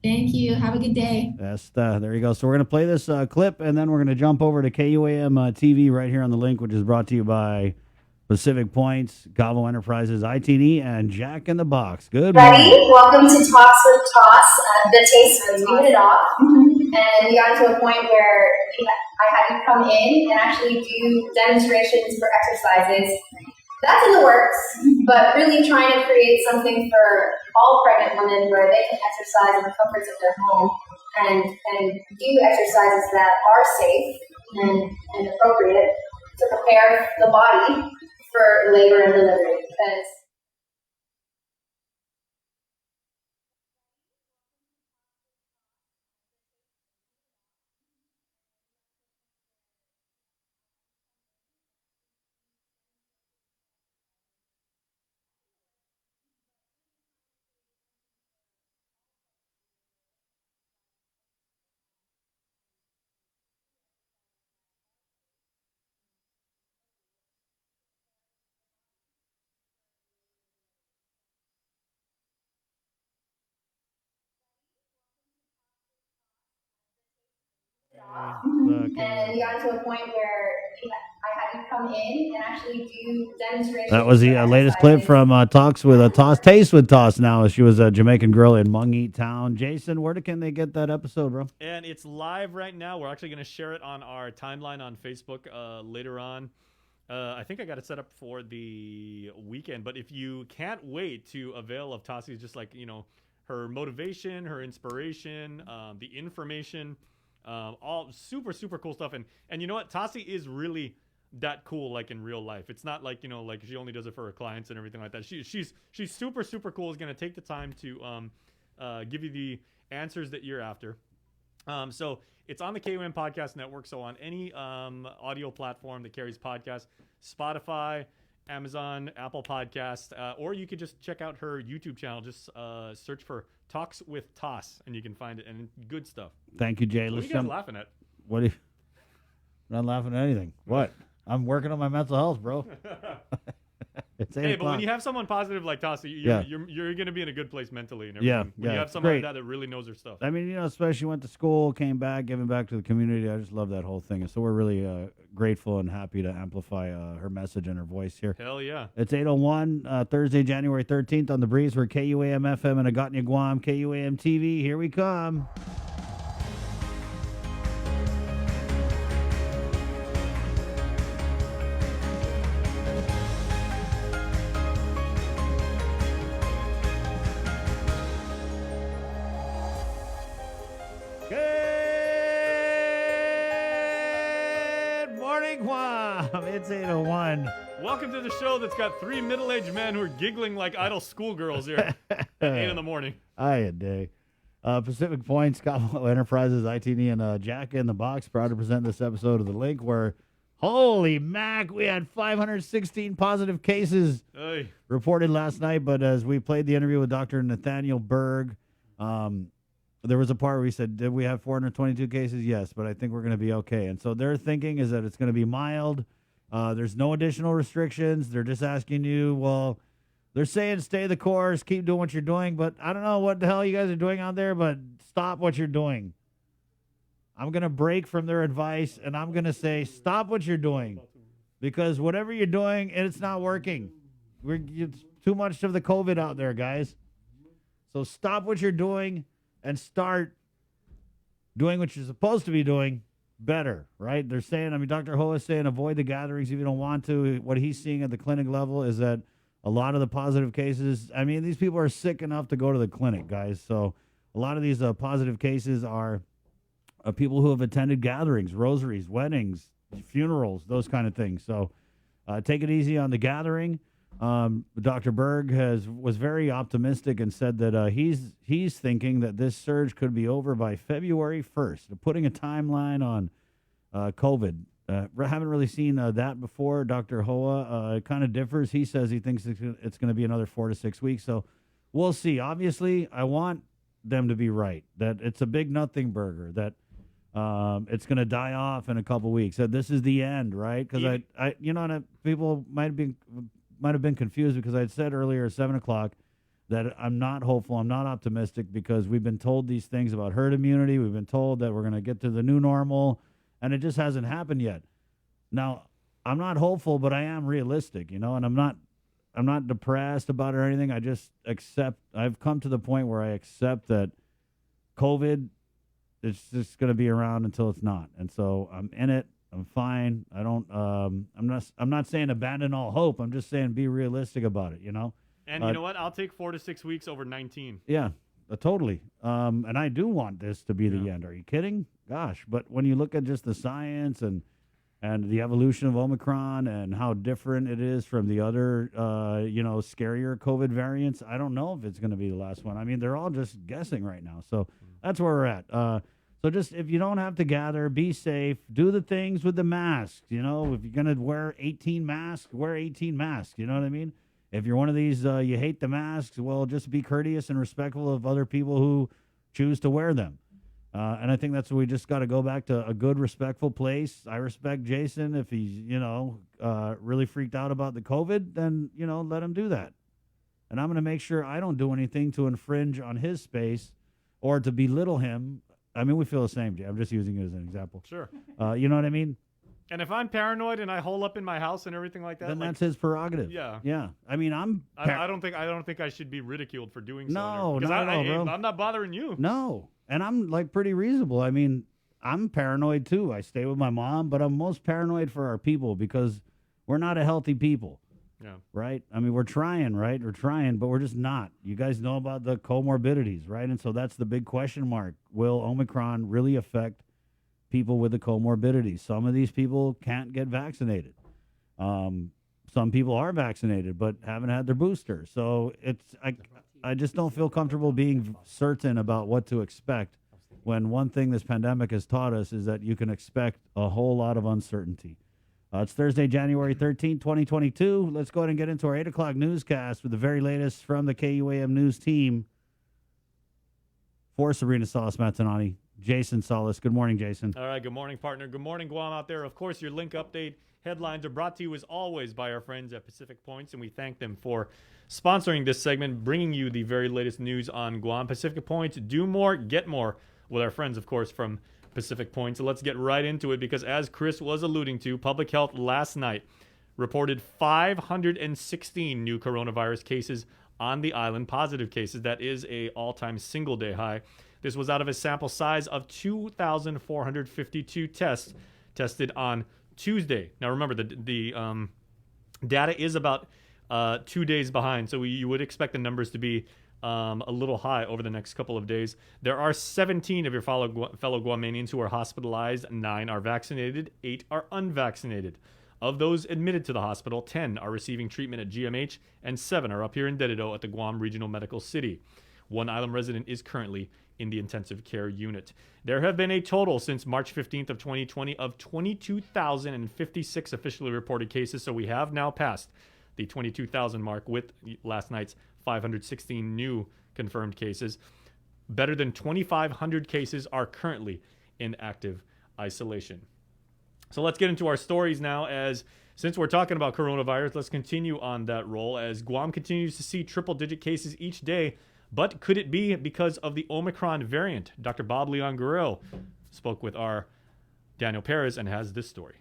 Thank you. Have a good day. Yes, there you go. So we're going to play this clip, and then we're going to jump over to KUAM TV right here on the link, which is brought to you by Pacific Points, Gavo Enterprises, ITD, and Jack in the Box. Good morning. Ready? Welcome to Talks with Toss. The taste was muted off, and we got to a point where I had to come in and actually do demonstrations for exercises. That's in the works, but really trying to create something for all pregnant women where they can exercise in the comforts of their home and do exercises that are safe and appropriate to prepare the body for labor and delivery. Because and we got to a point where I had to come in and actually do demonstrations. That was the latest clip from Talks with Toss. Taste with Toss now. She was a Jamaican girl in Mungie Town. Jason, where can they get that episode, bro? And it's live right now. We're actually going to share it on our timeline on Facebook later on. I think I got it set up for the weekend. But if you can't wait to avail of Tasi's, just like, her motivation, her inspiration, the information, all super, super cool stuff. And you know what? Tasi is really that cool, like in real life. It's not like, like she only does it for her clients and everything like that. She's super, super cool. Is going to take the time to give you the answers that you're after. So it's on the KUM Podcast Network. So on any audio platform that carries podcasts, Spotify, Amazon, Apple Podcasts, or you could just check out her YouTube channel. Just search for Talks with Toss, and you can find it, and good stuff. Thank you, Jay. What are you guys laughing at? What? I'm not laughing at anything. What? I'm working on my mental health, bro. It's 8 Hey, o'clock. but when you have someone positive like Toss, you're going to be in a good place mentally and Yeah, everything. When you yeah, have someone like great. that really knows their stuff. I mean, especially went to school, came back, giving back to the community. I just love that whole thing. And so we're really grateful and happy to amplify her message and her voice here. Hell yeah. It's 8:01, Thursday, January 13th on The Breeze. We're KUAM FM in Agotnia, Guam, KUAM TV. Here we come. Good morning, Guam. It's 8:01. Welcome to the show that's got three middle-aged men who are giggling like idle schoolgirls here at 8 in the morning. Hiya, day. Pacific Point, Scotland Enterprises, ITD, and Jack in the Box proud to present this episode of The Link where, holy mac, we had 516 positive cases Hey. reported last night. But as we played the interview with Dr. Nathaniel Berg, there was a part where he said, did we have 422 cases? Yes, but I think we're going to be okay. And so their thinking is that it's going to be mild. There's no additional restrictions. They're just asking you, well, they're saying stay the course, keep doing what you're doing, but I don't know what the hell you guys are doing out there, but stop what you're doing. I'm going to break from their advice, and I'm going to say stop what you're doing because whatever you're doing, it's not working. It's too much of the COVID out there, guys. So stop what you're doing and start doing what you're supposed to be doing better, right? They're saying, I mean, Dr. Ho is saying avoid the gatherings if you don't want to. What he's seeing at the clinic level is that a lot of the positive cases, I mean, these people are sick enough to go to the clinic, guys. So a lot of these positive cases are people who have attended gatherings, rosaries, weddings, funerals, those kind of things. So take it easy on the gathering. Dr. Berg was very optimistic and said that he's thinking that this surge could be over by February 1st. They're putting a timeline on COVID. Haven't really seen that before. Dr. Hoa kind of differs. He says he thinks it's going to be another 4 to 6 weeks. So we'll see. Obviously, I want them to be right, that it's a big nothing burger, that it's going to die off in a couple weeks, that this is the end, right? Because people might have been confused because I had said earlier at 7 o'clock that I'm not hopeful, I'm not optimistic because we've been told these things about herd immunity. We've been told that we're going to get to the new normal, and it just hasn't happened yet. Now, I'm not hopeful, but I am realistic, and I'm not depressed about it or anything. I just accept. I've come to the point where I accept that COVID is just going to be around until it's not, and so I'm in it. I'm fine. I don't. I'm not saying abandon all hope. I'm just saying be realistic about it. And you know what? I'll take 4 to 6 weeks over 19. Yeah, totally. And I do want this to be the end. Are you kidding? Gosh! But when you look at just the science and the evolution of Omicron and how different it is from the other, scarier COVID variants, I don't know if it's going to be the last one. I mean, they're all just guessing right now. So that's where we're at. So just if you don't have to gather, be safe, do the things with the masks. If you're going to wear 18 masks, wear 18 masks. You know what I mean? If you're one of these, you hate the masks, well, just be courteous and respectful of other people who choose to wear them. And I think that's what we just got to go back to a good, respectful place. I respect Jason. If he's, really freaked out about the COVID, then, let him do that. And I'm going to make sure I don't do anything to infringe on his space or to belittle him. I mean, we feel the same, Jay. I'm just using it as an example. Sure. You know what I mean? And if I'm paranoid and I hole up in my house and everything like that, then that's his prerogative. Yeah. Yeah. I mean, I don't think I should be ridiculed for doing so. No, because not at all, bro. I'm not bothering you. No. And I'm pretty reasonable. I mean, I'm paranoid too. I stay with my mom, but I'm most paranoid for our people because we're not a healthy people. Yeah. Right? I mean, we're trying, right? We're trying, but we're just not. You guys know about the comorbidities, right? And so that's the big question mark. Will Omicron really affect people with the comorbidities? Some of these people can't get vaccinated. Some people are vaccinated but haven't had their booster. So I just don't feel comfortable being certain about what to expect when one thing this pandemic has taught us is that you can expect a whole lot of uncertainty. It's Thursday, January 13th, 2022. Let's go ahead and get into our 8 o'clock newscast with the very latest from the KUAM News team. For Sabrina Salas Matanani, Jason Salas. Good morning, Jason. All right, good morning, partner. Good morning, Guam out there. Of course, your link update headlines are brought to you as always by our friends at Pacific Points, and we thank them for sponsoring this segment, bringing you the very latest news on Guam. Pacific Points, do more, get more with our friends, of course, from Pacific Points. So let's get right into it because as Chris was alluding to, Public Health last night reported 516 new coronavirus cases on the island, positive cases. That is a all-time single-day high. This was out of a sample size of 2,452 tests tested on Tuesday. Now remember, the data is about 2 days behind, so you would expect the numbers to be a little high over the next couple of days. There are 17 of your fellow Guamanians who are hospitalized. 9 are vaccinated. 8 are unvaccinated. Of those admitted to the hospital, 10 are receiving treatment at GMH, and 7 are up here in Dededo at the Guam Regional Medical City. 1 island resident is currently in the intensive care unit. There have been a total since March 15th of 2020 of 22,056 officially reported cases, so we have now passed the 22,000 mark with last night's 516 new confirmed cases. Better than 2,500 cases are currently in active isolation. So let's get into our stories now. Since we're talking about coronavirus, let's continue on that roll as Guam continues to see triple-digit cases each day. But could it be because of the Omicron variant? Dr. Bob Leon Guerrero spoke with our Daniel Perez and has this story.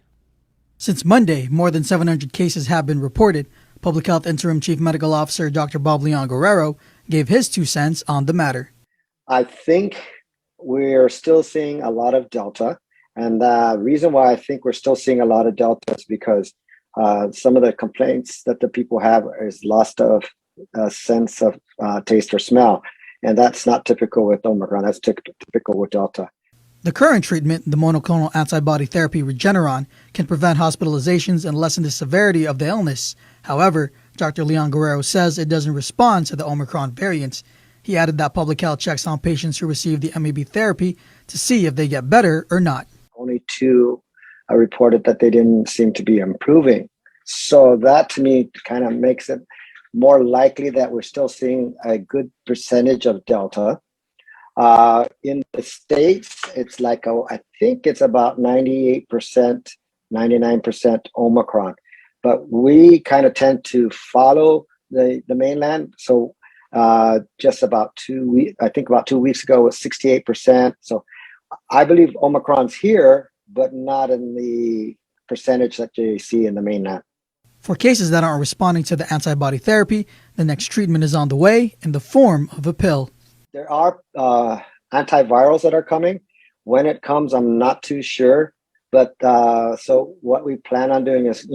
Since Monday, more than 700 cases have been reported. Public Health Interim Chief Medical Officer Dr. Bob Leon Guerrero gave his 2 cents on the matter. I think we're still seeing a lot of Delta. And the reason why I think we're still seeing a lot of Delta is because some of the complaints that the people have is loss of sense of taste or smell. And that's not typical with Omicron. That's typical with Delta. The current treatment, the monoclonal antibody therapy Regeneron, can prevent hospitalizations and lessen the severity of the illness. However, Dr. Leon Guerrero says it doesn't respond to the Omicron variant. He added that public health checks on patients who receive the MAB therapy to see if they get better or not. Only 2 reported that they didn't seem to be improving. So that to me kind of makes it more likely that we're still seeing a good percentage of Delta. In the States, it's like, I think it's about 98%, 99% Omicron. But we kind of tend to follow the mainland. So just about 2 weeks, I think about 2 weeks ago was 68%. So I believe Omicron's here, but not in the percentage that you see in the mainland. For cases that aren't responding to the antibody therapy, the next treatment is on the way in the form of a pill. There are antivirals that are coming. When it comes, I'm not too sure. But so what we plan on doing is,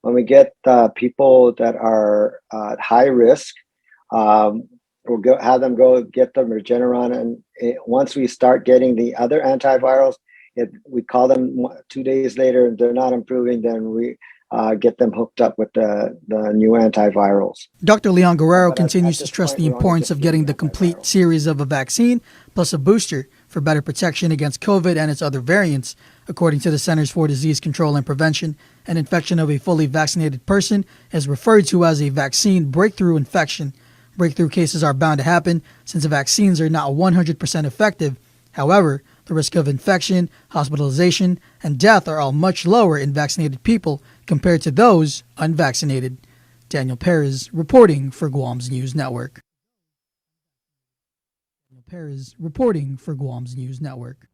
when we get people that are at high risk, we'll have them go get the Regeneron. And once we start getting the other antivirals, we call them 2 days later and they're not improving, then we get them hooked up with the new antivirals. Dr. Leon Guerrero continues to stress the importance of getting the complete series of a vaccine plus a booster for better protection against COVID and its other variants. According to the Centers for Disease Control and Prevention, an infection of a fully vaccinated person is referred to as a vaccine breakthrough infection. Breakthrough cases are bound to happen since the vaccines are not 100% effective. However, the risk of infection, hospitalization, and death are all much lower in vaccinated people compared to those unvaccinated. Daniel Perez reporting for Guam's News Network. Daniel Perez reporting for Guam's News Network.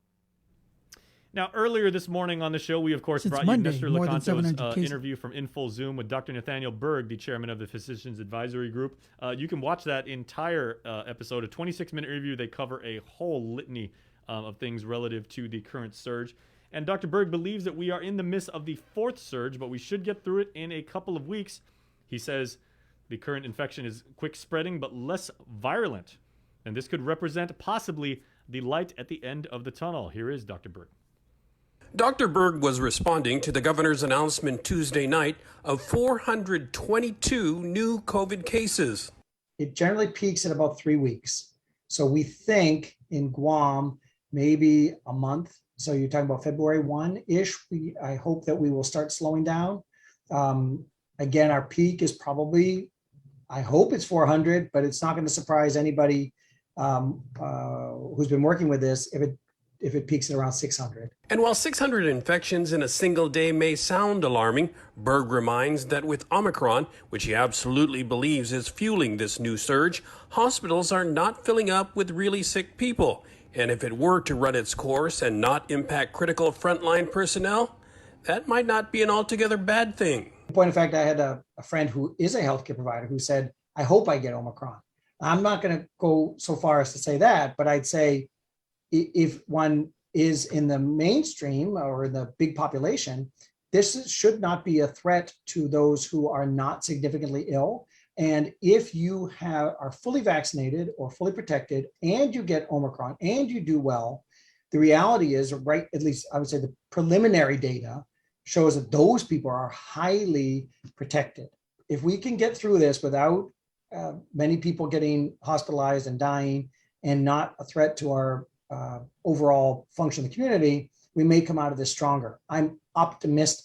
Now, earlier this morning on the show, we, of course, Since brought Monday, you Mr. more than Lecanto's 700 cases. interview from In Full Zoom with Dr. Nathaniel Berg, the chairman of the Physicians Advisory Group. You can watch that entire episode, a 26-minute interview. They cover a whole litany of things relative to the current surge. And Dr. Berg believes that we are in the midst of the 4th surge, but we should get through it in a couple of weeks. He says the current infection is quick spreading but less virulent. And this could represent possibly the light at the end of the tunnel. Here is Dr. Berg. Dr. Berg was responding to the governor's announcement Tuesday night of 422 new COVID cases. it generally peaks at about 3 weeks. So we think in Guam, maybe a month. So you're talking about February 1-ish. I hope that we will start slowing down. Again, our peak is probably, I hope it's 400, but it's not going to surprise anybody who's been working with this if it peaks at around 600. And while 600 infections in a single day may sound alarming, Berg reminds that with Omicron, which he absolutely believes is fueling this new surge, hospitals are not filling up with really sick people. And if it were to run its course and not impact critical frontline personnel, that might not be an altogether bad thing. In point of fact, I had a friend who is a healthcare provider who said, I hope I get Omicron. I'm not going to go so far as to say that, but I'd say if one is in the mainstream or in the big population, this should not be a threat to those who are not significantly ill. And if you are fully vaccinated or fully protected and you get Omicron and you do well, the reality is, right, at least I would say the preliminary data shows that those people are highly protected. If we can get through this without many people getting hospitalized and dying and not a threat to our overall function of the community, we may come out of this stronger. I'm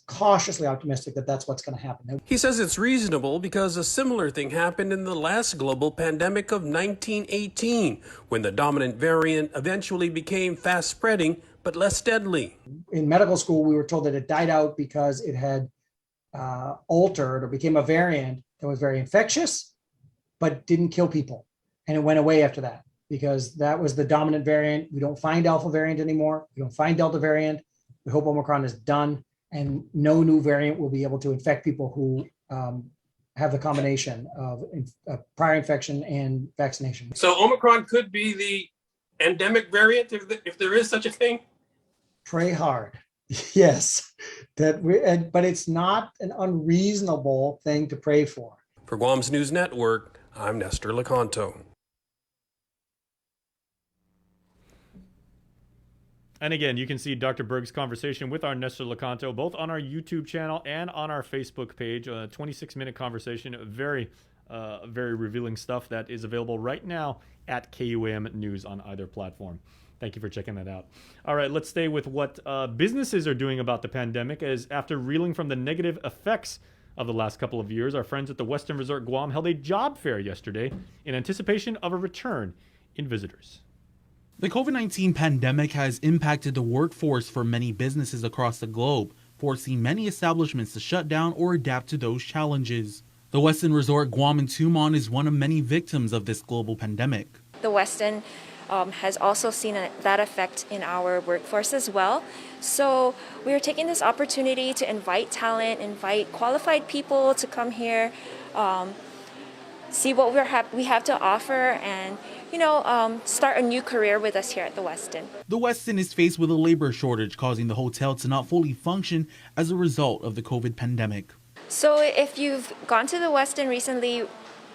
cautiously optimistic that that's what's going to happen. He says it's reasonable because a similar thing happened in the last global pandemic of 1918, when the dominant variant eventually became fast spreading, but less deadly. In medical school, we were told that it died out because it had altered or became a variant that was very infectious, but didn't kill people. And it went away after that because that was the dominant variant. We don't find alpha variant anymore. We don't find delta variant. We hope Omicron is done and no new variant will be able to infect people who have the combination of prior infection and vaccination. So Omicron could be the endemic variant if there is such a thing? Pray hard. Yes, but it's not an unreasonable thing to pray for. For Guam's News Network, I'm Nestor Lecanto. And again, you can see Dr. Berg's conversation with our Nestor Lecanto both on our YouTube channel and on our Facebook page. A 26-minute conversation, very revealing stuff that is available right now at KUAM News on either platform. Thank you for checking that out. All right, let's stay with what businesses are doing about the pandemic, as after reeling from the negative effects of the last couple of years, our friends at the Westin Resort Guam held a job fair yesterday in anticipation of a return in visitors. The COVID-19 pandemic has impacted the workforce for many businesses across the globe, forcing many establishments to shut down or adapt to those challenges. The Westin Resort Guam in Tumon is one of many victims of this global pandemic. The Westin has also seen that effect in our workforce as well. So we are taking this opportunity to invite talent, invite qualified people to come here, see what we have to offer, and start a new career with us here at the Westin. The Westin is faced with a labor shortage, causing the hotel to not fully function as a result of the COVID pandemic. So if you've gone to the Westin recently,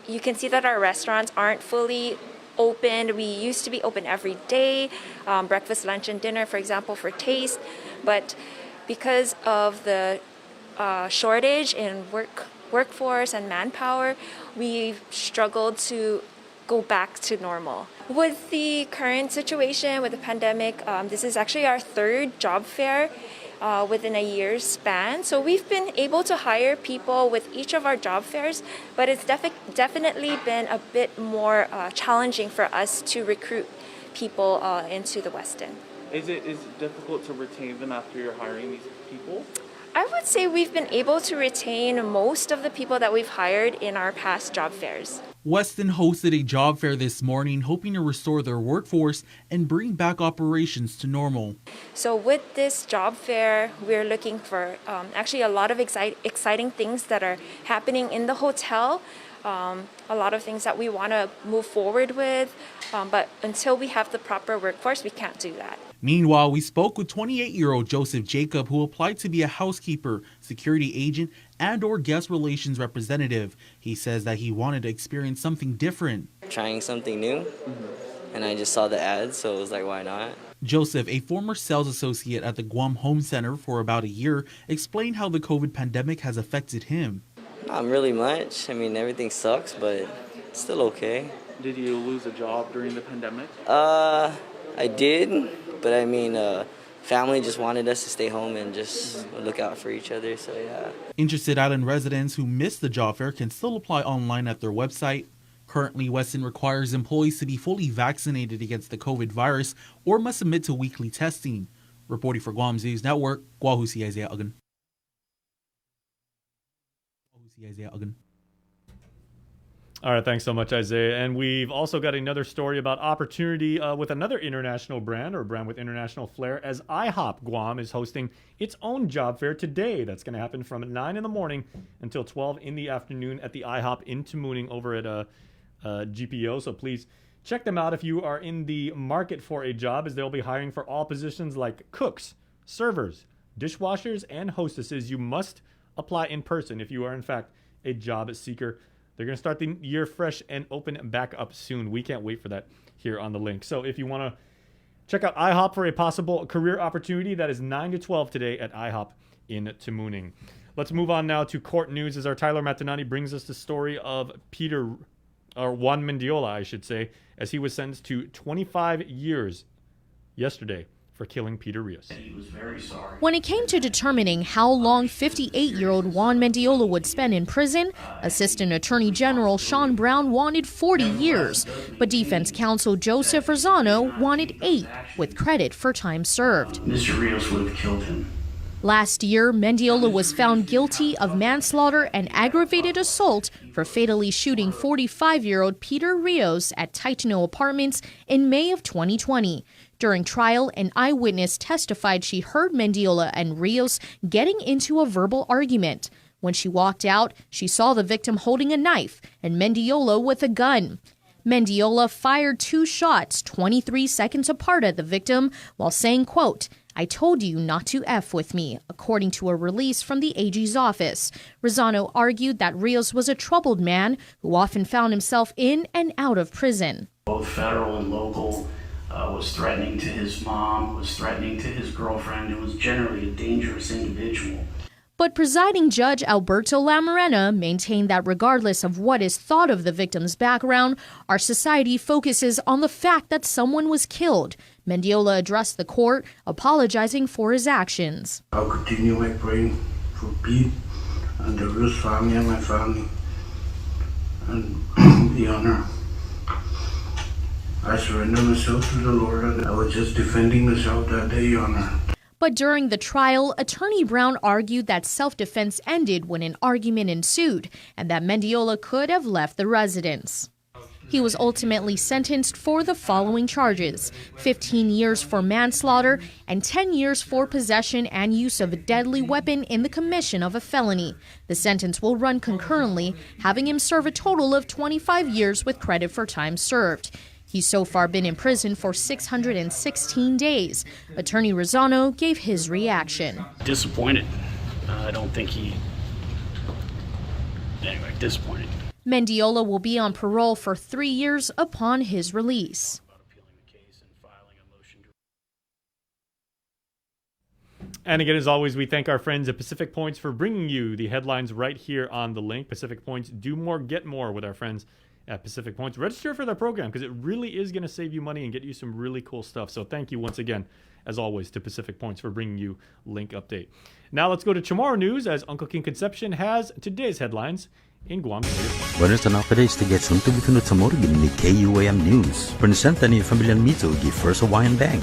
you can see that our restaurants aren't fully open. We used to be open every day, breakfast, lunch, and dinner, for example, for taste. But because of the shortage in workforce and manpower, we've struggled to go back to normal. With the current situation with the pandemic, this is actually our third job fair within a year's span. So we've been able to hire people with each of our job fairs, but it's definitely been a bit more challenging for us to recruit people into the Westin. Is it difficult to retain them after you're hiring these people? I would say we've been able to retain most of the people that we've hired in our past job fairs. Westin hosted a job fair this morning, hoping to restore their workforce and bring back operations to normal. So with this job fair, we're looking for actually a lot of exciting things that are happening in the hotel. A lot of things that we want to move forward with, but until we have the proper workforce, we can't do that. Meanwhile, we spoke with 28-year-old Joseph Jacob, who applied to be a housekeeper, security agent, and/or guest relations representative. He says that he wanted to experience something different. Trying something new, and I just saw the ads, so it was like, why not? Joseph, a former sales associate at the Guam Home Center for about a year, explained how the COVID pandemic has affected him. Not really much. I mean, everything sucks, but Still okay. Did you lose a job during the pandemic? I did, but I mean, family just wanted us to stay home and just look out for each other, so yeah. Interested island residents who missed the job fair can still apply online at their website. Currently, Westin requires employees to be fully vaccinated against the COVID virus or must submit to weekly testing. Reporting for Guam's News Network, Guahusi Isaiah Ugan. All right, thanks so much, Isaiah. And we've also got another story about opportunity with another international brand, or a brand with international flair, as IHOP Guam is hosting its own job fair today. That's going to happen from 9 in the morning until 12 in the afternoon at the IHOP in Tamuning over at GPO. So please check them out if you are in the market for a job, as they'll be hiring for all positions like cooks, servers, dishwashers, and hostesses. You must apply in person if you are, in fact, a job seeker. They're going to start the year fresh and open back up soon. We can't wait for that here on the link. So if you want to check out IHOP for a possible career opportunity, that is 9 to 12 today at IHOP in Tamuning. Let's move on now to court news as our Tyler Matanani brings us the story of Juan Mendiola, I should say, as he was sentenced to 25 years yesterday for killing Peter Rios. He was very sorry. When it came to determining how long 58-year-old Juan Mendiola would spend in prison, Assistant Attorney General Sean Brown wanted 40 years, but defense counsel Joseph Rosano wanted 8, with credit for time served. Mr. Rios would have killed him. Last year, Mendiola was found guilty of manslaughter and aggravated assault for fatally shooting 45-year-old Peter Rios at Taitano Apartments in May of 2020. During trial, an eyewitness testified she heard Mendiola and Rios getting into a verbal argument. When she walked out, she saw the victim holding a knife and Mendiola with a gun. Mendiola fired 2 shots 23 seconds apart at the victim while saying, quote, "I told you not to F with me," according to a release from the AG's office. Rosano argued that Rios was a troubled man who often found himself in and out of prison. Both federal and local was threatening to his mom, was threatening to his girlfriend, and was generally a dangerous individual. But presiding Judge Alberto Lamarena maintained that regardless of what is thought of the victim's background, our society focuses on the fact that someone was killed. Mendiola addressed the court, apologizing for his actions. I'll continue my praying for Pete and the Rios family and my family, and the honor. I surrender myself to the Lord, and I was just defending myself that day, Your Honor. But during the trial, Attorney Brown argued that self-defense ended when an argument ensued and that Mendiola could have left the residence. He was ultimately sentenced for the following charges: 15 years for manslaughter and 10 years for possession and use of a deadly weapon in the commission of a felony. The sentence will run concurrently, having him serve a total of 25 years with credit for time served. He's so far been in prison for 616 days. Attorney Rosano gave his reaction. Disappointed. I don't think disappointed. Mendiola will be on parole for 3 years upon his release. And again, as always, we thank our friends at Pacific Points for bringing you the headlines right here on the link. Pacific Points, do more, get more with our friends at Pacific Points. Register for their program because it really is going to save you money and get you some really cool stuff. So thank you once again, as always, to Pacific Points for bringing you Link Update. Now let's go to Chamorro News as Uncle King Concepcion has today's headlines in Guam. Buenos updates to get some to be Chamorro ni KUAM News. Presented ni Familian Mito gi First Hawaiian Bank.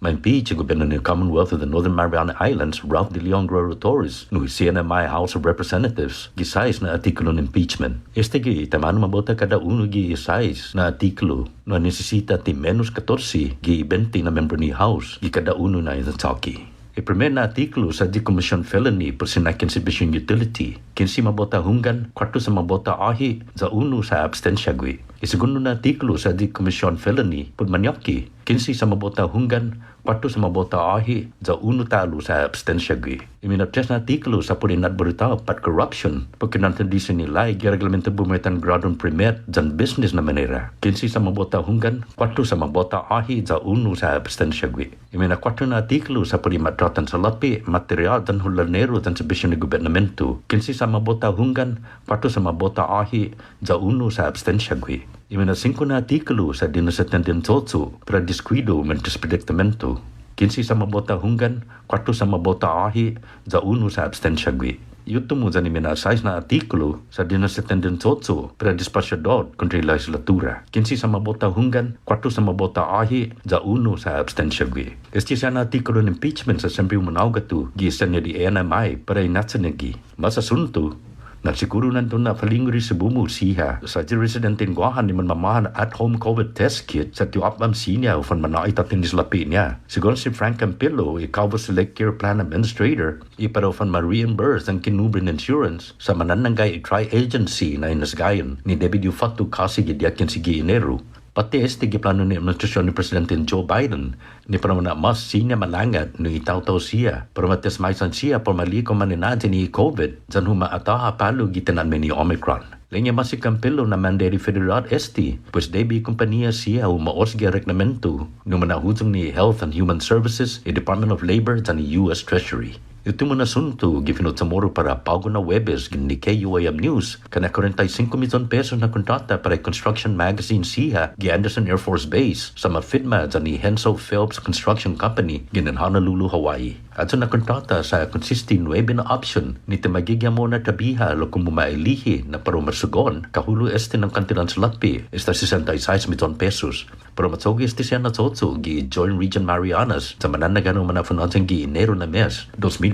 Mein PH Governor ng Commonwealth of the Northern Mariana Islands, Ralph De Leon Guerrero Torres, no CNMI House of Representatives, gisais na artikulo ng impeachment. Este gi tamano mabota kada uno gi isais na artikulo no necesita ti menos 14 gi 20 na member ni House gi kada uno na itataki. E primer na artikulo sa decommission felony por sinakin exhibition utility, 15 mabota hunggan, 4 sa mabota ahi, za uno sa abstensya gui. E segundo na artikulo sa decommission felony por manyoki, 15 sa mabota hunggan, 4 sa mabota ahi, za 1 talo sa abstensya gwi. Iminaptes na artikulo sa pulinat berita pat corruption, pagkinantan di sinilay, gireglamento bumetan gradon primet, jan business na manera. 15 sa mabota hunggan, 4 sa mabota ahi, za 1 sa abstensya gwi. Imina 4 na artikulo sa pulimatratan sa lapi, material dan hulanero dan sabisyon ni gobernamento. 15 sa mabota hunggan, 4 sa mabota ahi, za 1 sa abstensya gwi. Imina 5 na artikulo sa dinasatan din tsotso, para descuido mentis predictamento. 15 sa mabota hunggan, 4 sa mabota ahi, za 1 sa abstensya gwi. Yuto mo dyan imina 6 na artikulo sa dinasatan din tsotso, para dispasyador kontra legislatura. 15 sa mabota hunggan, 4 sa mabota ahi, za 1 sa abstensya gwi. Este siya na artikulo ng impeachment sa siyempre manawgatu, gisan niya di NMI para inatsanagi. Masa sunto, nagsiguro nandun na palinguri sa bumu siya sa residenteng guahan ni mamahan at-home COVID test kit sa tiwapam sinya ufan manait at tinislapi niya. Siguro si Frank Campillo, ikaw ba Select Care Plan Administrator, ipara ufan ma-reimburse ang kinubrin insurance sa manananggay tri-agency na inasgayon ni David Ufatu kasi gidiakin si Giinero. Pati este giplano ni administrasyon ni Presidente Joe Biden ni para na mas sinya malangat no itaw-taw siya para mates maisan siya por maliko maninadya ni COVID dyan humaataha palo gitanan ni Omicron. Linya mas si Campillo na mandate federal este pues debi kumpanya siya umaos gi reglamento no manahudong ni Health and Human Services e Department of Labor dyan ni US Treasury. Ito mo na sunto, gifinot sa moro para pago na Webes ni KUAM News, kana 45 milyon pesos na kontrata para construction magazine siya gi Anderson Air Force Base sa mafidma dyan ni Hensel Phelps Construction Company ginan Honolulu, Hawaii. At sa nakontrata sa consisting 9 na option ni tamagigya mo na tabiha lo kung mumailihi na para marsugon, kahulo este ng kantilan sa Latpi, esta 66 milyon pesos. Pero matsogi este siya na tsotso gi Joint Region Marianas sa mananaganong manafunansang gi Enero na mes, 2025.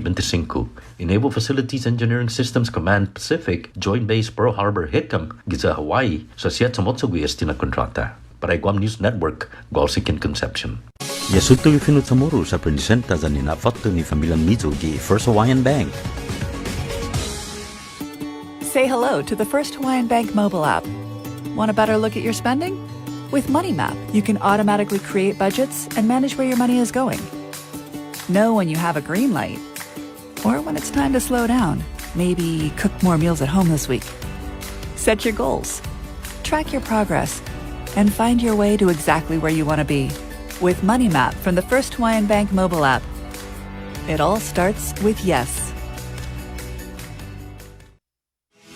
Naval Facilities Engineering Systems Command Pacific, Joint Base Pearl Harbor Hickam, giza Hawaii, sa siyat sa motsogi este na kontrata. Para Guam News Network, Galsikin Conception. Yasuto ifinut sa muro sa presenta sa ninafoto ni Familiang Mizo gi First Hawaiian Bank. Say hello to the First Hawaiian Bank mobile app. Want a better look at your spending? With MoneyMap, you can automatically create budgets and manage where your money is going. Know when you have a green light or when it's time to slow down. Maybe cook more meals at home this week. Set your goals, track your progress, and find your way to exactly where you want to be. With MoneyMap from the First Hawaiian Bank mobile app. It all starts with yes.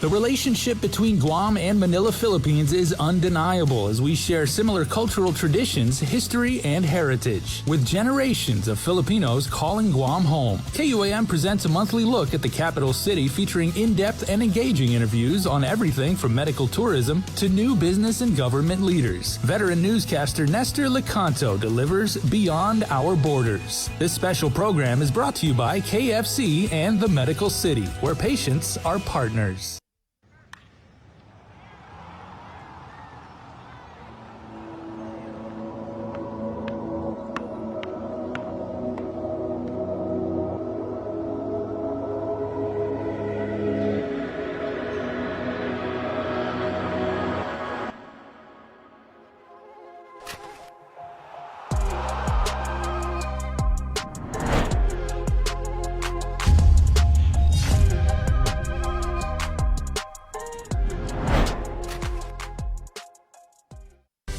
The relationship between Guam and Manila, Philippines is undeniable as we share similar cultural traditions, history, and heritage. With generations of Filipinos calling Guam home, KUAM presents a monthly look at the capital city featuring in-depth and engaging interviews on everything from medical tourism to new business and government leaders. Veteran newscaster Nestor Lecanto delivers Beyond Our Borders. This special program is brought to you by KFC and the Medical City, where patients are partners.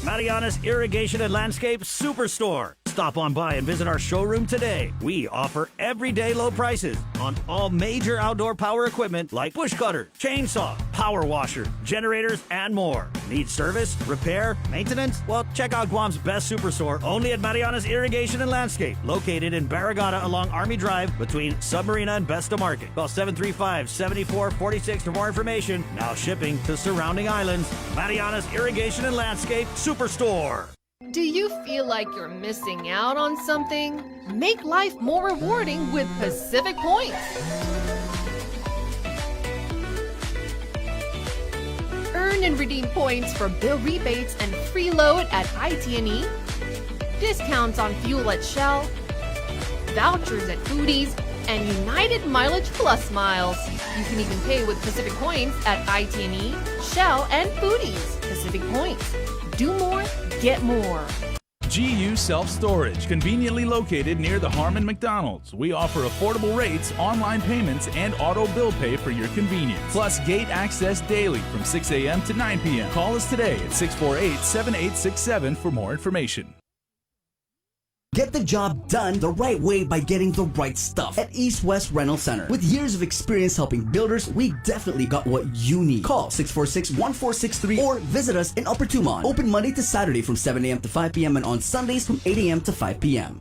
Marianas Irrigation and Landscape Superstore. Stop on by and visit our showroom today. We offer everyday low prices on all major outdoor power equipment like bush cutter, chainsaw, power washer, generators, and more. Need service, repair, maintenance? Well, check out Guam's best superstore only at Marianas Irrigation and Landscape, located in Barragata along Army Drive between Submarina and Besta Market. Call 735-7446 for more information. Now shipping to surrounding islands. Marianas Irrigation and Landscape Superstore. Do you feel like you're missing out on something? Make life more rewarding with Pacific Points. Earn and redeem points for bill rebates and free load at IT&E, discounts on fuel at Shell, vouchers at Foodies, and United Mileage Plus miles. You can even pay with Pacific Points at IT&E, Shell, and Foodies. Pacific Points. Do more, get more. GU Self Storage, conveniently located near the Harmon McDonald's. We offer affordable rates, online payments, and auto bill pay for your convenience. Plus gate access daily from 6 a.m. to 9 p.m. Call us today at 648-7867 for more information. Get the job done the right way by getting the right stuff at East West Rental Center. With years of experience helping builders, we definitely got what you need. Call 646-1463 or visit us in Upper Tumon. Open Monday to Saturday from 7 a.m. to 5 p.m. and on Sundays from 8 a.m. to 5 p.m.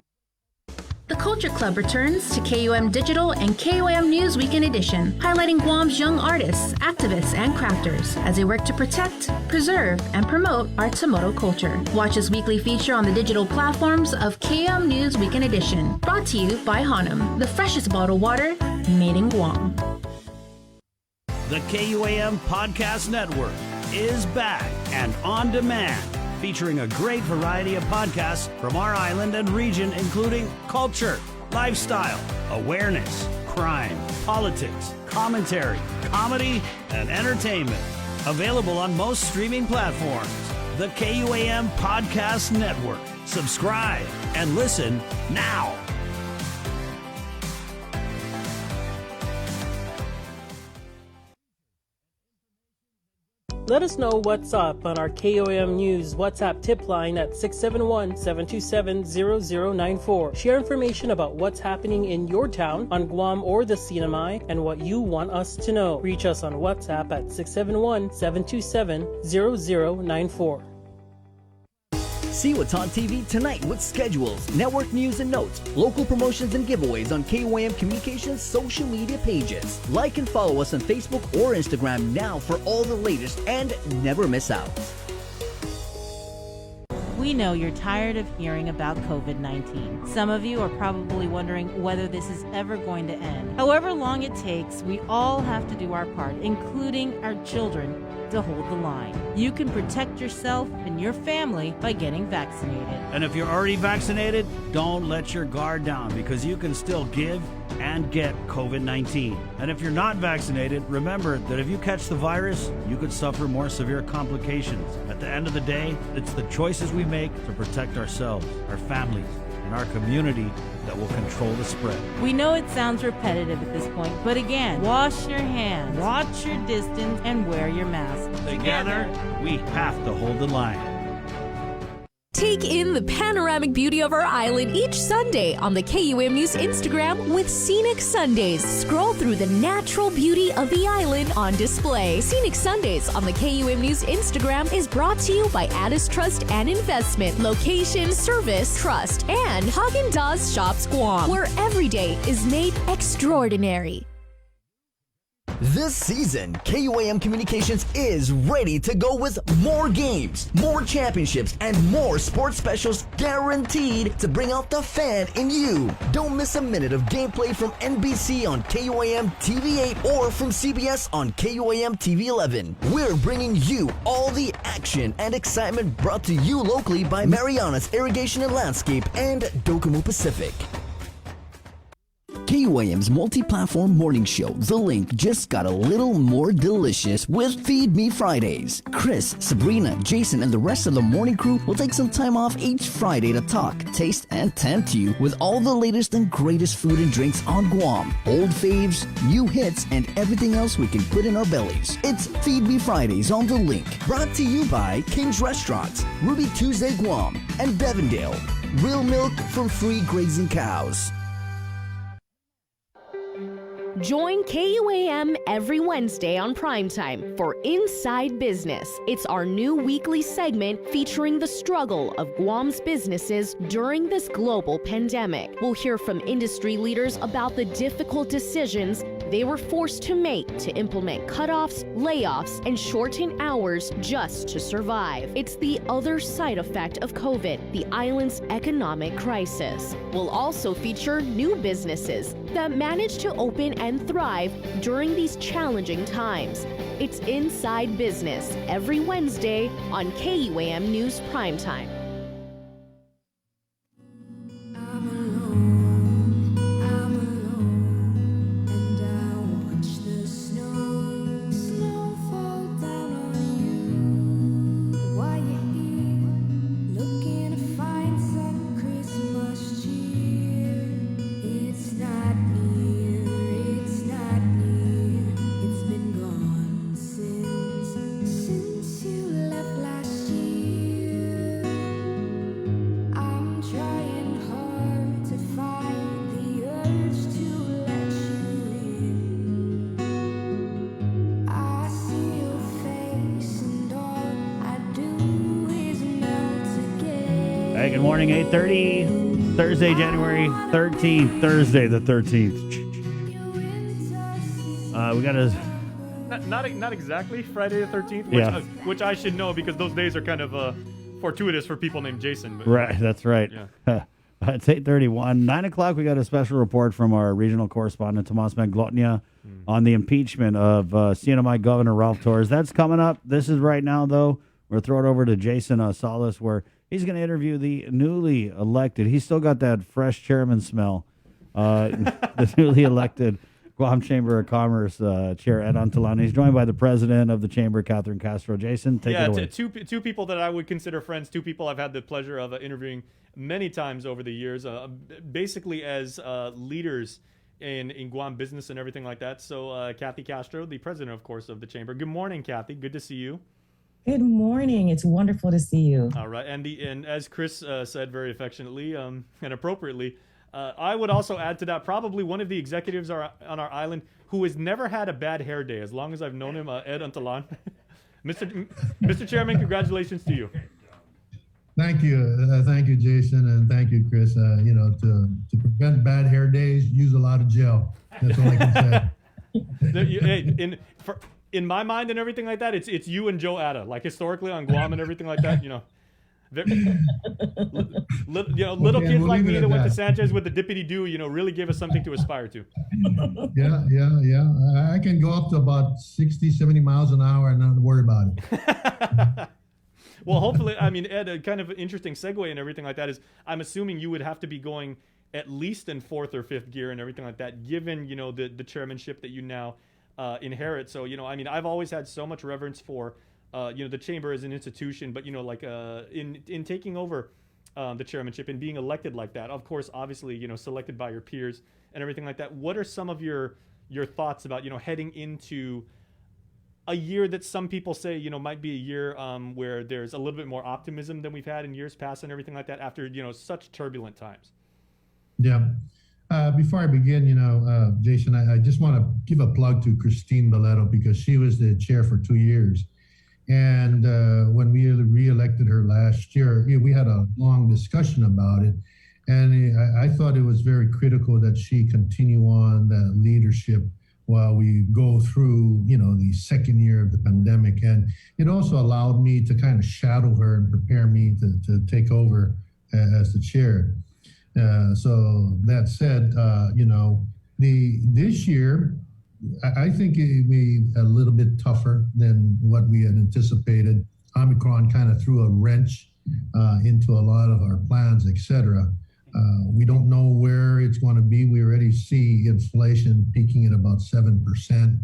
The Culture Club returns to KUM Digital and KUM News Weekend Edition, highlighting Guam's young artists, activists, and crafters as they work to protect, preserve, and promote our Tamoto culture. Watch this weekly feature on the digital platforms of KUM News Weekend Edition, brought to you by Hanum, the freshest bottled water made in Guam. The KUAM Podcast Network is back and on demand, featuring a great variety of podcasts from our island and region, including culture, lifestyle, awareness, crime, politics, commentary, comedy, and entertainment. Available on most streaming platforms. The KUAM Podcast Network. Subscribe and listen now. Let us know what's up on our KOM News WhatsApp tip line at 671-727-0094. Share information about what's happening in your town, on Guam or the Sinamai, and what you want us to know. Reach us on WhatsApp at 671-727-0094. See what's on TV tonight with schedules, network news and notes, local promotions and giveaways on KUAM Communications social media pages. Like and follow us on Facebook or Instagram now for all the latest and never miss out. We know you're tired of hearing about COVID-19. Some of you are probably wondering whether this is ever going to end. However long it takes, we all have to do our part, including our children, to hold the line. You can protect yourself and your family by getting vaccinated. And if you're already vaccinated, don't let your guard down, because you can still give and get COVID-19. And if you're not vaccinated, remember that if you catch the virus, you could suffer more severe complications. At the end of the day, it's the choices we make to protect ourselves, our families, and our community that will control the spread. We know it sounds repetitive at this point, but again, wash your hands, watch your distance, and wear your mask. Together, we have to hold the line. Take in the panoramic beauty of our island each Sunday on the KUM News Instagram with Scenic Sundays. Scroll through the natural beauty of the island on display. Scenic Sundays on the KUM News Instagram is brought to you by Addis Trust and Investment, Location, Service, Trust, and Haagen-Dazs Shops Guam, where every day is made extraordinary. This season, KUAM Communications is ready to go with more games, more championships, and more sports specials guaranteed to bring out the fan in you. Don't miss a minute of gameplay from NBC on KUAM TV8 or from CBS on KUAM TV11. We're bringing you all the action and excitement brought to you locally by Marianas Irrigation and Landscape and Docomo Pacific. KUAM's multi-platform morning show, The Link, just got a little more delicious with Feed Me Fridays. Chris, Sabrina, Jason, and the rest of the morning crew will take some time off each Friday to talk, taste, and tempt you with all the latest and greatest food and drinks on Guam. Old faves, new hits, and everything else we can put in our bellies. It's Feed Me Fridays on The Link, brought to you by King's Restaurants, Ruby Tuesday Guam, and Bevendale. Real milk from free grazing cows. Join KUAM every Wednesday on Primetime for Inside Business. It's our new weekly segment featuring the struggle of Guam's businesses during this global pandemic. We'll hear from industry leaders about the difficult decisions they were forced to make to implement cutoffs, layoffs, and shorten hours just to survive. It's the other side effect of COVID, the island's economic crisis. We'll also feature new businesses that managed to open and thrive during these challenging times. It's Inside Business every Wednesday on KUAM News Primetime. Looking to find Good morning, 8:30, Thursday, January 13th. Thursday the 13th. We got a... Not exactly Friday the 13th, which, Yeah. Which I should know because those days are kind of fortuitous for people named Jason. But, Right, that's right. Yeah. It's 8:31. 9 o'clock, we got a special report from our regional correspondent, Tomas Manglotnia, on the impeachment of CNMI Governor Ralph Torres. That's coming up. This is right now, though. We're throwing it over to Jason Salas, where he's going to interview the newly elected. He's still got that fresh chairman smell. The newly elected Guam Chamber of Commerce Chair Ed Antolano. He's joined by the president of the chamber, Catherine Castro. Jason, take it away. Two people that I would consider friends, two people I've had the pleasure of interviewing many times over the years, basically as leaders in Guam business and everything like that. So Kathy Castro, the president, of course, of the chamber. Good morning, Kathy. Good to see you. Good morning. It's wonderful to see you. All right. And as Chris said very affectionately and appropriately, I would also add to that probably one of the executives on our island who has never had a bad hair day as long as I've known him, Ed Antolano. Mr. Chairman, congratulations to you. Thank you, Jason, and thank you, Chris. To prevent bad hair days, use a lot of gel. That's all I can say. In my mind and everything like that, it's you and Joe Atta. Like historically on Guam and everything like that, little kids like me that went to Sanchez with the dippity-doo, really gave us something to aspire to. Yeah. I can go up to about 60, 70 miles an hour and not worry about it. Well, hopefully, I mean, Ed, a kind of interesting segue and everything like that is I'm assuming you would have to be going at least in fourth or fifth gear and everything like that, given, the chairmanship that you now inherit. So, I've always had so much reverence for the chamber as an institution, but in taking over the chairmanship and being elected like that, of course, obviously, selected by your peers and everything like that. What are some of your thoughts about heading into a year that some people say might be a year where there's a little bit more optimism than we've had in years past and everything like that after such turbulent times? Yeah. Before I begin, Jason, I just want to give a plug to Christine Boleto because she was the chair for 2 years. And when we re-elected her last year, we had a long discussion about it. And I thought it was very critical that she continue on that leadership while we go through, the second year of the pandemic. And it also allowed me to kind of shadow her and prepare me to take over as the chair. So that said, this year, I think it may be a little bit tougher than what we had anticipated. Omicron kind of threw a wrench into a lot of our plans, et cetera. We don't know where it's going to be. We already see inflation peaking at about 7%.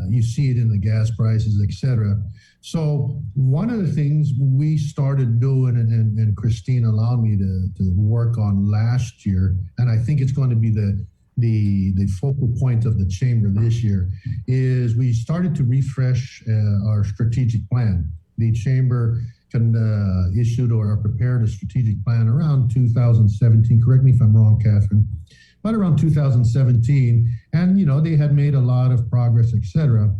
You see it in the gas prices, et cetera. So one of the things we started doing, and Christine allowed me to work on last year, and I think it's going to be the focal point of the chamber this year, is we started to refresh our strategic plan. The chamber issued or prepared a strategic plan around 2017. Correct me if I'm wrong, Catherine, but around 2017. And, they had made a lot of progress, et cetera.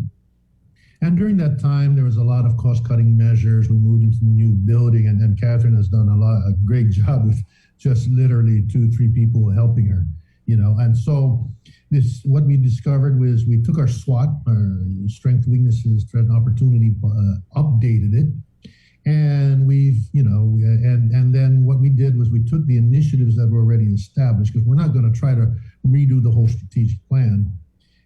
And during that time, there was a lot of cost-cutting measures. We moved into a new building, and Catherine has done a great job with just literally 2-3 people helping her, And so what we discovered was we took our SWOT, our strength, weaknesses, threat, and opportunity, updated it. And and then what we did was we took the initiatives that were already established, because we're not going to try to redo the whole strategic plan.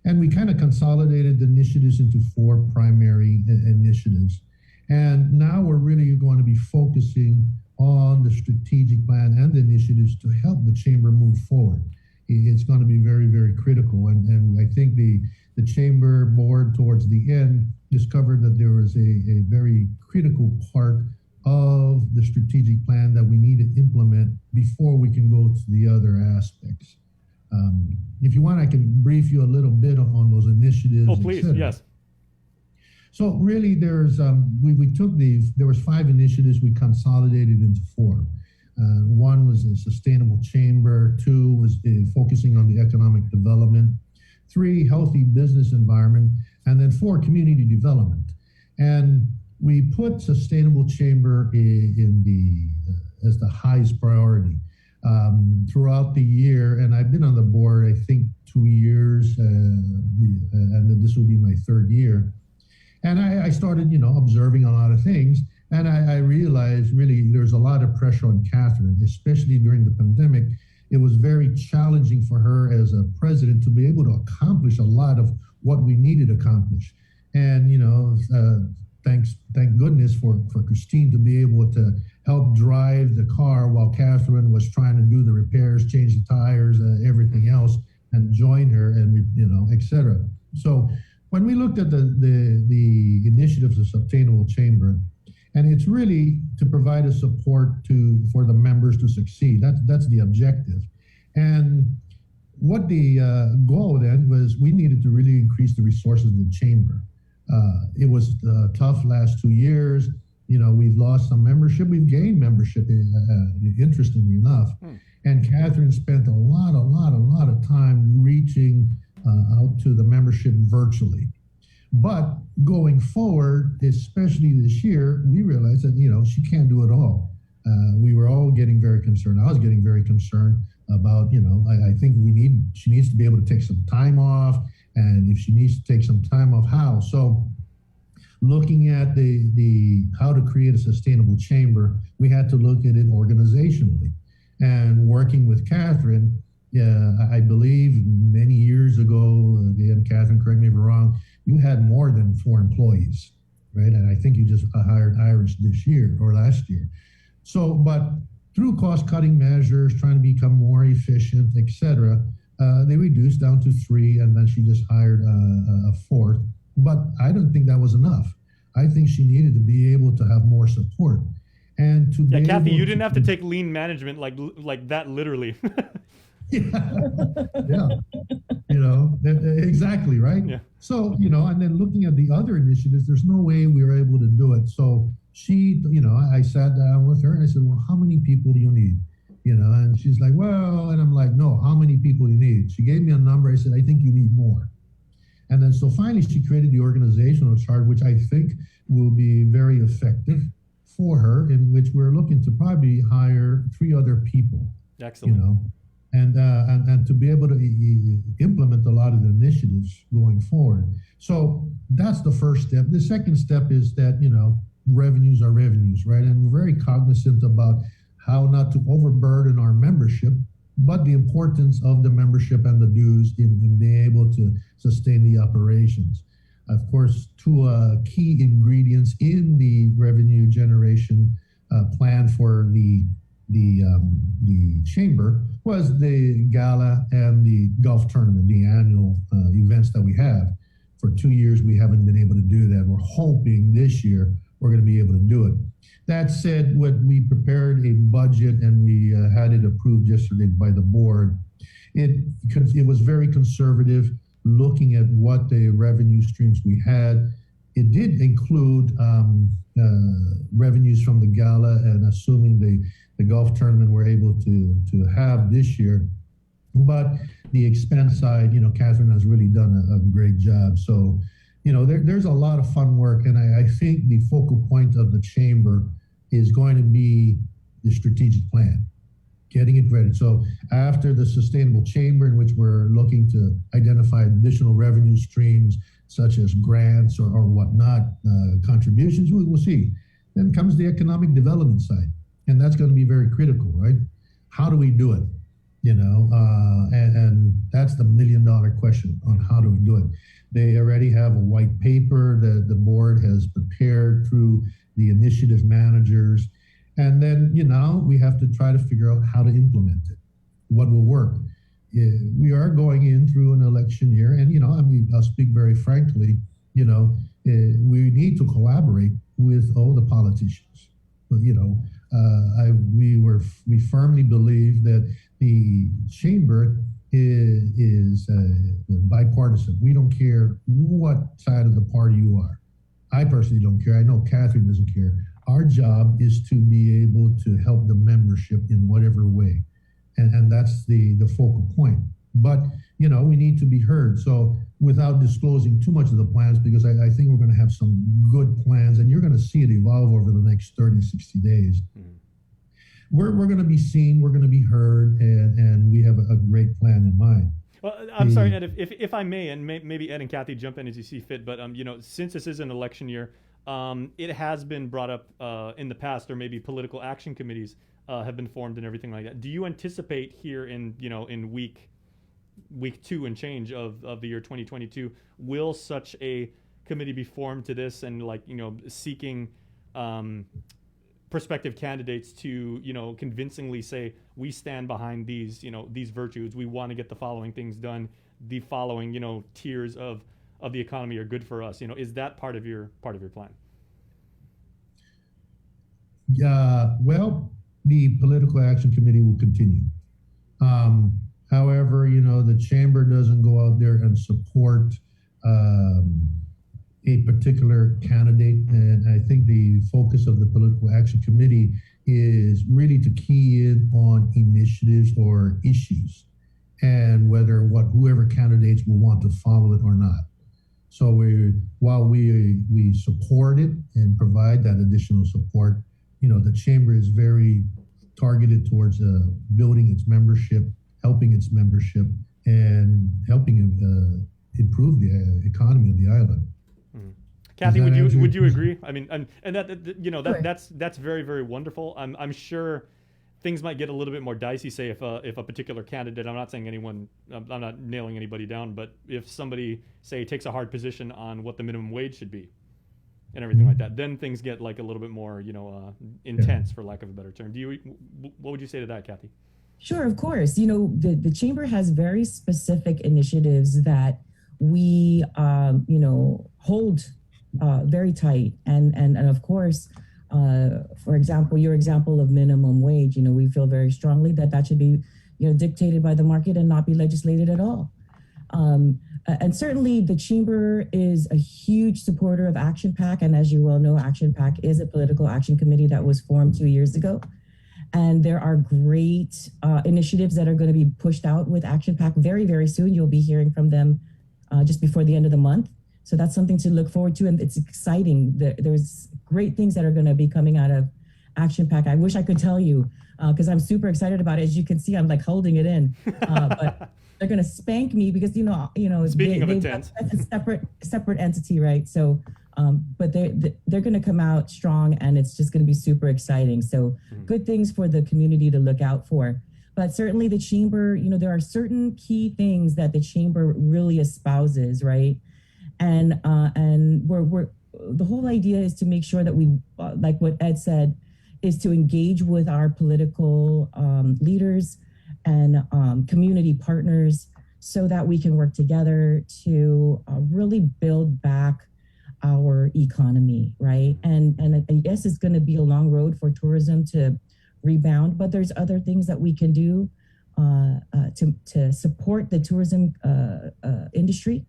And we kind of consolidated the initiatives into 4 primary initiatives. And now we're really going to be focusing on the strategic plan and the initiatives to help the chamber move forward. It's going to be very, very critical. And I think the chamber board towards the end discovered that there was a very critical part of the strategic plan that we need to implement before we can go to the other aspects. If you want, I can brief you a little bit on those initiatives. Oh, please, yes. So really, there's there was 5 initiatives we consolidated into 4. One was a sustainable chamber. 2 was focusing on the economic development. 3, healthy business environment. And then 4, community development. And we put sustainable chamber in the as the highest priority. Throughout the year, and I've been on the board, I think 2 years, and this will be my third year. And I started, observing a lot of things, and I realized really there's a lot of pressure on Catherine, especially during the pandemic. It was very challenging for her as a president to be able to accomplish a lot of what we needed to accomplish. And, thank goodness for Christine to be able to help drive the car while Catherine was trying to do the repairs, change the tires, everything else, and join her, and et cetera. So when we looked at the initiatives of Sustainable Chamber, and it's really to provide a support for the members to succeed. That's the objective. And what the goal then was, we needed to really increase the resources of the chamber. It was tough last 2 years. We've lost some membership. We've gained membership, interestingly enough. And Catherine spent a lot of time reaching out to the membership virtually. But going forward, especially this year, we realized that, she can't do it all. We were all getting very concerned. I was getting very concerned about, I think she needs to be able to take some time off. And if she needs to take some time off, how? So looking at the how to create a sustainable chamber, we had to look at it organizationally. And working with Catherine, I believe many years ago, again, Catherine, correct me if I'm wrong, you had more than 4 employees, right? And I think you just hired Irish this year or last year. So, but through cost-cutting measures, trying to become more efficient, et cetera, they reduced down to 3, and then she just hired a 4th. But I don't think that was enough. I think she needed to be able to have more support. And to be Kathy, able you didn't have to take lean management like that literally. Yeah, exactly, right? Yeah. So, and then looking at the other initiatives, there's no way we were able to do it. So she, I sat down with her and I said, well, how many people do you need? And she's like, well, and I'm like, no, how many people do you need? She gave me a number. I said, I think you need more. And then so finally she created the organizational chart, which I think will be very effective for her, in which we're looking to probably hire 3 other people. Excellent. And to be able to implement a lot of the initiatives going forward. So that's the first step. The second step is that, revenues are revenues, right? And we're very cognizant about how not to overburden our membership, but the importance of the membership and the dues in being able to sustain the operations. Of course, 2 key ingredients in the revenue generation plan for the chamber was the gala and the golf tournament, the annual events that we have. For 2 years, we haven't been able to do that. We're hoping this year we're going to be able to do it. That said, we prepared a budget and we had it approved yesterday by the board. It was very conservative, looking at what the revenue streams we had. It did include revenues from the gala, and assuming the golf tournament we're able to have this year. But the expense side, Catherine has really done a great job. So, there's a lot of fun work. And I think the focal point of the chamber is going to be the strategic plan, getting it ready. So after the sustainable chamber, in which we're looking to identify additional revenue streams, such as grants or whatnot, contributions, we'll see. Then comes the economic development side. And that's going to be very critical, right? How do we do it? And that's the $1 million question on how do we do it. They already have a white paper that the board has prepared through the initiative managers. And then, we have to try to figure out how to implement it, what will work. We are going in through an election year, and, I'll speak very frankly, we need to collaborate with all the politicians. But, we firmly believe that the chamber is bipartisan. We don't care what side of the party you are. I personally don't care. I know Catherine doesn't care. Our job is to be able to help the membership in whatever way. And that's the focal point. But, we need to be heard. So without disclosing too much of the plans, because I think we're going to have some good plans, and you're going to see it evolve over the next 30, 60 days. we're going to be seen, we're going to be heard, and we have a great plan in mind. Well, I'm sorry, Ed, if I may, and maybe Ed and Kathy jump in as you see fit, but since this is an election year, it has been brought up in the past, or maybe political action committees have been formed and everything like that. Do you anticipate here in week 2 and change of the year 2022, will such a committee be formed to this and seeking prospective candidates to convincingly say, we stand behind these virtues, we want to get the following things done, the following tiers of the economy are good for us? Is that part of your plan? Well, the political action committee will continue. However, the chamber doesn't go out there and support a particular candidate, and I think the focus of the political action committee is really to key in on initiatives or issues, and whoever candidates will want to follow it or not. So while we support it and provide that additional support, the chamber is very targeted towards building its membership, helping its membership, and helping improve the economy of the island. Kathy, would you agree? I mean, and that's very, very wonderful. I'm sure things might get a little bit more dicey, say if a particular candidate, I'm not saying anyone, I'm not nailing anybody down, but if somebody, say, takes a hard position on what the minimum wage should be and everything like that, then things get like a little bit more, intense, for lack of a better term. What would you say to that, Kathy? Sure, of course. The chamber has very specific initiatives that we, hold very tight. And of course, for example, your example of minimum wage, we feel very strongly that should be, dictated by the market and not be legislated at all. And certainly the chamber is a huge supporter of Action PAC. And as you well know, Action PAC is a political action committee that was formed 2 years ago. And there are great initiatives that are going to be pushed out with Action PAC very, very soon. You'll be hearing from them just before the end of the month. So that's something to look forward to. And it's exciting. There's great things that are going to be coming out of Action PAC. I wish I could tell you because I'm super excited about it. As you can see, I'm like holding it in. But they're going to spank me because, Speaking of intense, it's a separate entity, right? So, but they're going to come out strong, and it's just going to be super exciting. So good things for the community to look out for. But certainly the chamber, there are certain key things that the chamber really espouses, right? And we're the whole idea is to make sure that we, like what Ed said, is to engage with our political leaders and community partners so that we can work together to really build back our economy, right? And yes, it's going to be a long road for tourism to rebound, but there's other things that we can do to support the tourism industry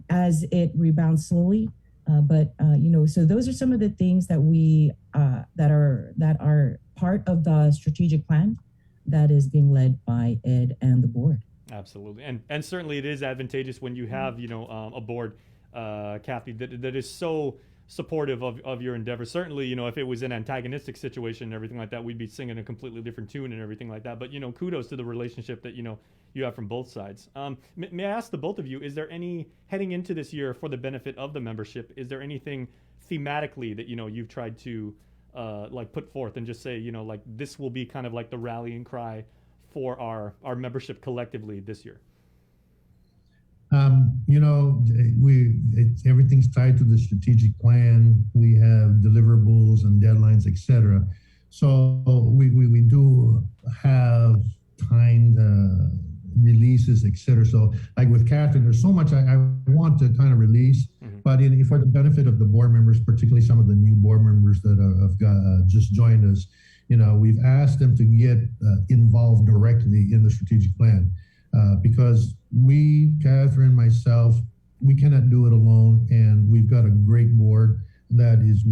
as it rebounds slowly. So those are some of the things that we that are part of the strategic plan that is being led by Ed and the board. Absolutely, and certainly it is advantageous when you have a board, Kathy, that is so supportive of your endeavor. Certainly, if it was an antagonistic situation and everything like that, we'd be singing a completely different tune and everything like that. But kudos to the relationship that you have from both sides. May I ask the both of you, is there any, heading into this year for the benefit of the membership, is there anything thematically that you've tried to put forth and just say this will be kind of like the rallying cry for our membership collectively this year? Everything's tied to the strategic plan. We have deliverables and deadlines, etc. So we do have timed releases, etc. So like with Catherine, there's so much I want to kind of release, but for the benefit of the board members, particularly some of the new board members that have just joined us, we've asked them to get involved directly in the strategic plan because we, Catherine, myself, we cannot do it alone, and we've got a great board that is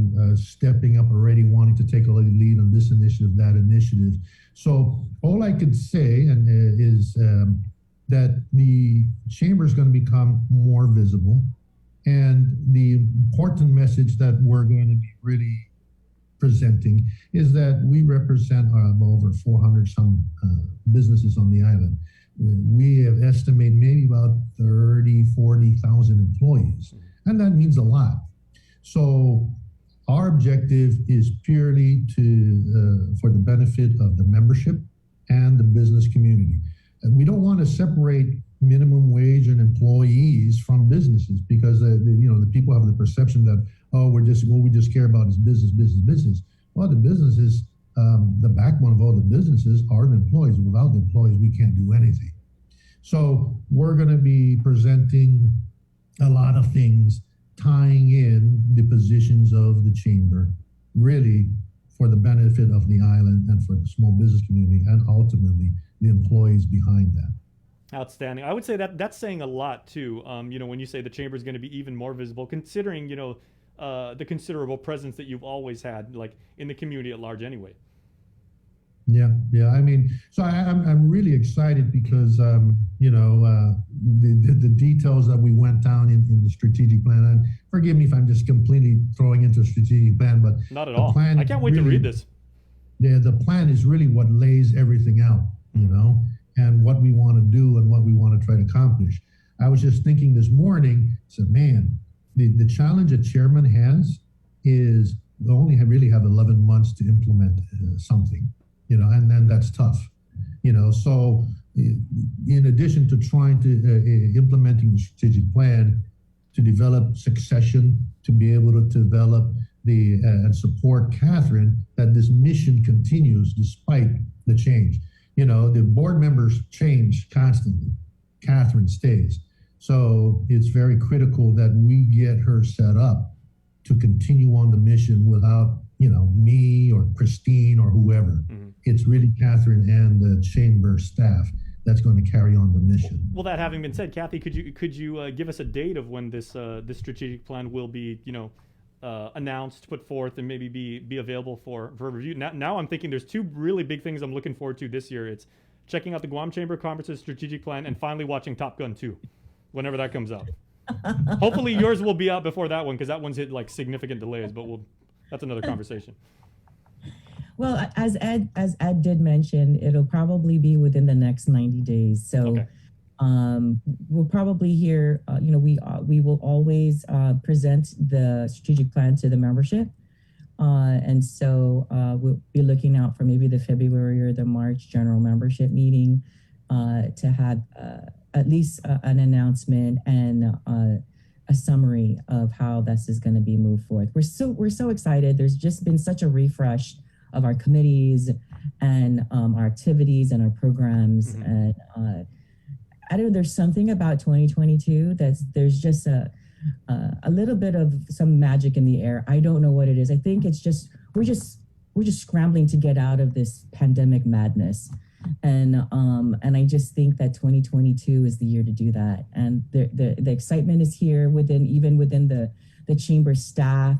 stepping up already, wanting to take a lead on this initiative, that initiative. So all I could say is that the chamber is going to become more visible, and the important message that we're going to be really presenting is that we represent over 400 some businesses on the island. We have estimated maybe about 40,000 employees, and that means a lot. So our objective is purely for the benefit of the membership and the business community. And we don't want to separate minimum wage and employees from businesses because the people have the perception that we just care about is business. Well, the businesses, the backbone of all the businesses are the employees. Without the employees, we can't do anything. So we're going to be presenting a lot of things tying in the positions of the chamber, really for the benefit of the island and for the small business community and ultimately the employees behind that. Outstanding. I would say that that's saying a lot too. When you say the chamber is going to be even more visible, considering the considerable presence that you've always had, like in the community at large, anyway. Yeah. I mean, so I'm really excited because the details that we went down in the strategic plan. And forgive me if I'm just completely throwing into a strategic plan, but not at all. I can't wait to read this. Yeah, the plan is really what lays everything out, and what we want to do and what we want to try to accomplish. I was just thinking this morning, said, man, the challenge a chairman has is they only really have 11 months to implement something, and then that's tough, So in addition to trying to implementing the strategic plan, to develop succession, to be able to develop and support Catherine, that this mission continues despite the change. The board members change constantly. Catherine stays. So it's very critical that we get her set up to continue on the mission without, me or Christine or whoever. Mm-hmm. It's really Catherine and the chamber staff that's going to carry on the mission. Well, that having been said, Kathy, could you give us a date of when this strategic plan will be, announced, put forth, and maybe be available for review? Now I'm thinking there's two really big things I'm looking forward to this year. It's checking out the Guam Chamber Conference's strategic plan and finally watching Top Gun 2, whenever that comes out. Hopefully yours will be out before that one because that one's hit like significant delays, but that's another conversation. Well, as Ed did mention, it'll probably be within the next 90 days. So okay. We'll probably hear, we will always present the strategic plan to the membership. And so we'll be looking out for maybe the February or the March general membership meeting to have at least an announcement and a summary of how this is going to be moved forth. We're so excited. There's just been such a refresh of our committees and our activities and our programs. Mm-hmm. And I don't know, there's something about 2022 there's just a little bit of some magic in the air. I don't know what it is. I think it's just we're just scrambling to get out of this pandemic madness. And I just think that 2022 is the year to do that. And the excitement is here within the chamber staff.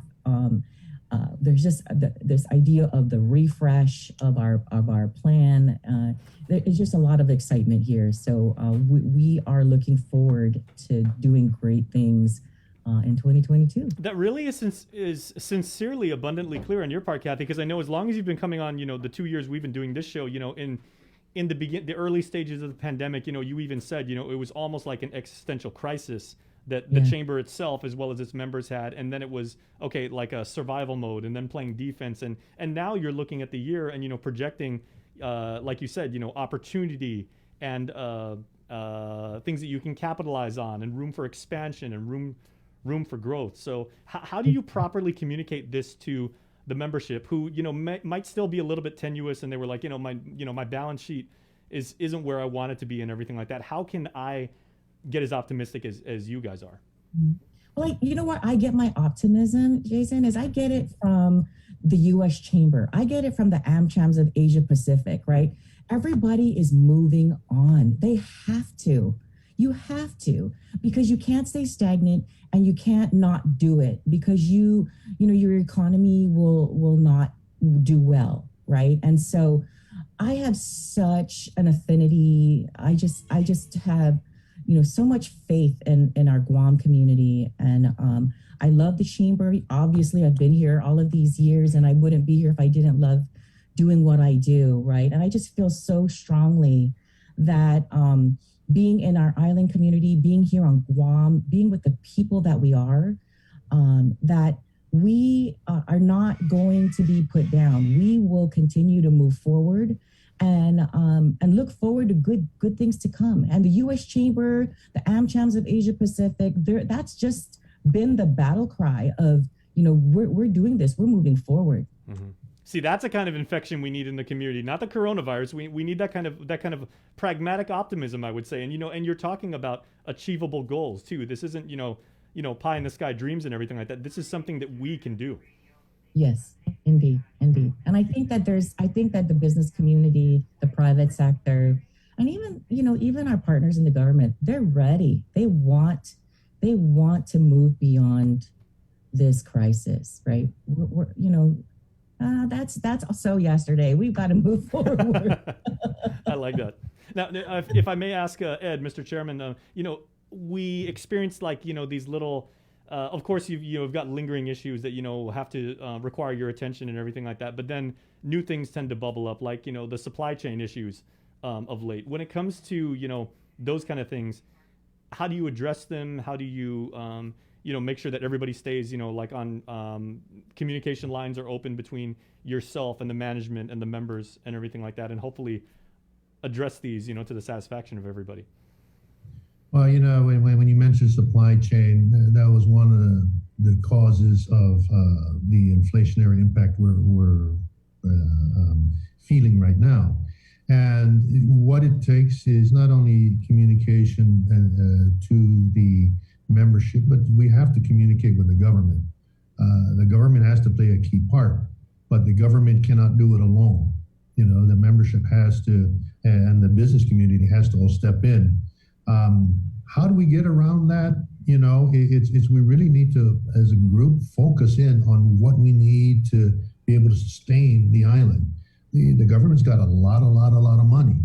There's just this idea of the refresh of our plan. There's just a lot of excitement here. So we are looking forward to doing great things in 2022. That really is sincerely, abundantly clear on your part, Kathy, because I know as long as you've been coming on, the 2 years we've been doing this show, in the early stages of the pandemic, you even said, it was almost like an existential crisis that the chamber itself, as well as its members, had. And then it was, okay, like a survival mode and then playing defense. And now you're looking at the year and, projecting, like you said, opportunity and things that you can capitalize on and room for expansion and room for growth. So how do you properly communicate this to the membership who, might still be a little bit tenuous and they were like, my balance sheet isn't where I want it to be and everything like that. How can I get as optimistic as you guys are? Well, you know what? I get my optimism, Jason, is I get it from the U.S. Chamber. I get it from the AmChams of Asia Pacific, right? Everybody is moving on. They have to. You have to, because you can't stay stagnant and you can't not do it because your economy will not do well, right? And so I have such an affinity. I just have so much faith in our Guam community. And I love the chamber. Obviously, I've been here all of these years, and I wouldn't be here if I didn't love doing what I do, right? And I just feel so strongly that being in our island community, being here on Guam, being with the people that we are, that we are not going to be put down. We will continue to move forward and look forward to good things to come. And the U.S. Chamber, the AmChams of Asia Pacific, that's just been the battle cry of, we're doing this, we're moving forward. Mm-hmm. See, that's a kind of infection we need in the community, not the coronavirus. We need that kind of pragmatic optimism, I would say. And and you're talking about achievable goals too. This isn't pie in the sky dreams and everything like that. This is something that we can do. Yes, indeed. And I think that the business community, the private sector, and even our partners in the government, they're ready. They want to move beyond this crisis, right? That's also yesterday. We've got to move forward. I like that. Now, if I may ask Ed, Mr. Chairman, we experienced these little. Of course, you've got lingering issues that have to require your attention and everything like that. But then new things tend to bubble up, like the supply chain issues of late. When it comes to those kind of things, how do you address them? How do you make sure that everybody stays on communication lines are open between yourself and the management and the members and everything like that, and hopefully address these to the satisfaction of everybody? Well, when you mentioned supply chain, that was one of the causes of the inflationary impact we're feeling right now. And what it takes is not only communication to the membership, but we have to communicate with the government. The government has to play a key part, but the government cannot do it alone. The membership has to, and the business community has to all step in. How do we get around that? We really need to, as a group, focus in on what we need to be able to sustain the island. The government's got a lot of money.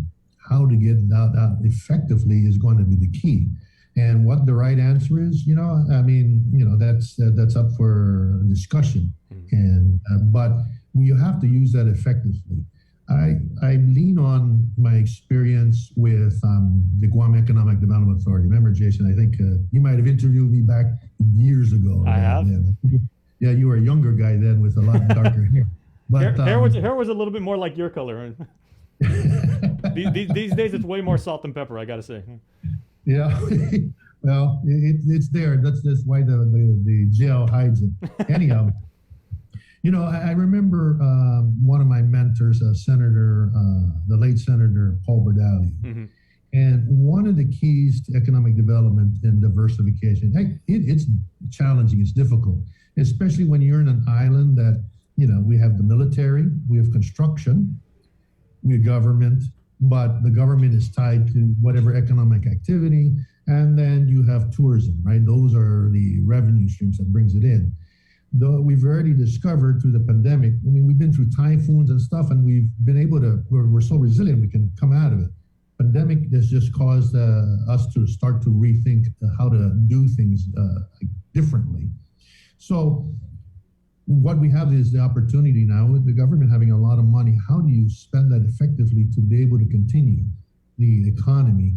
How to get that out effectively is going to be the key. And what the right answer is, that's up for discussion. And but you have to use that effectively. I lean on my experience with the Guam Economic Development Authority. Remember, Jason, I think you might have interviewed me back years ago. I have. Yeah, you were a younger guy then with a lot darker hair. But hair was a little bit more like your color. These days, it's way more salt and pepper, I got to say. Yeah, well, it's there. That's why the gel hides it. Anyhow. I remember one of my mentors, Senator, the late Senator Paul Berdali. Mm-hmm. And one of the keys to economic development and diversification, it's challenging, it's difficult, especially when you're in an island that, we have the military, we have construction, we have government, but the government is tied to whatever economic activity. And then you have tourism, right? Those are the revenue streams that brings it in. Though we've already discovered through the pandemic, we've been through typhoons and stuff, and we've been able to, we're so resilient, we can come out of it. Pandemic has just caused us to start to rethink how to do things differently. So what we have is the opportunity now with the government having a lot of money. How do you spend that effectively to be able to continue the economy,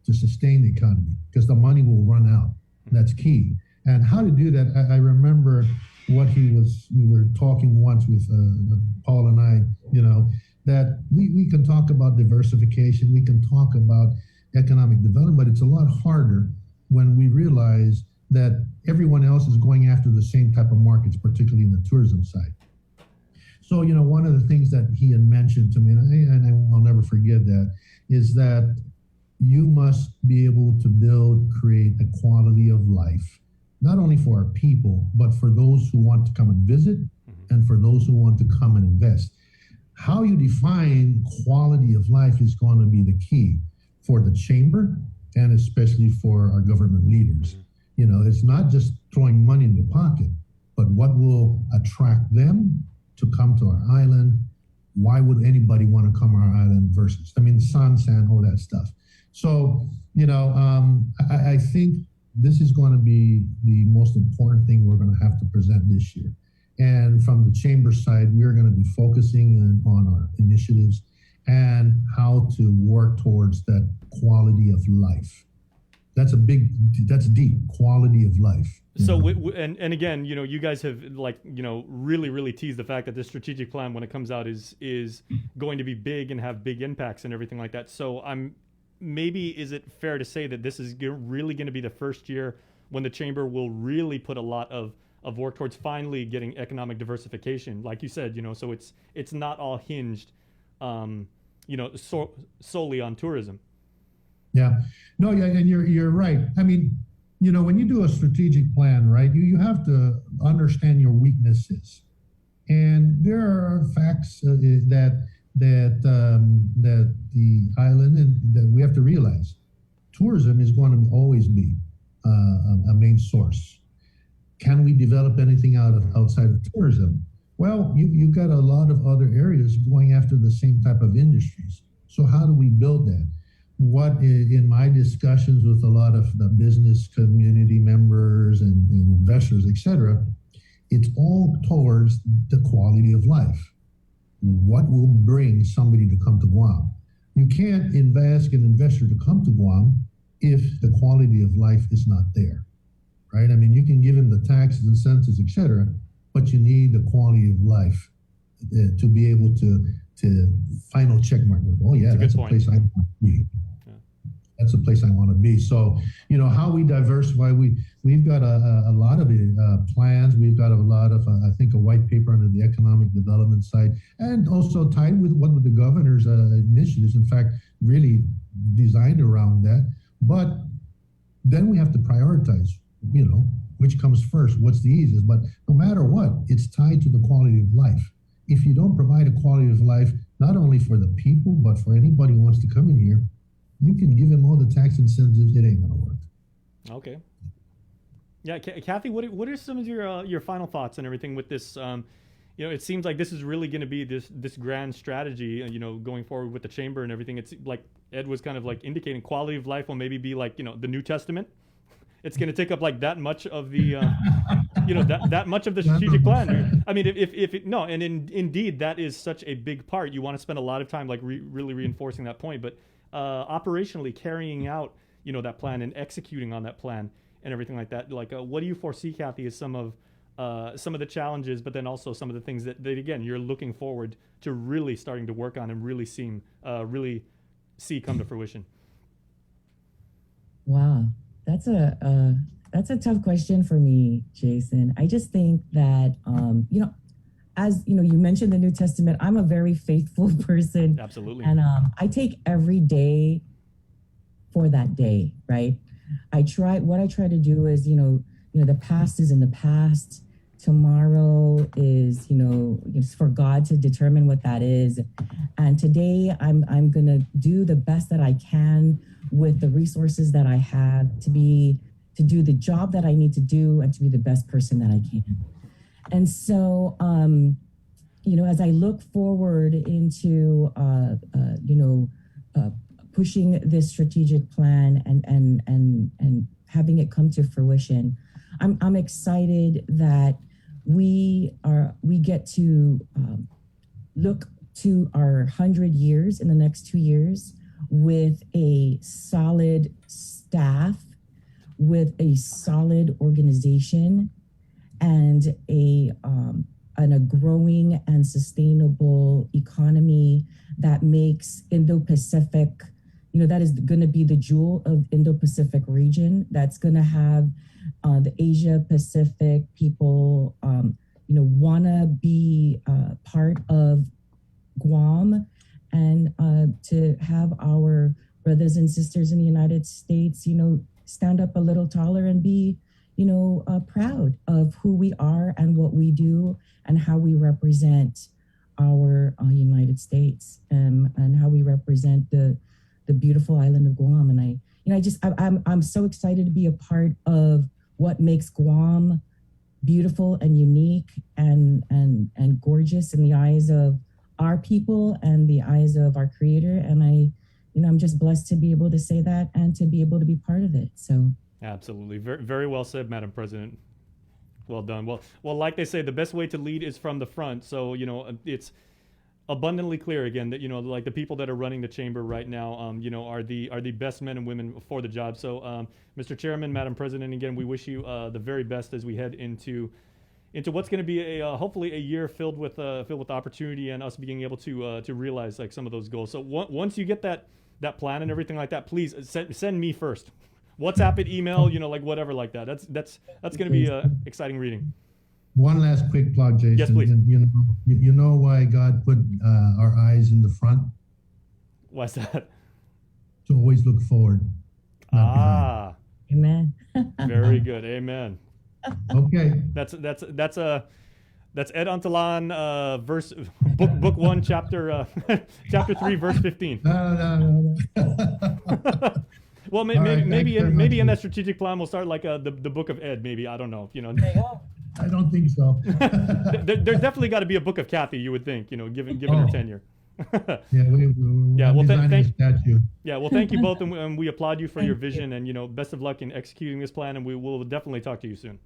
to sustain the economy? Because the money will run out. That's key. And how to do that, I remember what we were talking once with Paul and I, that we can talk about diversification, we can talk about economic development, but it's a lot harder when we realize that everyone else is going after the same type of markets, particularly in the tourism side. So, one of the things that he had mentioned to me, and I'll never forget that, is that you must be able to create a quality of life, not only for our people, but for those who want to come and visit and for those who want to come and invest. How you define quality of life is going to be the key for the chamber and especially for our government leaders. It's not just throwing money in the pocket, but what will attract them to come to our island? Why would anybody want to come to our island versus, sun, sand, all that stuff. So, I think this is going to be the most important thing we're going to have to present this year. And from the chamber side, we're going to be focusing on our initiatives and how to work towards that quality of life. That's deep, quality of life. So, and again, you guys have really teased the fact that this strategic plan, when it comes out, is going to be big and have big impacts and everything like that. So is it fair to say that this is really going to be the first year when the chamber will really put a lot of work towards finally getting economic diversification, like you said, so it's not all hinged, solely on tourism. Yeah, no, yeah, and you're right. I mean, when you do a strategic plan, right, you have to understand your weaknesses, and there are facts that the island and that we have to realize. Tourism is going to always be a main source. Can we develop anything outside of tourism? Well, you've got a lot of other areas going after the same type of industries. So how do we build that? What in my discussions with a lot of the business community members and investors, et cetera, it's all towards the quality of life. What will bring somebody to come to Guam? You can't ask an investor to come to Guam if the quality of life is not there, right? I mean, you can give him the taxes, incentives, et cetera, but you need the quality of life to be able to final check mark with, oh yeah, that's a place I want to be. That's a place I want to be. So, how we diversify, we've got a lot of plans. We've got a lot of, I think, a white paper under the economic development side, and also tied with what the governor's initiatives, in fact, really designed around that. But then we have to prioritize, which comes first, what's the easiest. But no matter what, it's tied to the quality of life. If you don't provide a quality of life, not only for the people, but for anybody who wants to come in here, you can give them all the tax incentives, it ain't gonna work. Okay. Yeah, Kathy, what are some of your final thoughts and everything with this? It seems like this is really going to be this grand strategy, going forward with the chamber and everything. It's like Ed was kind of like indicating, quality of life will maybe be like the New Testament. It's going to take up like that much of the that much of the strategic plan. I mean, indeed that is such a big part. You want to spend a lot of time like really reinforcing that point, but operationally carrying out that plan and executing on that plan and everything like that. Like, what do you foresee, Kathy, as some of the challenges, but then also some of the things that again you're looking forward to really starting to work on and really see come to fruition? Wow, that's a tough question for me, Jason. I just think that as you mentioned the New Testament. I'm a very faithful person. Absolutely. And I take every day for that day, right? What I try to do is, the past is in the past. Tomorrow is, it's for God to determine what that is. And today I'm going to do the best that I can with the resources that I have to do the job that I need to do and to be the best person that I can. And so, as I look forward into, pushing this strategic plan and having it come to fruition, I'm excited that we get to look to our 100 years in the next 2 years with a solid staff, with a solid organization, and a growing and sustainable economy that makes Indo-Pacific, that is going to be the jewel of Indo-Pacific region. That's going to have the Asia-Pacific people, want to be part of Guam, and to have our brothers and sisters in the United States, stand up a little taller and be, proud of who we are and what we do and how we represent our United States, and how we represent the beautiful island of Guam. And I'm so excited to be a part of what makes Guam beautiful and unique and gorgeous in the eyes of our people and the eyes of our Creator. And I'm just blessed to be able to say that and to be able to be part of it. So absolutely, very, very well said, Madam President. Well done. Well, like they say, the best way to lead is from the front. So it's abundantly clear again that like the people that are running the chamber right now, are the best men and women for the job. So, Mr. Chairman, Madam President, again, we wish you the very best as we head into what's going to be hopefully a year filled with opportunity and us being able to realize like some of those goals. So once you get that plan and everything like that, please send me first. WhatsApp it, email, like whatever like that. That's going to be exciting reading. One last quick plug, Jason. Yes, please. And, you know why God put our eyes in the front? Why's that? To always look forward. Amen. Very good. Amen. Okay. That's Ed Antalan, book 1, chapter 3, verse 15. No. Well, maybe in that strategic plan we'll start like the book of Ed. Maybe, I don't know. I don't think so. There's definitely got to be a book of Kathy. You would think. Given her tenure. Yeah, well, thank you both, and we applaud you for your vision, and best of luck in executing this plan, and we will definitely talk to you soon.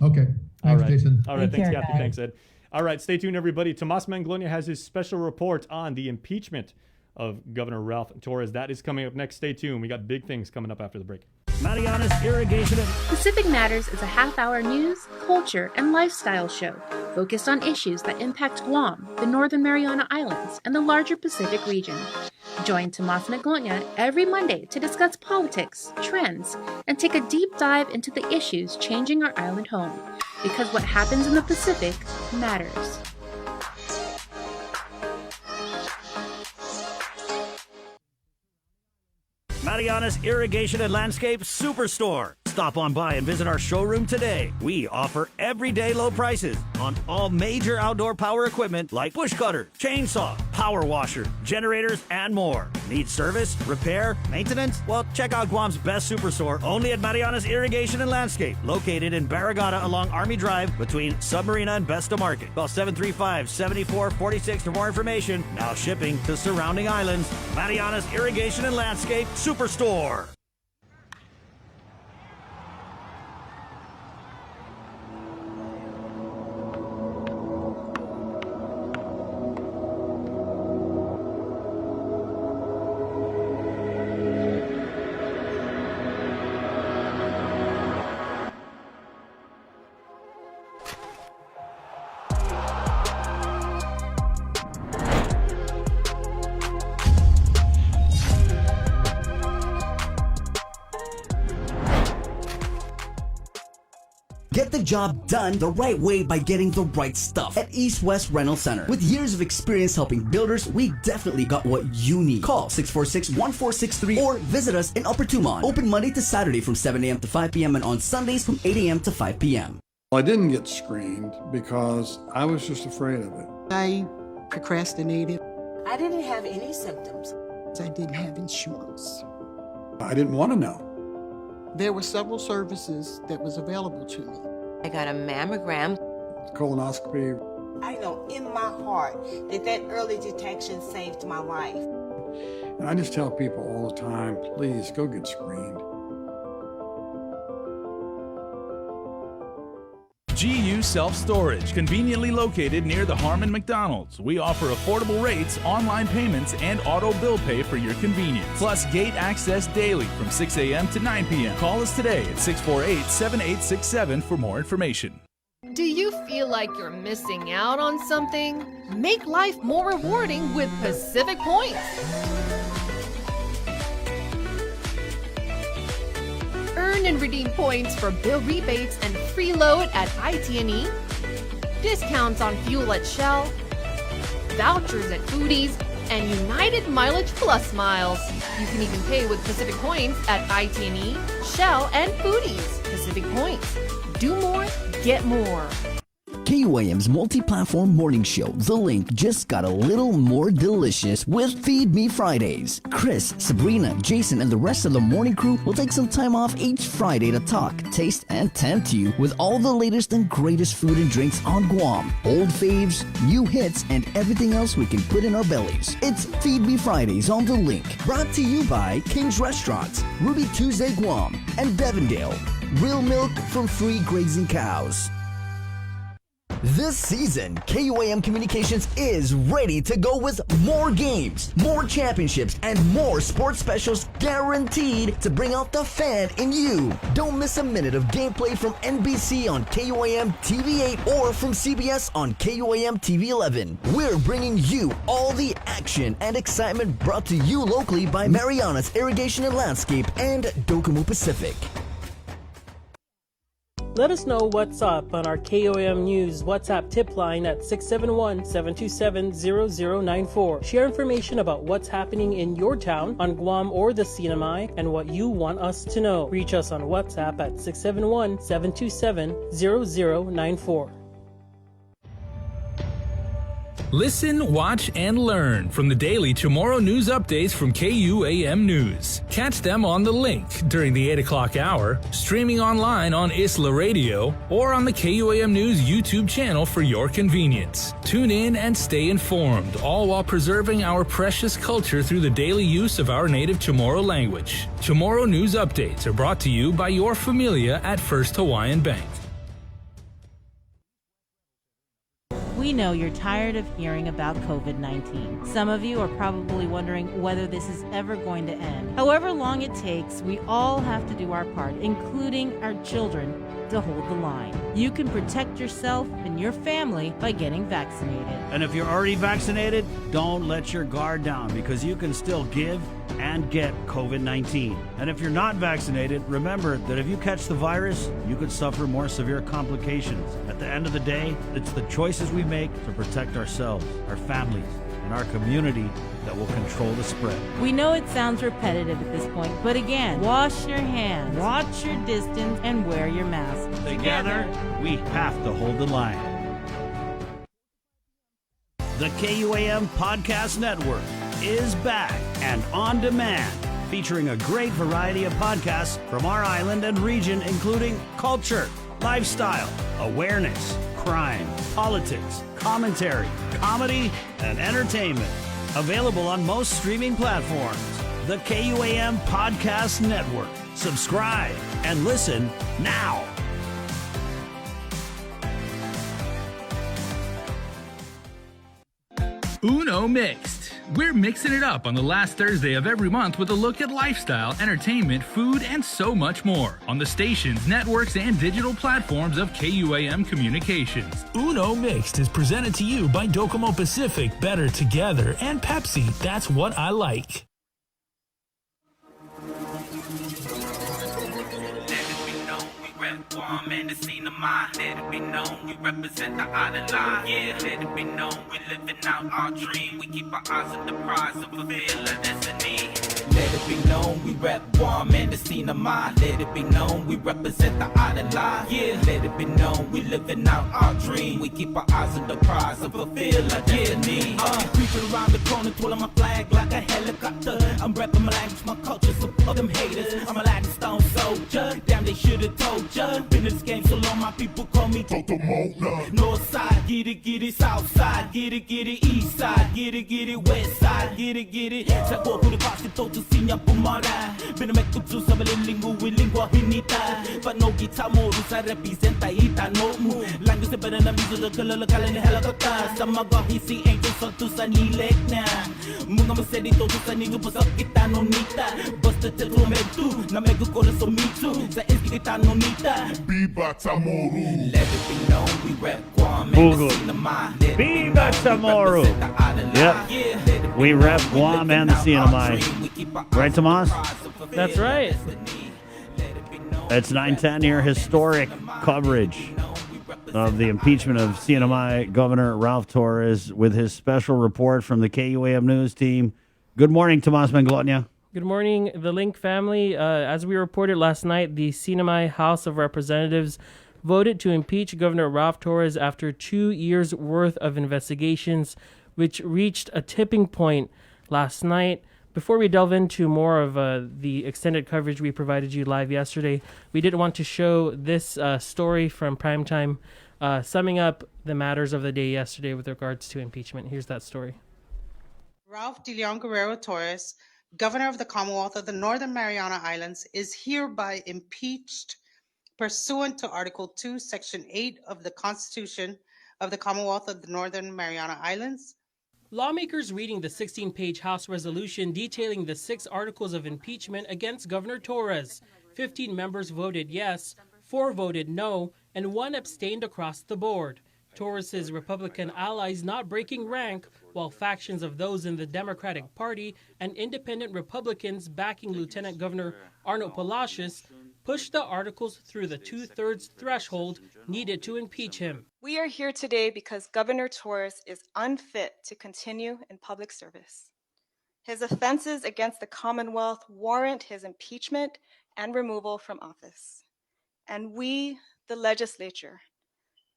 Okay. Thanks, Jason. All right. Thanks, care, Kathy. guys. Thanks, Ed. All right. Stay tuned, everybody. Tomas Manglona has his special report on the impeachment of Governor Ralph Torres. That is coming up next. Stay tuned. We got big things coming up after the break. Mariana's Irrigation. Pacific Matters is a half-hour news, culture, and lifestyle show focused on issues that impact Guam, the Northern Mariana Islands, and the larger Pacific region. Join Tomas Manglona every Monday to discuss politics, trends, and take a deep dive into the issues changing our island home. Because what happens in the Pacific matters. Mariana's Irrigation and Landscape Superstore. Stop on by and visit our showroom today. We offer everyday low prices on all major outdoor power equipment like bush cutter, chainsaw, power washer, generators, and more. Need service, repair, maintenance? Well, check out Guam's best superstore only at Mariana's Irrigation and Landscape, located in Barragata along Army Drive between Submarina and Besta Market. Call 735-7446 for more information. Now shipping to surrounding islands. Mariana's Irrigation and Landscape Superstore. Get the job done the right way by getting the right stuff at East West Rental Center. With years of experience helping builders, we definitely got what you need. Call 646-1463 or visit us in Upper Tumon. Open Monday to Saturday from 7 a.m. to 5 p.m. and on Sundays from 8 a.m. to 5 p.m. I didn't get screened because I was just afraid of it. I procrastinated. I didn't have any symptoms. I didn't have insurance. I didn't want to know. There were several services that was available to me. I got a mammogram. Colonoscopy. I know in my heart that early detection saved my life. And I just tell people all the time, please go get screened. GU Self-Storage, conveniently located near the Harmon McDonald's. We offer affordable rates, online payments, and auto bill pay for your convenience. Plus gate access daily from 6 a.m. to 9 p.m. Call us today at 648-7867 for more information. Do you feel like you're missing out on something? Make life more rewarding with Pacific Points. Earn and redeem points for bill rebates and free load at IT&E, discounts on fuel at Shell, vouchers at Foodies, and United Mileage Plus miles. You can even pay with Pacific Points at IT&E, Shell, and Foodies. Pacific Points. Do more, get more. KUAM's multi-platform morning show, The Link, just got a little more delicious with Feed Me Fridays. Chris, Sabrina, Jason, and the rest of the morning crew will take some time off each Friday to talk, taste, and tempt you with all the latest and greatest food and drinks on Guam. Old faves, new hits, and everything else we can put in our bellies. It's Feed Me Fridays on The Link. Brought to you by King's Restaurants, Ruby Tuesday Guam, and Devondale. Real milk from free grazing cows. This season, KUAM Communications is ready to go with more games, more championships, and more sports specials guaranteed to bring out the fan in you. Don't miss a minute of gameplay from NBC on KUAM TV8 or from CBS on KUAM TV11. We're bringing you all the action and excitement brought to you locally by Marianas Irrigation and Landscape and Docomo Pacific. Let us know what's up on our KOM News WhatsApp tip line at 671-727-0094. Share information about what's happening in your town on Guam or the CNMI and what you want us to know. Reach us on WhatsApp at 671-727-0094. Listen, watch, and learn from the daily Chamorro News updates from KUAM News. Catch them on The Link during the 8 o'clock hour, streaming online on Isla Radio, or on the KUAM News YouTube channel for your convenience. Tune in and stay informed, all while preserving our precious culture through the daily use of our native Chamorro language. Chamorro News updates are brought to you by your familia at First Hawaiian Bank. We know you're tired of hearing about COVID-19. Some of you are probably wondering whether this is ever going to end. However long it takes, we all have to do our part, including our children, to hold the line. You can protect yourself and your family by getting vaccinated. And if you're already vaccinated, don't let your guard down because you can still give and get COVID-19. And if you're not vaccinated, remember that if you catch the virus, you could suffer more severe complications. At the end of the day, it's the choices we make to protect ourselves, our families, and our community that will control the spread. We know it sounds repetitive at this point, but again, wash your hands, watch your distance, and wear your mask. Together, we have to hold the line. The KUAM Podcast Network is back and on demand, featuring a great variety of podcasts from our island and region, including culture, lifestyle, awareness, crime, politics, commentary, comedy, and entertainment. Available on most streaming platforms. The KUAM Podcast Network. Subscribe and listen now. Uno Mixed. We're mixing it up on the last Thursday of every month with a look at lifestyle, entertainment, food, and so much more on the stations, networks, and digital platforms of KUAM Communications. Uno Mixed is presented to you by Docomo Pacific, Better Together, and Pepsi. That's what I like. Guam and the scene of mine. Let it be known we represent the island line. Yeah, let it be known we living out our dream. We keep our eyes on the prize and fulfill our destiny. Let it be known we rep Guam and the scene of mine. Let it be known we represent the island line. Yeah, let it be known we living out our dream. We keep our eyes on the prize and fulfill our destiny. Creeping around the corner, twirling my flag like a helicopter. I'm repping my language, my culture, support them haters. I'm a Latin stone soldier. Damn, they should've told ya. Been in this game so long, my people call me Totomola. North side, get it, south side, get it, east side, get it, west side, get it. Sa ko the pasi to sinya pumara. Binamekutsu sa malilinggu lingua hinita. But no guitar mo sa representa ita no mu. Language sa better na miso sa kalalakalan ni helicopter. Sa mga hisi angel sa tu sa nilek na. Mga masedi to sa nigo pa sa kita no nita. Basta te rumentu na mego ko na so mitu. Sa inski kita no nita. Biba Tamoru. Let it be known we rep Guam and the scene of mine. Biba Tamoru. Yep. We rep Guam and the CNMI. Right, Tomas? That's right. It's 9:10 here. Historic coverage of the impeachment of CNMI Governor Ralph Torres with his special report from the KUAM News team. Good morning, Tomas Manglotnia. Good morning, the Link family. As we reported last night, the CNMI House of Representatives voted to impeach Governor Ralph Torres after 2 years' worth of investigations, which reached a tipping point last night. Before we delve into more of the extended coverage we provided you live yesterday, we did want to show this story from Primetime, summing up the matters of the day yesterday with regards to impeachment. Here's that story. Ralph De Leon Guerrero Torres, Governor of the Commonwealth of the Northern Mariana Islands, is hereby impeached pursuant to Article 2, Section 8 of the Constitution of the Commonwealth of the Northern Mariana Islands. Lawmakers reading the 16-page House resolution detailing the 6 articles of impeachment against Governor Torres. 15 members voted yes, 4 voted no, and 1 abstained across the board. Torres's Republican allies not breaking rank, while factions of those in the Democratic Party and independent Republicans backing Lieutenant Governor Arnold Palacios pushed the articles through the 2/3 threshold needed to impeach him. We are here today because Governor Torres is unfit to continue in public service. His offenses against the Commonwealth warrant his impeachment and removal from office. And we, the legislature,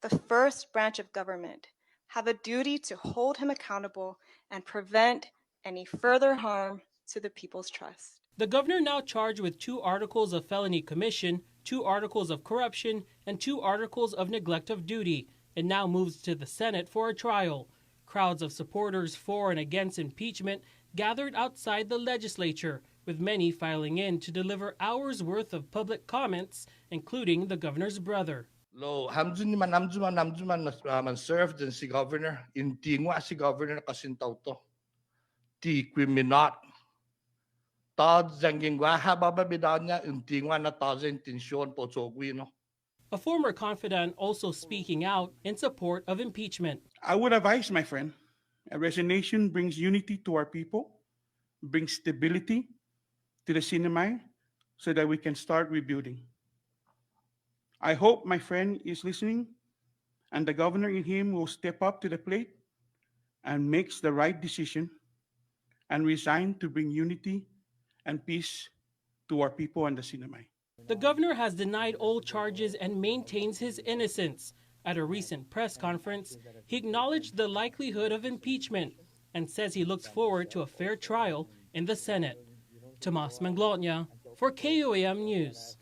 the first branch of government, have a duty to hold him accountable and prevent any further harm to the people's trust. The governor now charged with 2 articles of felony commission, 2 articles of corruption, and 2 articles of neglect of duty. It now moves to the Senate for a trial. Crowds of supporters for and against impeachment gathered outside the legislature, with many filing in to deliver hours worth of public comments, including the governor's brother. Lo hamdunman man served din si governor inti nga si governor kasintaw to ti criminal tad zangingwa hababa bidanya inti nga na tazen tension po no. A former confidant also speaking out in support of impeachment. I would advise, my friend, a resignation brings unity to our people, brings stability to the Sinamay so that we can start rebuilding. I hope my friend is listening and the governor in him will step up to the plate and makes the right decision and resign to bring unity and peace to our people and the Sinamay. The governor has denied all charges and maintains his innocence. At a recent press conference, he acknowledged the likelihood of impeachment and says he looks forward to a fair trial in the Senate. Tomas Manglotnia for KUAM News.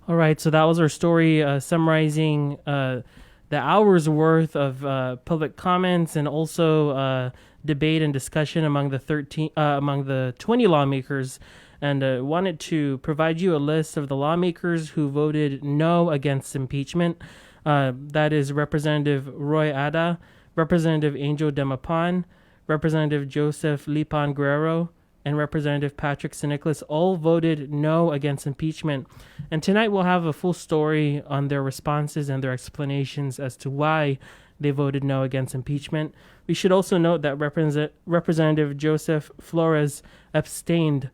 All right, so that was our story summarizing the hours worth of public comments and also debate and discussion among the 20 lawmakers, and wanted to provide you a list of the lawmakers who voted no against impeachment. That is Representative Roy Ada, Representative Angel Demapan, Representative Joseph Lipan Guerrero, and Representative Patrick St. all voted no against impeachment. And tonight we'll have a full story on their responses and their explanations as to why they voted no against impeachment. We should also note that Representative Joseph Flores abstained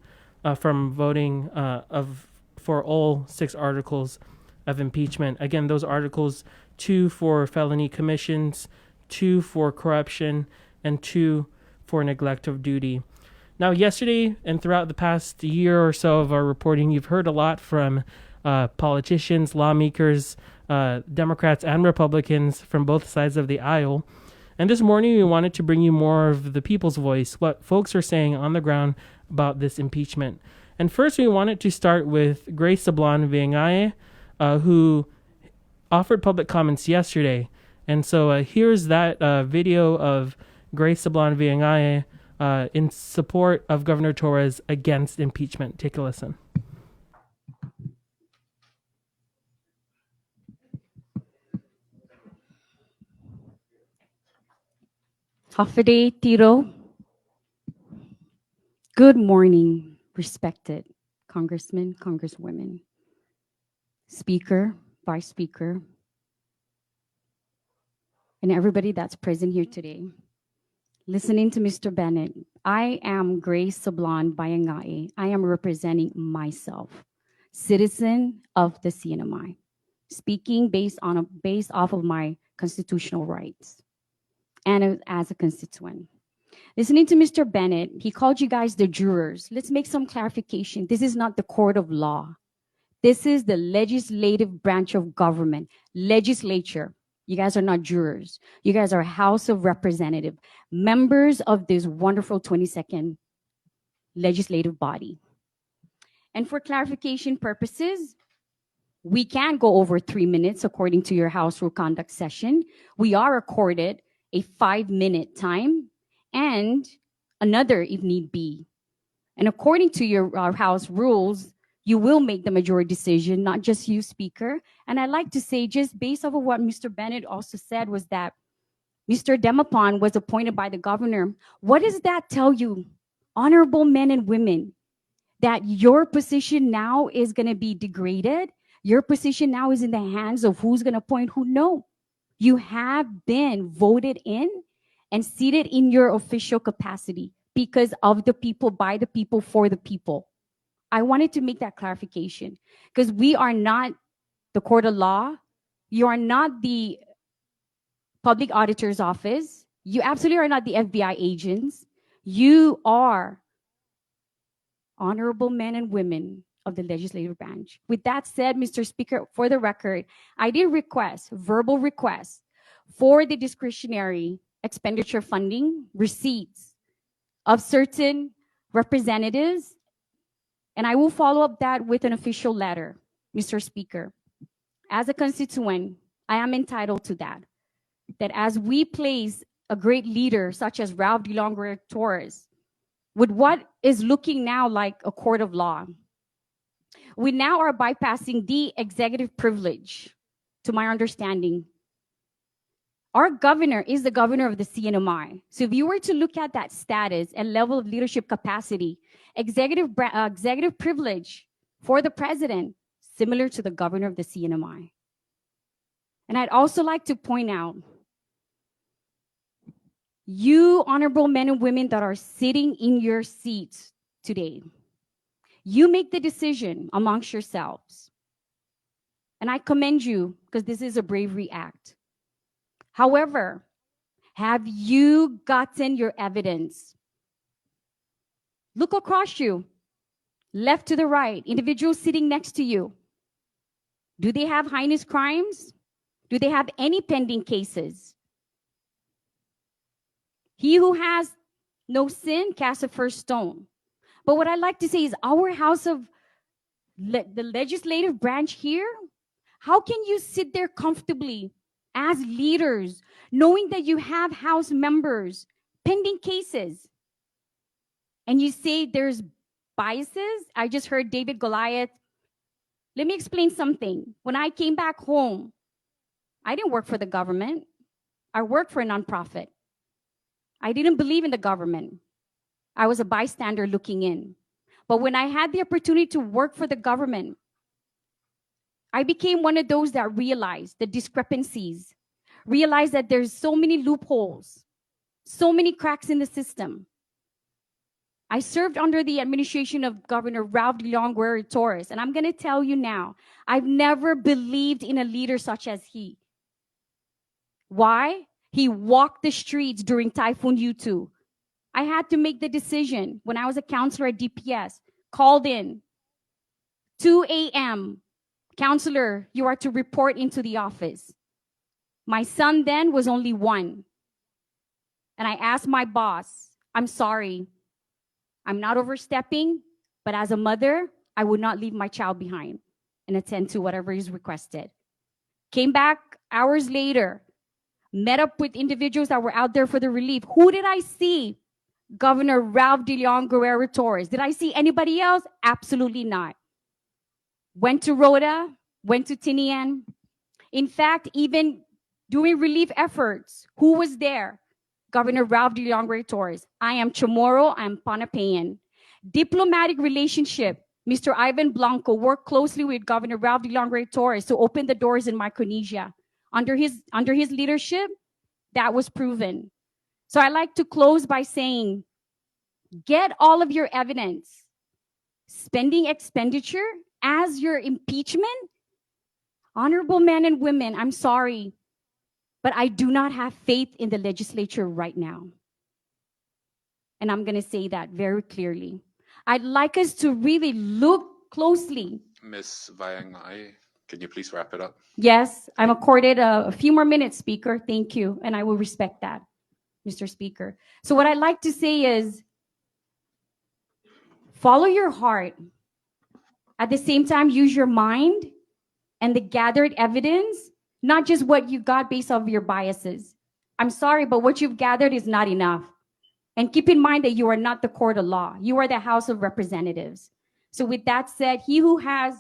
from voting for all 6 articles of impeachment. Again, those articles, 2 for felony commissions, 2 for corruption, and 2 for neglect of duty. Now, yesterday and throughout the past year or so of our reporting, you've heard a lot from politicians, lawmakers, Democrats and Republicans from both sides of the aisle. And this morning, we wanted to bring you more of the people's voice, what folks are saying on the ground about this impeachment. And first, we wanted to start with Grace Sablan Viangaye, who offered public comments yesterday. And so here's that video of Grace Sablan Viangaye in support of Governor Torres against impeachment. Take a listen. Hafide Tiro. Good morning, respected congressmen, congresswomen, speaker, vice speaker, and everybody that's present here today. Listening to Mr. Bennett, I am Grace Sablan Viangaye. I am representing myself, citizen of the CNMI, speaking based off of my constitutional rights and as a constituent. Listening to Mr. Bennett, he called you guys the jurors. Let's make some clarification. This is not the court of law. This is the legislative branch of government, legislature. You guys are not jurors. You guys are House of Representatives, members of this wonderful 22nd legislative body. And for clarification purposes, we can go over 3 minutes according to your House Rule Conduct session. We are accorded a 5-minute time and another if need be. And according to your House rules, you will make the majority decision, not just you, Speaker. And I'd like to say, just based off of what Mr. Bennett also said, was that Mr. Demapon was appointed by the governor. What does that tell you, honorable men and women, that your position now is going to be degraded? Your position now is in the hands of who's going to appoint who? No. You have been voted in and seated in your official capacity because of the people, by the people, for the people. I wanted to make that clarification because we are not the court of law. You are not the public auditor's office. You absolutely are not the FBI agents. You are honorable men and women of the legislative branch. With that said, Mr. Speaker, for the record, I did request, verbal request, for the discretionary expenditure funding receipts of certain representatives, and I will follow up that with an official letter, Mr. Speaker. As a constituent, I am entitled to that. That as we place a great leader such as Ralph De Leon Guerrero Torres, with what is looking now like a court of law, we now are bypassing the executive privilege, to my understanding. Our governor is the governor of the CNMI. So if you were to look at that status and level of leadership capacity, executive privilege for the president, similar to the governor of the CNMI. And I'd also like to point out, you honorable men and women that are sitting in your seats today, you make the decision amongst yourselves. And I commend you because this is a bravery act. However, have you gotten your evidence? Look across you, left to the right, individuals sitting next to you. Do they have heinous crimes? Do they have any pending cases? He who has no sin casts the first stone. But what I'd like to say is our House of the legislative branch here, how can you sit there comfortably as leaders, knowing that you have House members pending cases, and you say there's biases? I just heard David Goliath. Let me explain something. When I came back home, I didn't work for the government. I worked for a nonprofit. I didn't believe in the government. I was a bystander looking in. But when I had the opportunity to work for the government, I became one of those that realized the discrepancies, realized that there's so many loopholes, so many cracks in the system. I served under the administration of Governor Ralph De Leon Guerrero Torres, and I'm going to tell you now, I've never believed in a leader such as he. Why? He walked the streets during Typhoon U2. I had to make the decision when I was a counselor at DPS, called in, 2 a.m., counselor, you are to report into the office. My son then was only 1. And I asked my boss, I'm sorry, I'm not overstepping, but as a mother, I would not leave my child behind and attend to whatever is requested. Came back hours later, met up with individuals that were out there for the relief. Who did I see? Governor Ralph De Leon Guerrero Torres. Did I see anybody else? Absolutely not. Went to Rhoda, went to Tinian. In fact, even doing relief efforts, who was there? Governor Ralph De Leon Guerrero Torres. I am Chamorro, I'm Panapayan. Diplomatic relationship, Mr. Ivan Blanco worked closely with Governor Ralph De Leon Guerrero Torres to open the doors in Micronesia. Under his leadership, that was proven. So I like to close by saying, get all of your evidence. Spending expenditure as your impeachment? Honorable men and women, I'm sorry, but I do not have faith in the legislature right now. And I'm going to say that very clearly. I'd like us to really look closely Ms. Vayangay, can you please wrap it up? Yes, I'm accorded a few more minutes, Speaker. Thank you. And I will respect that, Mr. Speaker. So what I'd like to say is follow your heart. At the same time, use your mind and the gathered evidence, not just what you got based off your biases. I'm sorry, but what you've gathered is not enough. And keep in mind that you are not the court of law. You are the House of Representatives. So with that said, he who has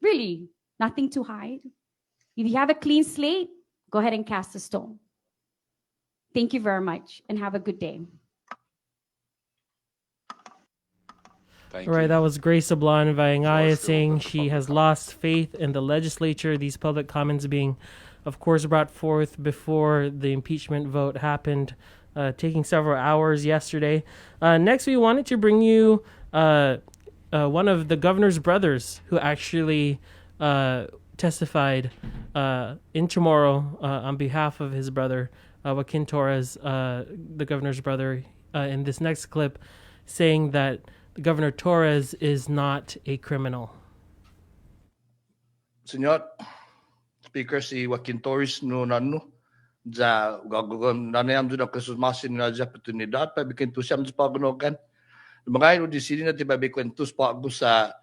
really nothing to hide, if you have a clean slate, go ahead and cast a stone. Thank you very much and have a good day. Thank All right, you. that was Grace Sablan Vayangaya saying she has lost faith in the legislature. These public comments being, of course, brought forth before the impeachment vote happened, taking several hours yesterday. Next, we wanted to bring you one of the governor's brothers who actually testified in Chamorro on behalf of his brother, Joaquin Torres, the governor's brother, in this next clip, saying that Governor Torres is not a criminal. Senyor Speaker, si Joaquin Torres no nanu ja gagawin nanayam do na kasumasin na ja oportunidad pa bikinto siya sa pagnogan. Mga di sini na tiba bikwentos pa sa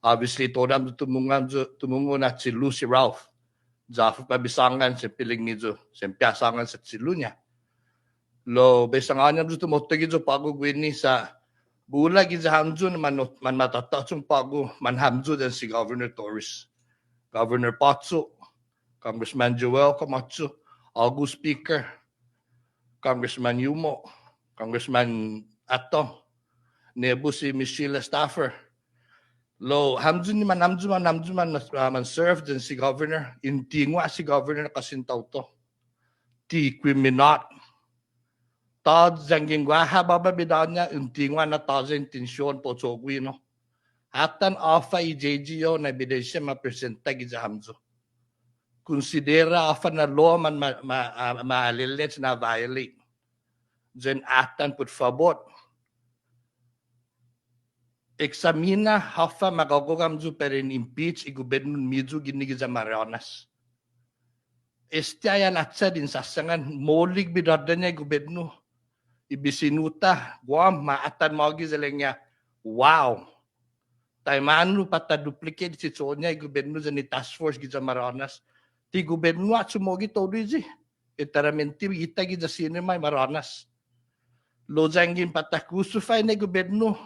obviously todam tumungo na si Lucy Ralph. Ja pa bisangan sa piling niyo, sa piasangan sa silunya. Lo besangan niya tumotegi jo pagugwini sa bulag sa hamjo man matatasong pago manhamjo din si Governor Torres. Governor Patso, Congressman Joel Camacho, August Speaker, Congressman Yumo, Congressman Ato, Nebu si Miss Sheila Staffer. Lo, hamdun man serve din si Governor. Inti nga si Governor kasintaw to. Ti criminal. Tad zanging gwa hababa bidaw niya, inti nga na taza intensyon po sogwi no. Atan afa IJGO na biday siya mapresenta gisa hamzo. Considera afa na law man maalilits na violate. Then atan put favor. Examina hafa magagogamzo perin impeach igubernur mizu gini gisa Marianas. Estiayan atsa din sasangan molig bidadanya gubernur. Ibisinuta Guam maatan mo gizelengnya. Wow. Taimanu pata duplicate si Sonia gubernur ni task force gisa Marianas. Ti gubernur at sumogi todo iji. Itaramenti ita gisa sinema Marianas. Lo zangin pata kusufay na gubernur.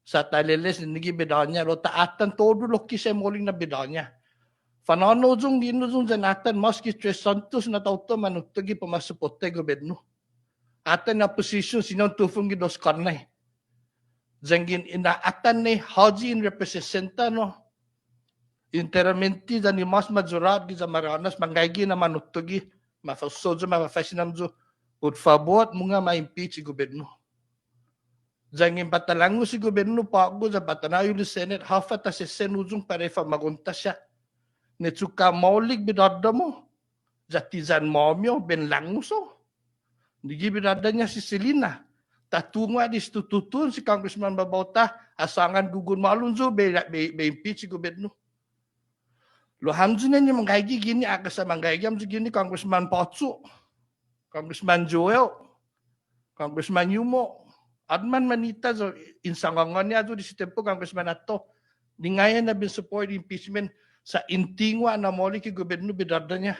Sa taliles nigi bidanya. Lo taatan todo lo kisay moling na bidanya. Fanano zung dino zung zanatan maski Tres Santos na tauto manutagi pamasupote gubernur. Atan na posisyon sinong tufong gidos karnay. Zangin inaatan ni Haji in representa no. Interamenti da ni mas majurat giza Marianas mangaygi na manutugi mafasozo mafasinamzo por favor mga ma-impeach si gobyerno. Zangin patalango si gobyerno pago sa Batanayo ni Senate hafat sa senuzong parefa magunta siya. Netsuka maulig bidada mo. Zatizan momyo benlango so. Nigi bidada niya si Selina. Tatunga di tututun si Congressman Babauta asangan gugun malunzo be impeach si gobyerno. Lo hamzo na niya manggaygi gini aga sa manggaygi hamzo gini Congressman Patso, Congressman Joel, Congressman Yumo, Adman Manita so insangangan niya do di sitempo Congressman Ato. Di ngayon na bin support impeachment sa intingwa na moli ki gobyerno bidada niya.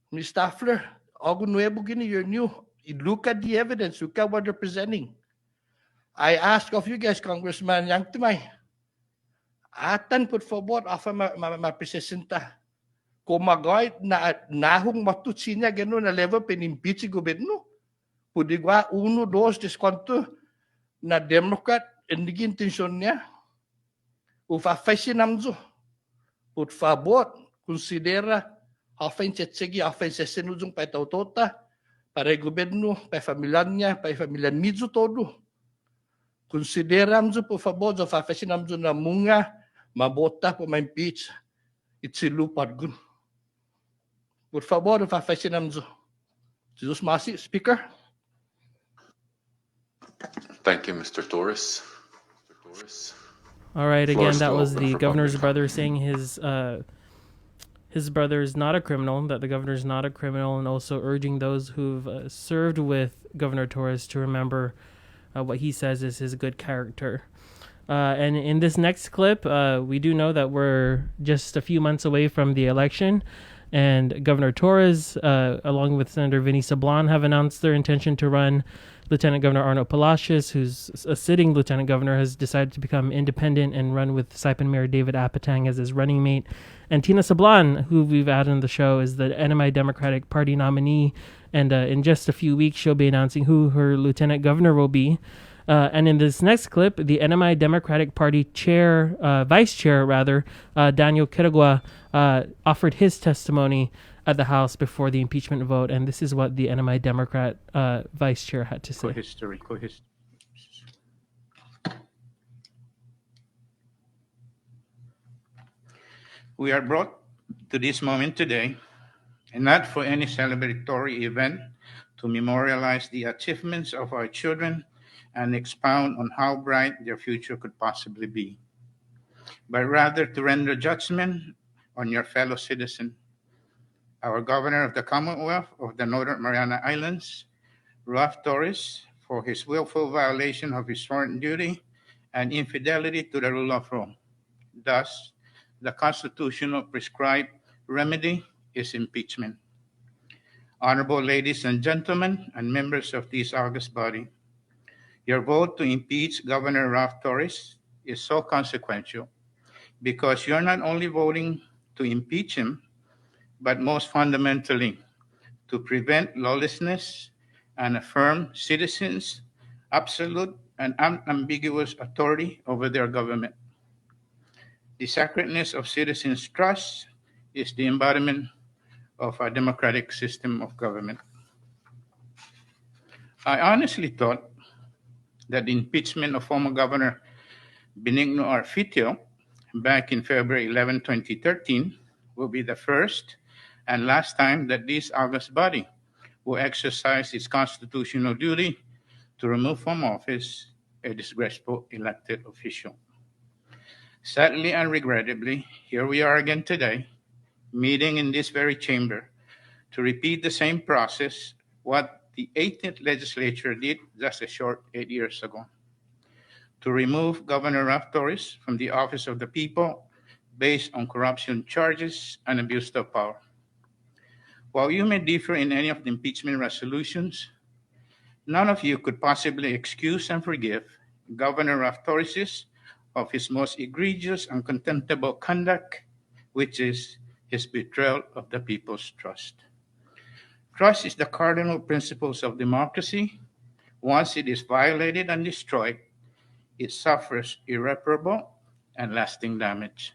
Ms. Staffler, Ago Nuevo gini, you're new. You look at the evidence. Look at what they're presenting. I ask of you guys, Congressman Yang Tumay, atan put forward afa mapresenta. Kumagay na nahong matutsinya gano'n na level penimpeach si gobyerno. Pudigwa 1, 2, deskonto na Democrat hindi intensyon niya. Ufafay sinamzo. Put favor, considera afen tsetsegi afen sesenuzong pa tautota para gobyerno pa familyan niya pa familyan midzo todo consideramzo por favor zo fa fesinamzo na munga mabota po ma impeach itsilu padgun por favor fa fesinamzo Jesus Masi Speaker. Thank you, Mr. Torres. All right, Floor again, that still was open the for governor's public brother saying his brother is not a criminal, that the governor is not a criminal, and also urging those who've served with Governor Torres to remember what he says is his good character. And in this next clip, we do know that we're just a few months away from the election, and Governor Torres, along with Senator Vinny Sablan, have announced their intention to run. Lieutenant Governor Arno Palacios, who's a sitting lieutenant governor, has decided to become independent and run with Saipan Mayor David Apatang as his running mate. And Tina Sablan, who we've had on the show, is the NMI Democratic Party nominee. And in just a few weeks, she'll be announcing who her lieutenant governor will be. And in this next clip, the NMI Democratic Party vice chair, Daniel Quirigua, offered his testimony at the House before the impeachment vote, and this is what the NMI Democrat vice chair had to say. History. We are brought to this moment today, and not for any celebratory event to memorialize the achievements of our children and expound on how bright their future could possibly be, but rather to render judgment on your fellow citizen, our Governor of the Commonwealth of the Northern Mariana Islands, Ralph Torres, for his willful violation of his sworn duty and infidelity to the rule of law. Thus, the constitutional prescribed remedy is impeachment. Honorable ladies and gentlemen and members of this august body, your vote to impeach Governor Ralph Torres is so consequential because you're not only voting to impeach him, but most fundamentally, to prevent lawlessness and affirm citizens' absolute and unambiguous authority over their government. The sacredness of citizens' trust is the embodiment of a democratic system of government. I honestly thought that the impeachment of former Governor Benigno Arfitio back in February 11, 2013 will be the first and last time that this august body will exercise its constitutional duty to remove from office a disgraceful elected official. Sadly and regrettably, here we are again today, meeting in this very chamber to repeat the same process what the 18th legislature did just a short 8 years ago, to remove Governor Ralph Torres from the office of the people based on corruption charges and abuse of power. While you may differ in any of the impeachment resolutions, none of you could possibly excuse and forgive Governor Ralph Torres of his most egregious and contemptible conduct, which is his betrayal of the people's trust. Trust is the cardinal principles of democracy. Once it is violated and destroyed, it suffers irreparable and lasting damage.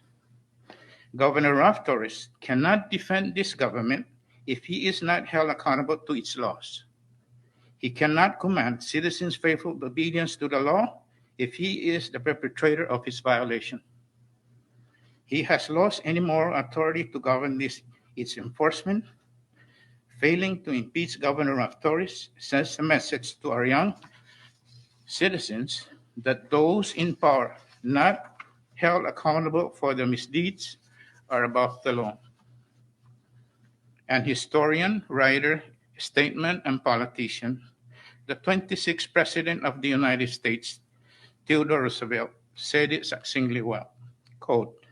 Governor Ralph Torres cannot defend this government if he is not held accountable to its laws. He cannot command citizens' faithful obedience to the law if he is the perpetrator of its violation. He has lost any moral authority to govern its enforcement. Failing to impeach Governor Ralph Torres sends a message to our young citizens that those in power not held accountable for their misdeeds are above the law. An historian, writer, statesman, and politician, the 26th President of the United States, Theodore Roosevelt, said it succinctly well, quote,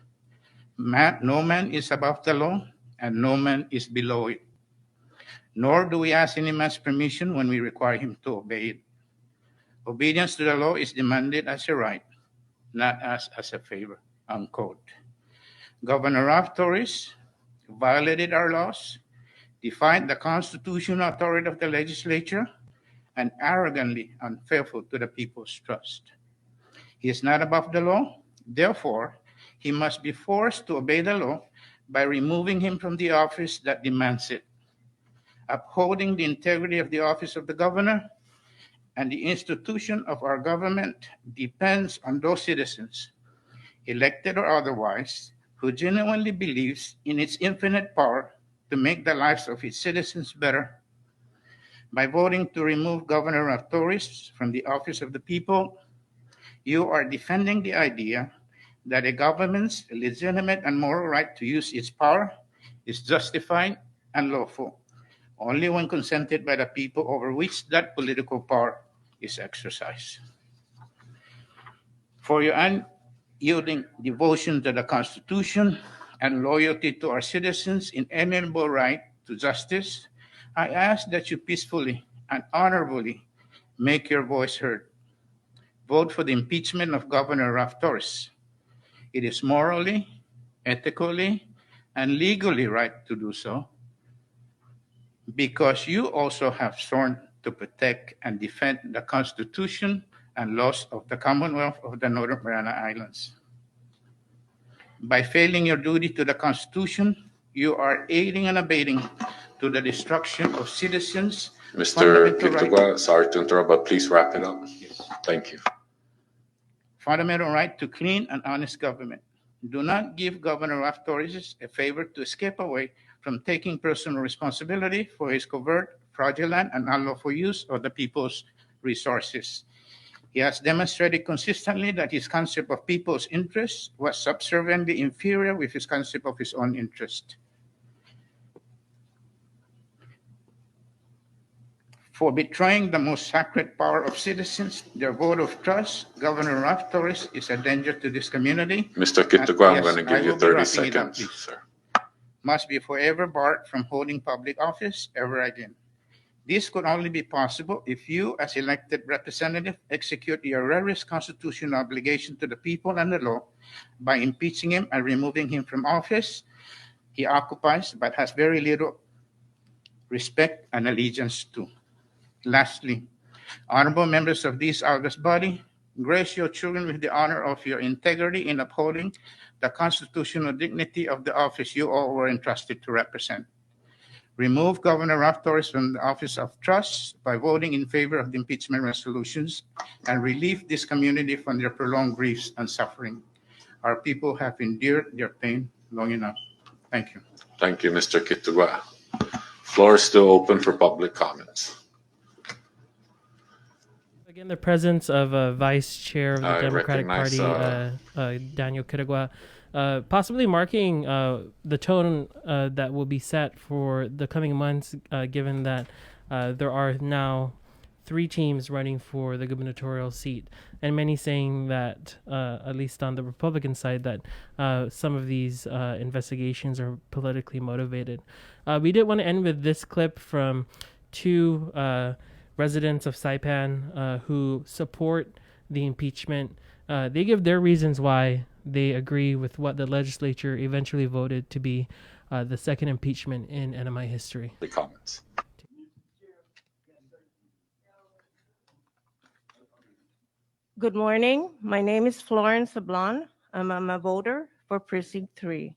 "No man is above the law, and no man is below it. Nor do we ask any man's permission when we require him to obey it. Obedience to the law is demanded as a right, not as a favor," unquote. Governor Ralph Torres violated our laws, defied the constitutional authority of the legislature, and arrogantly unfaithful to the people's trust. He is not above the law. Therefore, he must be forced to obey the law by removing him from the office that demands it. Upholding the integrity of the office of the governor and the institution of our government depends on those citizens, elected or otherwise, who genuinely believes in its infinite power to make the lives of its citizens better. By voting to remove Governor Ralph Torres from the office of the people, You are defending the idea that a government's legitimate and moral right to use its power is justified and lawful only when consented by the people over which that political power is exercised. For your unyielding devotion to the Constitution and loyalty to our citizens' inalienable right to justice, I ask that you peacefully and honorably make your voice heard. Vote for the impeachment of Governor Ralph Torres. It is morally, ethically, and legally right to do so because you also have sworn to protect and defend the Constitution and laws of the Commonwealth of the Northern Mariana Islands. By failing your duty to the Constitution, you are aiding and abetting to the destruction of citizens' Mr. Kitugwa, sorry to interrupt, but please wrap it up. Yes. Thank you. Fundamental right to clean and honest government. Do not give Governor Ralph Torres a favor to escape away from taking personal responsibility for his covert, fraudulent, and unlawful use of the people's resources. He has demonstrated consistently that his concept of people's interest was subserviently inferior with his concept of his own interest. For betraying the most sacred power of citizens, their vote of trust, Governor Ralph Torres is a danger to this community. Mr. Kitugwa, I'm Yes, going to I give you will be 30 wrapping it up, seconds, please. sir. Must be forever barred from holding public office ever again. This could only be possible if you, as elected representative, execute your rarest constitutional obligation to the people and the law by impeaching him and removing him from office he occupies but has very little respect and allegiance to. Lastly, honorable members of this august body, grace your children with the honor of your integrity in upholding the constitutional dignity of the office you all were entrusted to represent. Remove Governor Ralph Torres from the office of trust by voting in favor of the impeachment resolutions and relieve this community from their prolonged griefs and suffering. Our people have endured their pain long enough. Thank you. Thank you, Mr. Kitugwa. Floor is still open for public comments. Again, the presence of Vice Chair of the I Democratic recognize, Party, Daniel Kitugwa, possibly marking the tone that will be set for the coming months, given that there are now 3 teams running for the gubernatorial seat, and many saying that, at least on the Republican side, that some of these investigations are politically motivated. We did want to end with this clip from 2 residents of Saipan who support the impeachment. They give their reasons why they agree with what the legislature eventually voted to be the second impeachment in NMI history. The comments. Good morning. My name is Florence Sablon. I'm a voter for Precinct 3.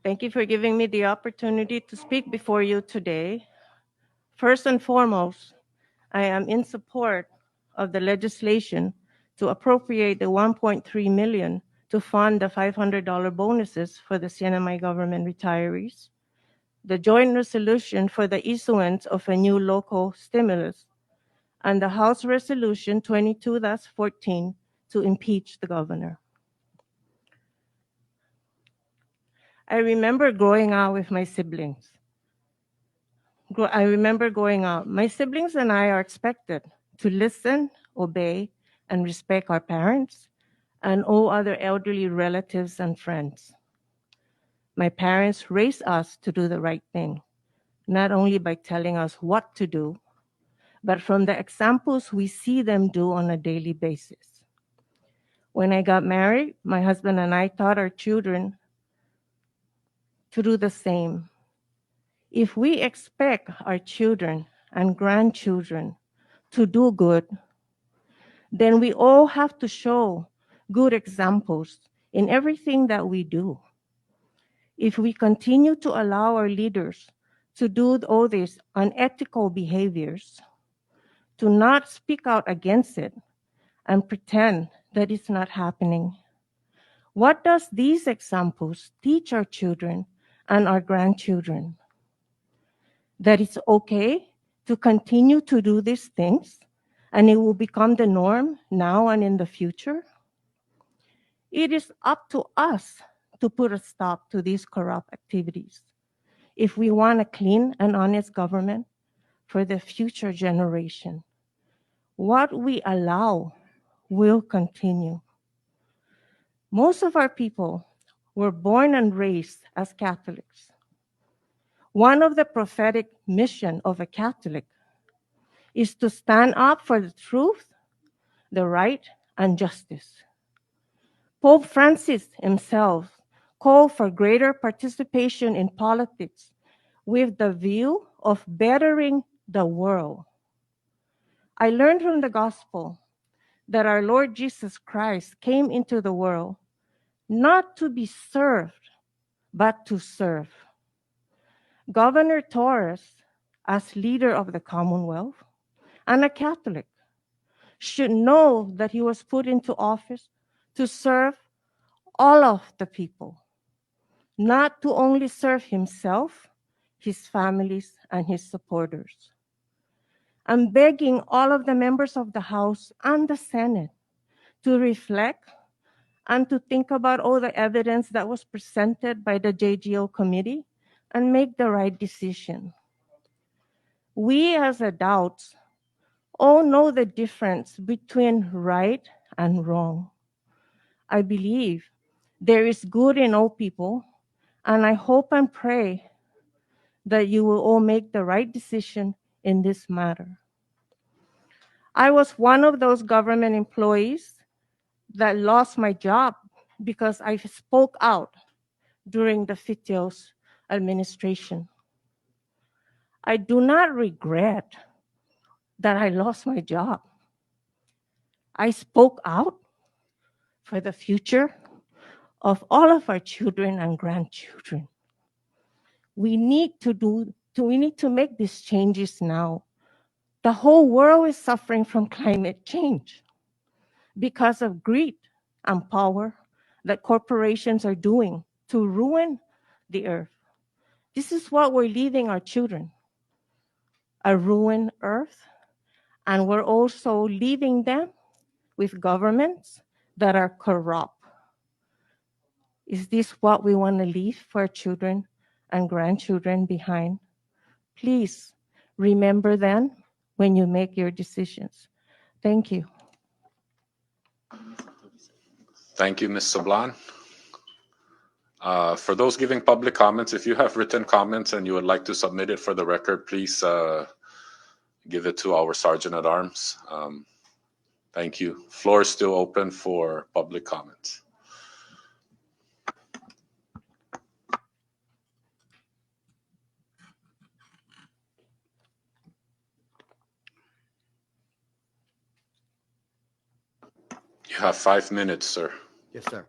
Thank you for giving me the opportunity to speak before you today. First and foremost, I am in support of the legislation to appropriate the $1.3 million to fund the $500 bonuses for the CNMI government retirees, the joint resolution for the issuance of a new local stimulus, and the House Resolution 22-14 to impeach the governor. I remember growing out with my siblings. My siblings and I are expected to listen, obey, and respect our parents and all other elderly relatives and friends. My parents raised us to do the right thing, not only by telling us what to do, but from the examples we see them do on a daily basis. When I got married, my husband and I taught our children to do the same. If we expect our children and grandchildren to do good, then we all have to show good examples in everything that we do. If we continue to allow our leaders to do all these unethical behaviors, to not speak out against it and pretend that it's not happening, what does these examples teach our children and our grandchildren? That it's okay to continue to do these things and it will become the norm now and in the future? It is up to us to put a stop to these corrupt activities if we want a clean and honest government for the future generation. What we allow will continue. Most of our people were born and raised as Catholics. One of the prophetic mission of a Catholic is to stand up for the truth, the right, and justice. Pope Francis himself called for greater participation in politics with the view of bettering the world. I learned from the gospel that our Lord Jesus Christ came into the world not to be served, but to serve. Governor Torres, as leader of the Commonwealth and a Catholic, should know that he was put into office to serve all of the people, not to only serve himself, his families, and his supporters. I'm begging all of the members of the House and the Senate to reflect and to think about all the evidence that was presented by the JGO committee and make the right decision. We as adults all know the difference between right and wrong. I believe there is good in all people, and I hope and pray that you will all make the right decision in this matter. I was one of those government employees that lost my job because I spoke out during the Fitios administration. I do not regret that I lost my job. I spoke out for the future of all of our children and grandchildren. We need to make these changes now. The whole world is suffering from climate change because of greed and power that corporations are doing to ruin the earth. This is what we're leaving our children, a ruined earth, and we're also leaving them with governments that are corrupt. Is this what we want to leave for our children and grandchildren behind? Please remember them when you make your decisions. Thank you. Thank you, Ms. Sablan. For those giving public comments, if you have written comments and you would like to submit it for the record, please give it to our Sergeant at Arms. Thank you. Floor is still open for public comments. You have 5 minutes, sir. Yes, sir.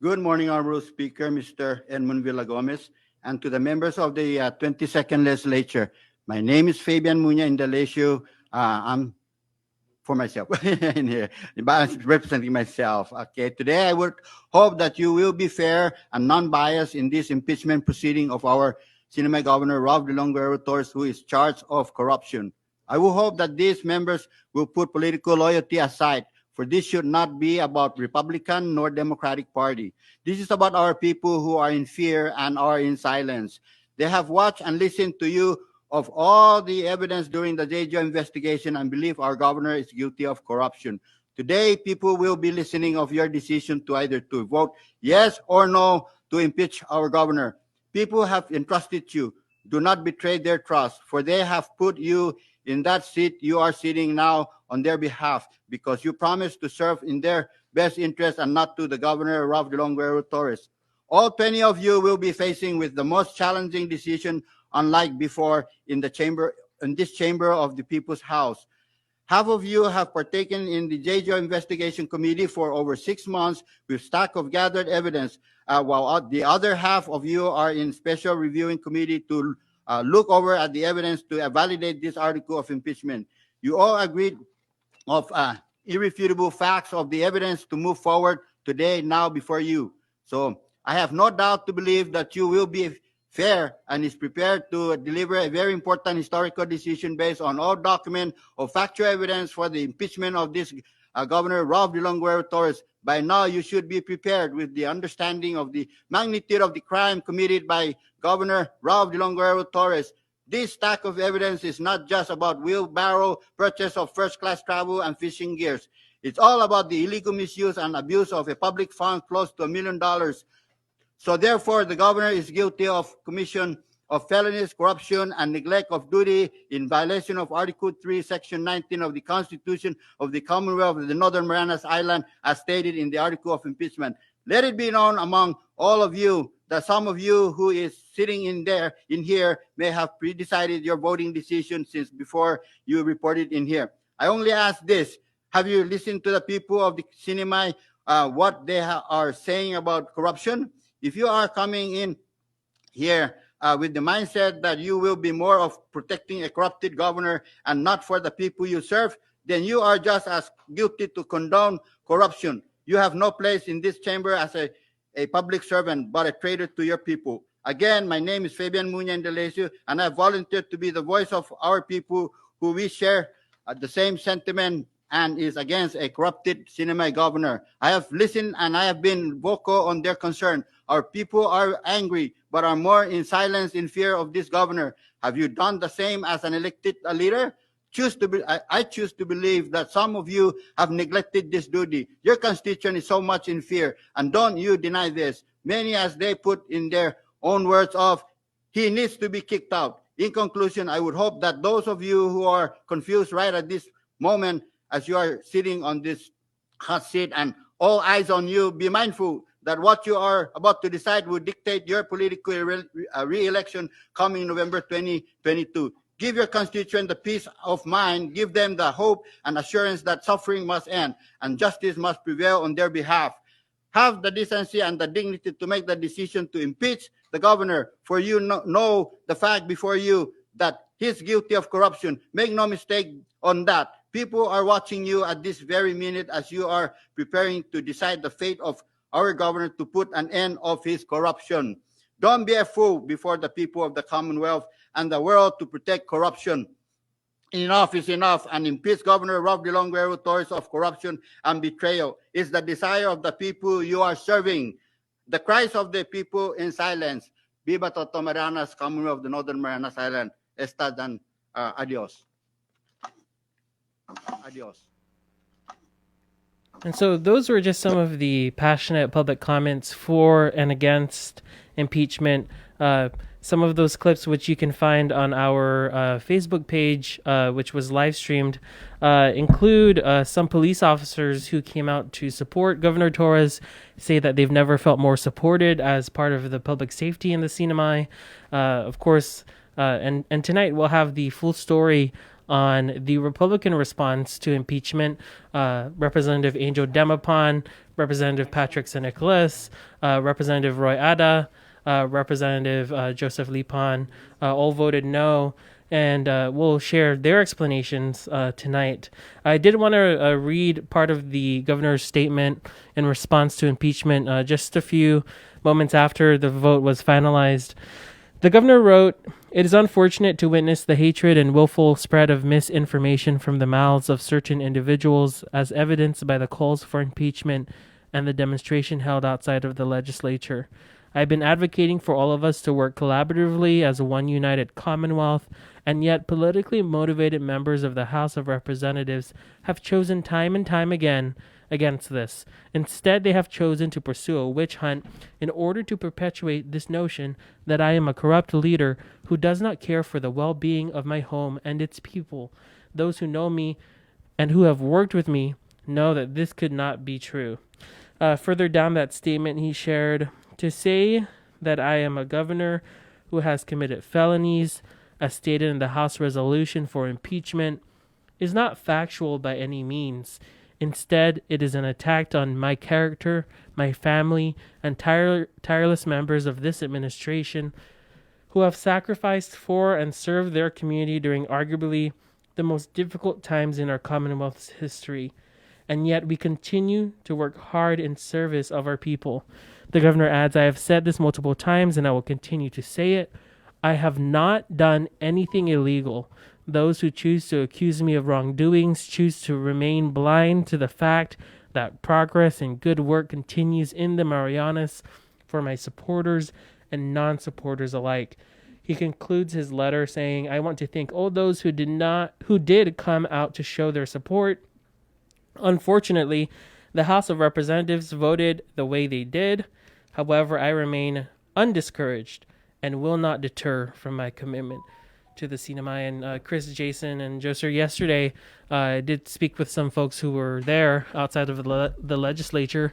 Good morning, Honorable Speaker, Mr. Edmund Villagomez, and to the members of the 22nd Legislature. My name is Fabian Muña Indalecio. I'm for myself in here, representing myself. Okay, today I would hope that you will be fair and non-biased in this impeachment proceeding of our Sinamay Governor Ralph De Longuero Torres, who is charged of corruption. I will hope that these members will put political loyalty aside, for this should not be about Republican nor Democratic Party. This is about our people who are in fear and are in silence. They have watched and listened to you of all the evidence during the JGO investigation and believe our governor is guilty of corruption. Today, people will be listening of your decision to either to vote yes or no to impeach our governor. People have entrusted you. Do not betray their trust, for they have put you in that seat you are sitting now on their behalf, because you promised to serve in their best interest and not to the governor, Ralph De Longuero Torres. All 20 of you will be facing with the most challenging decision unlike before in this chamber of the People's House. Half of you have partaken in the JGO investigation committee for over 6 months with stack of gathered evidence, while the other half of you are in special reviewing committee to look over at the evidence to validate this article of impeachment. You all agreed of irrefutable facts of the evidence to move forward today now before you. So I have no doubt to believe that you will be fair, and is prepared to deliver a very important historical decision based on all document of factual evidence for the impeachment of this Governor Ralph Delonguero Torres. By now, you should be prepared with the understanding of the magnitude of the crime committed by Governor Ralph Delonguero Torres. This stack of evidence is not just about wheelbarrow purchase of first-class travel and fishing gears. It's all about the illegal misuse and abuse of a public fund close to $1 million. So therefore, the governor is guilty of commission of felonies, corruption, and neglect of duty in violation of Article 3, Section 19 of the Constitution of the Commonwealth of the Northern Marianas Islands, as stated in the article of impeachment. Let it be known among all of you that some of you who is sitting in here may have pre-decided your voting decision since before you reported in here. I only ask this: have you listened to the people of the Sinimay, what they are saying about corruption? If you are coming in here with the mindset that you will be more of protecting a corrupted governor and not for the people you serve, then you are just as guilty to condone corruption. You have no place in this chamber as a public servant, but a traitor to your people. Again, my name is Fabian Muña Indalecio, and I volunteered to be the voice of our people who we share the same sentiment and is against a corrupted Sinimay governor. I have listened and I have been vocal on their concern. Our people are angry, but are more in silence in fear of this governor. Have you done the same as an elected leader? I choose to believe that some of you have neglected this duty. Your constituent is so much in fear, and don't you deny this. Many, as they put in their own words of, he needs to be kicked out. In conclusion, I would hope that those of you who are confused right at this moment, as you are sitting on this hot seat and all eyes on you, be mindful that what you are about to decide will dictate your political re-election coming November 2022. Give your constituent the peace of mind, give them the hope and assurance that suffering must end and justice must prevail on their behalf. Have the decency and the dignity to make the decision to impeach the governor, for you know the fact before you that he's guilty of corruption. Make no mistake on that. People are watching you at this very minute as you are preparing to decide the fate of our governor to put an end of his corruption. Don't be a fool before the people of the Commonwealth and the world to protect corruption. Enough is enough, and impeach Governor Ralph Delonguero Torres of corruption and betrayal. It's the desire of the people you are serving. The cries of the people in silence. Viva Toto Marianas, Commonwealth of the Northern Marianas Island. Estadan, adios. Adios. And so those were just some of the passionate public comments for and against impeachment. Some of those clips, which you can find on our Facebook page, which was live streamed, include some police officers who came out to support Governor Torres, say that they've never felt more supported as part of the public safety in the Sinimay. Of course, and tonight we'll have the full story on the Republican response to impeachment. Representative Angel Demapan, Representative Patrick San Nicolas, Representative Roy Ada, Representative Joseph Lipan, all voted no, and we'll share their explanations tonight. I did want to read part of the governor's statement in response to impeachment just a few moments after the vote was finalized. The governor wrote, "It is unfortunate to witness the hatred and willful spread of misinformation from the mouths of certain individuals, as evidenced by the calls for impeachment and the demonstration held outside of the legislature. I've been advocating for all of us to work collaboratively as one united Commonwealth, and yet politically motivated members of the House of Representatives have chosen time and time again against this. Instead, they have chosen to pursue a witch hunt in order to perpetuate this notion that I am a corrupt leader who does not care for the well-being of my home and its people. Those who know me and who have worked with me know that this could not be true." Further down that statement, he shared, "To say that I am a governor who has committed felonies, as stated in the House resolution for impeachment, is not factual by any means. Instead, it is an attack on my character, my family, and tireless members of this administration who have sacrificed for and served their community during arguably the most difficult times in our Commonwealth's history. And yet we continue to work hard in service of our people. The governor adds, I have said this multiple times and I will continue to say it. I have not done anything illegal. Those who choose to accuse me of wrongdoings choose to remain blind to the fact that progress and good work continues in the Marianas for my supporters and non-supporters alike. He concludes his letter saying, I want to thank all those who did come out to show their support. Unfortunately, the House of Representatives voted the way they did. However, I remain undiscouraged and will not deter from my commitment to the CNMI. And Chris, Jason, and Joser yesterday did speak with some folks who were there outside of the legislature.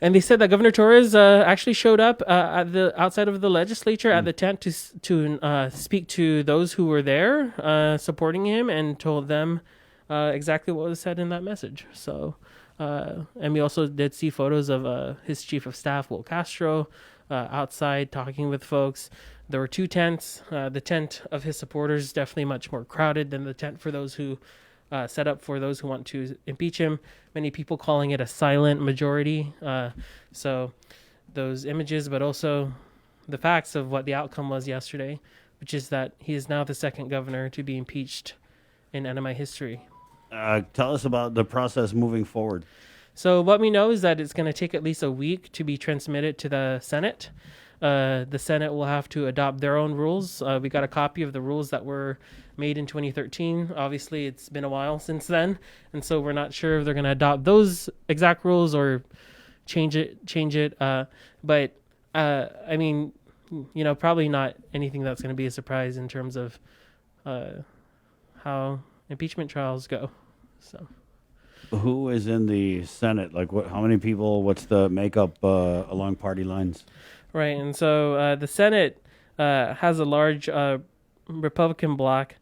And they said that Governor Torres actually showed up at the outside of the legislature at the tent to speak to those who were there supporting him and told them exactly what was said in that message. So, and we also did see photos of his chief of staff, Will Castro, outside talking with folks. There were two tents. The tent of his supporters is definitely much more crowded than the tent for those who set up for those who want to impeach him. Many people calling it a silent majority. So those images, but also the facts of what the outcome was yesterday, which is that he is now the second governor to be impeached in NMI history. Tell us about the process moving forward. So what we know is that it's going to take at least a week to be transmitted to the Senate. The Senate will have to adopt their own rules. We got a copy of the rules that were made in 2013. Obviously, it's been a while since then, and so we're not sure if they're going to adopt those exact rules or change it. But I mean, probably not anything that's going to be a surprise in terms of how impeachment trials go. So, who is in the Senate? Like, how many people? What's the makeup along party lines? Right, and so the Senate has a large Republican bloc,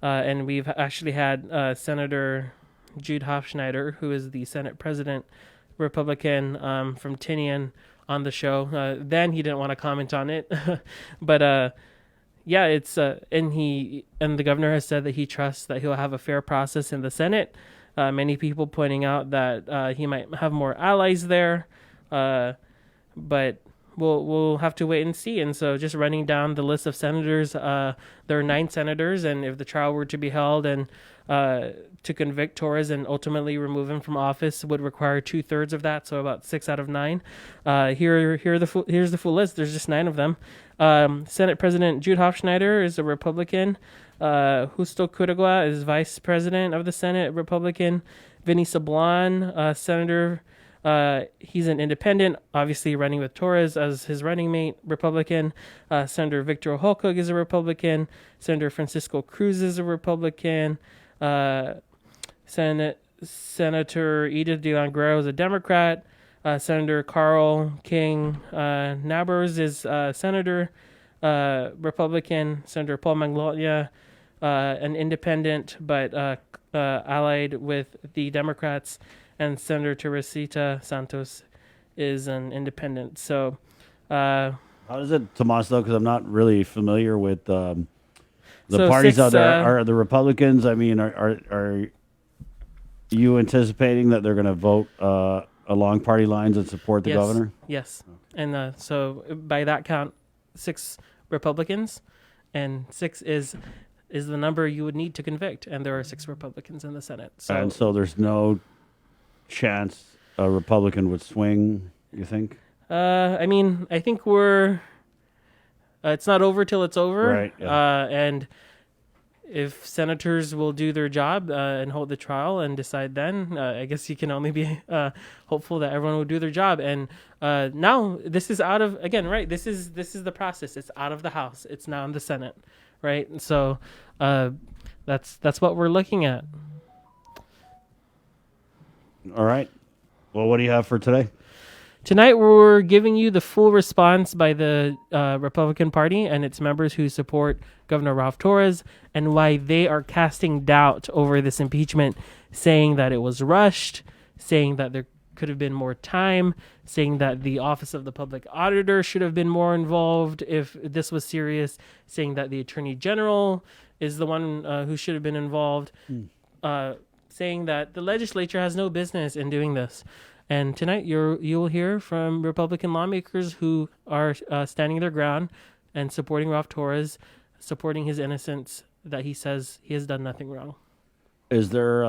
and we've actually had Senator Jude Hofschneider, who is the Senate President, Republican from Tinian, on the show. Then he didn't want to comment on it, but yeah, it's and the governor has said that he trusts that he'll have a fair process in the Senate. Many people pointing out that he might have more allies there, but we'll have to wait and see. And so just running down the list of senators, there are 9 senators, and if the trial were to be held and to convict Torres and ultimately remove him from office would require 2/3 of that, so about 6 out of 9. Here's the full list. There's just 9 of them. Senate President Jude Hofschneider is a Republican. Justo Curagua is Vice President of the Senate, Republican. Vinny Sablan, Senator. He's an independent, obviously running with Torres as his running mate, Republican. Senator Victor Holkog is a Republican. Senator Francisco Cruz is a Republican. Senator Edith de Languero is a Democrat. Senator Carl King Nabors is Senator Republican. Senator Paul Manglotna, an independent, but allied with the Democrats. And Senator Teresita Santos is an independent. So, how does it, Tomas, though? Because I'm not really familiar with the parties out there. Are the Republicans? I mean, are you anticipating that they're going to vote along party lines and support the governor? Yes, and so by that count, 6 Republicans, and 6 is the number you would need to convict, and there are 6 Republicans in the Senate. And so there's no chance a Republican would swing, you think? I mean, I think it's not over till it's over. Right. Yeah. And if senators will do their job and hold the trial and decide then, I guess you can only be hopeful that everyone will do their job. And now this is out of, again, right, this is the process. It's out of the House. It's now in the Senate, right? And so that's what we're looking at. All right. Well, what do you have for today? Tonight, we're giving you the full response by the Republican Party and its members who support Governor Ralph Torres and why they are casting doubt over this impeachment, saying that it was rushed, saying that there could have been more time, saying that the Office of the Public Auditor should have been more involved if this was serious, saying that the Attorney General is the one who should have been involved, saying that the legislature has no business in doing this. And tonight you will hear from Republican lawmakers who are standing their ground and supporting Ralph Torres, supporting his innocence, that he says he has done nothing wrong. Is there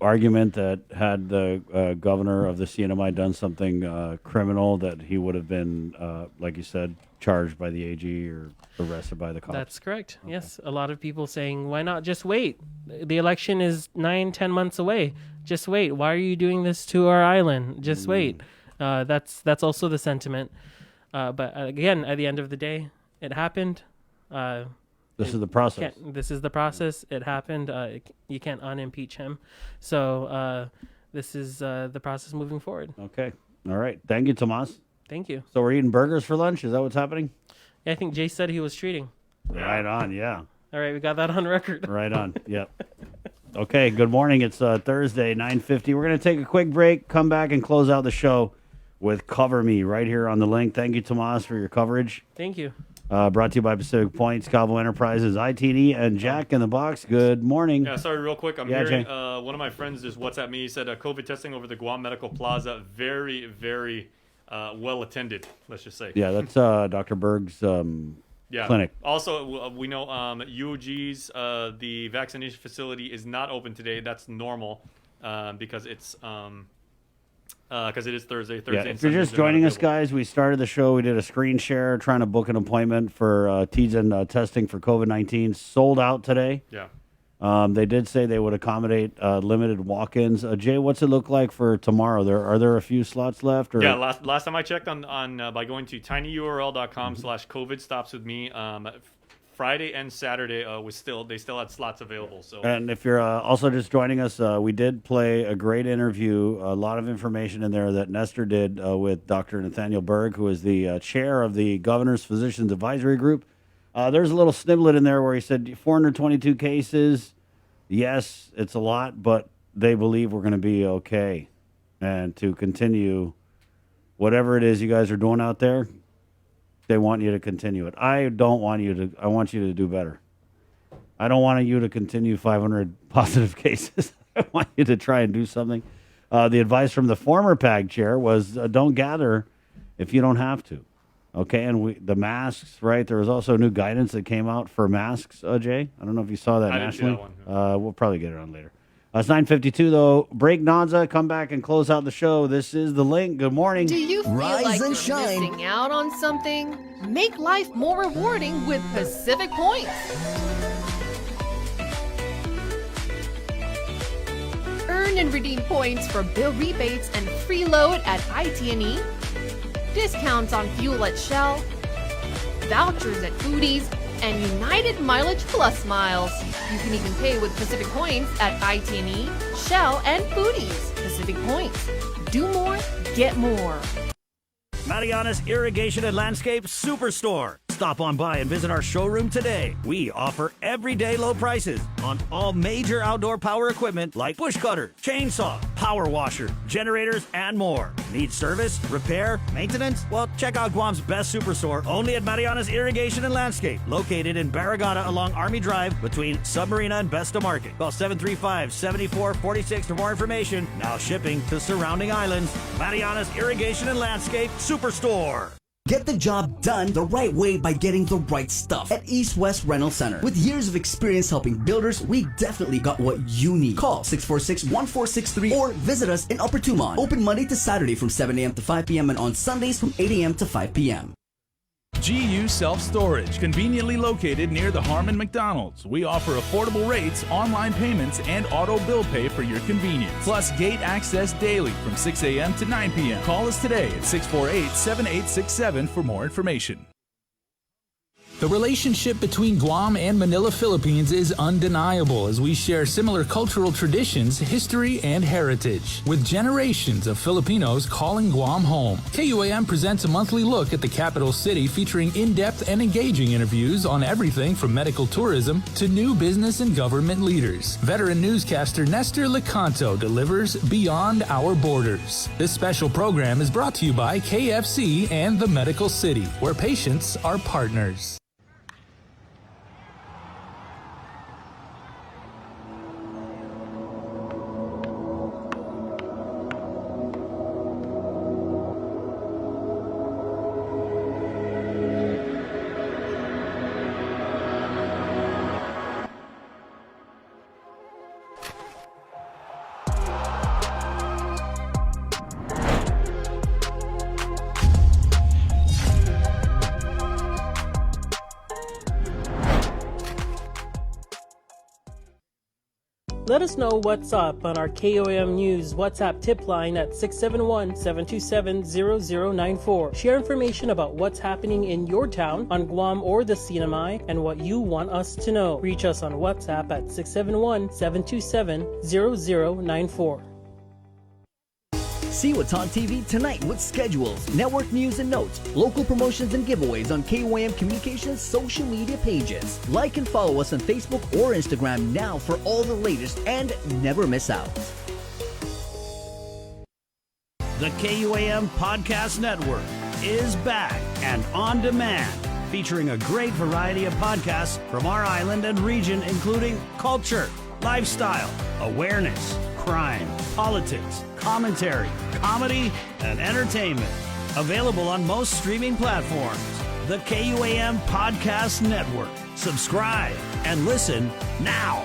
argument that had the governor of the CNMI done something criminal that he would have been, like you said, charged by the AG or arrested by the cops? That's correct. Okay. Yes. A lot of people saying, why not just wait? The election is 9-10 months away. Just wait. Why are you doing this to our island? Just wait. That's also the sentiment. But again, at the end of the day, it happened. This is the process. This is the process. It happened. You can't unimpeach him. So this is the process moving forward. Okay. All right. Thank you, Tomas. Thank you. So we're eating burgers for lunch? Is that what's happening? Yeah, I think Jay said he was treating. Right on, yeah. All right, we got that on record. Right on, yep. Okay, good morning. It's Thursday, 9:50. We're going to take a quick break, come back, and close out the show with Cover Me right here on the link. Thank you, Tomas, for your coverage. Thank you. Brought to you by Pacific Points, Calvo Enterprises, ITD, and Jack in the Box. Good morning. Yeah, sorry, real quick. I'm Yeah, hearing Jay. one of my friends just WhatsApp me. He said COVID testing over the Guam Medical Plaza, very, very well attended, let's just say. Yeah, that's Dr. Berg's clinic. Also, we know UOG's, the vaccination facility is not open today. That's normal because it's because it is Thursday Yeah, and if you're Sundays just are not joining us, available. guys, we started the show. We did a screen share trying to book an appointment for Tizen testing for COVID-19. Sold out today. Yeah. They did say they would accommodate limited walk-ins. Jay, what's it look like for tomorrow? Are there a few slots left? Or? Yeah, last time I checked on by going to tinyurl.com/COVID stops with me. Friday and Saturday they still had slots available. So And if you're also just joining us, we did play a great interview, a lot of information in there that Nestor did with Dr. Nathaniel Berg, who is the chair of the Governor's Physicians Advisory Group. There's a little sniblet in there where he said 422 cases. Yes, it's a lot, but they believe we're going to be okay. And to continue whatever it is you guys are doing out there, they want you to continue it. I want you to do better. I don't want you to continue 500 positive cases. I want you to try and do something. The advice from the former PAG chair was don't gather if you don't have to. Okay, and the masks, right? There was also new guidance that came out for masks, Jay. I don't know if you saw that I didn't see nationally. that one. We'll probably get it on later. It's 9:52 though. Break Nonza, come back and close out the show. This is The Link. Good morning. Do you feel Rise like and you're shine. missing out on something? Make life more rewarding with Pacific Points. Earn and redeem points for bill rebates and free load at IT&E. Discounts on fuel at Shell. Vouchers at Foodies. And United Mileage Plus miles. You can even pay with Pacific Points at IT&E, Shell, and Foodies. Pacific Points. Do more, get more. Mariana's Irrigation and Landscape Superstore. Stop on by and visit our showroom today. We offer everyday low prices on all major outdoor power equipment like bush cutter, chainsaw, power washer, generators, and more. Need service, repair, maintenance? Well, check out Guam's best superstore only at Mariana's Irrigation and Landscape, located in Barragata along Army Drive between Submarina and Besta Market. Call 735-7446 for more information. Now shipping to surrounding islands. Mariana's Irrigation and Landscape Superstore. Get the job done the right way by getting the right stuff at East West Rental Center. With years of experience helping builders, we definitely got what you need. Call 646-1463 or visit us in Upper Tumon. Open Monday to Saturday from 7 a.m. to 5 p.m. and on Sundays from 8 a.m. to 5 p.m. GU Self Storage, conveniently located near the Harmon McDonald's. We offer affordable rates, online payments, and auto bill pay for your convenience. Plus gate access daily from 6 a.m. to 9 p.m. Call us today at 648-7867 for more information. The relationship between Guam and Manila, Philippines is undeniable as we share similar cultural traditions, history, and heritage. With generations of Filipinos calling Guam home, KUAM presents a monthly look at the capital city featuring in-depth and engaging interviews on everything from medical tourism to new business and government leaders. Veteran newscaster Nestor Lecanto delivers Beyond Our Borders. This special program is brought to you by KFC and the Medical City, where patients are partners. Let us know what's up on our KOM News WhatsApp tip line at 671-727-0094. Share information about what's happening in your town, on Guam or the CNMI, and what you want us to know. Reach us on WhatsApp at 671-727-0094. See what's on TV tonight with schedules, network news and notes, local promotions and giveaways on KOAM Communications social media pages. Like and follow us on Facebook or Instagram now for all the latest and never miss out. The KUAM Podcast Network is back and on demand, featuring a great variety of podcasts from our island and region, including culture, lifestyle, awareness, crime, politics, commentary, comedy, and entertainment. Available on most streaming platforms. The KUAM Podcast Network. Subscribe and listen now.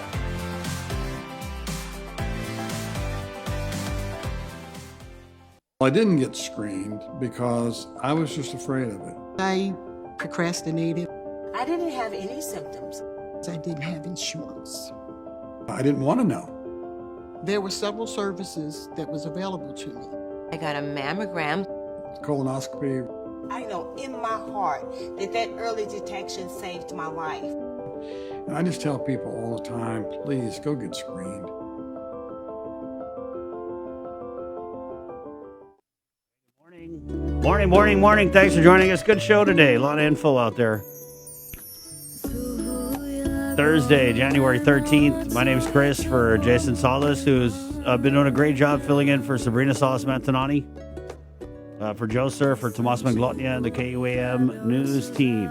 I didn't get screened because I was just afraid of it. I procrastinated. I didn't have any symptoms. I didn't have insurance. I didn't want to know. There were several services that was available to me. I got a mammogram. Colonoscopy. I know in my heart that early detection saved my life. And I just tell people all the time, please go get screened. Morning. Thanks for joining us. Good show today. A lot of info out there. Thursday, January 13th. My name's Chris for Jason Salas, who's been doing a great job filling in for Sabrina Salas Mantanani, for Joe Sir, for Tomas Manglotnia, and the KUAM News team.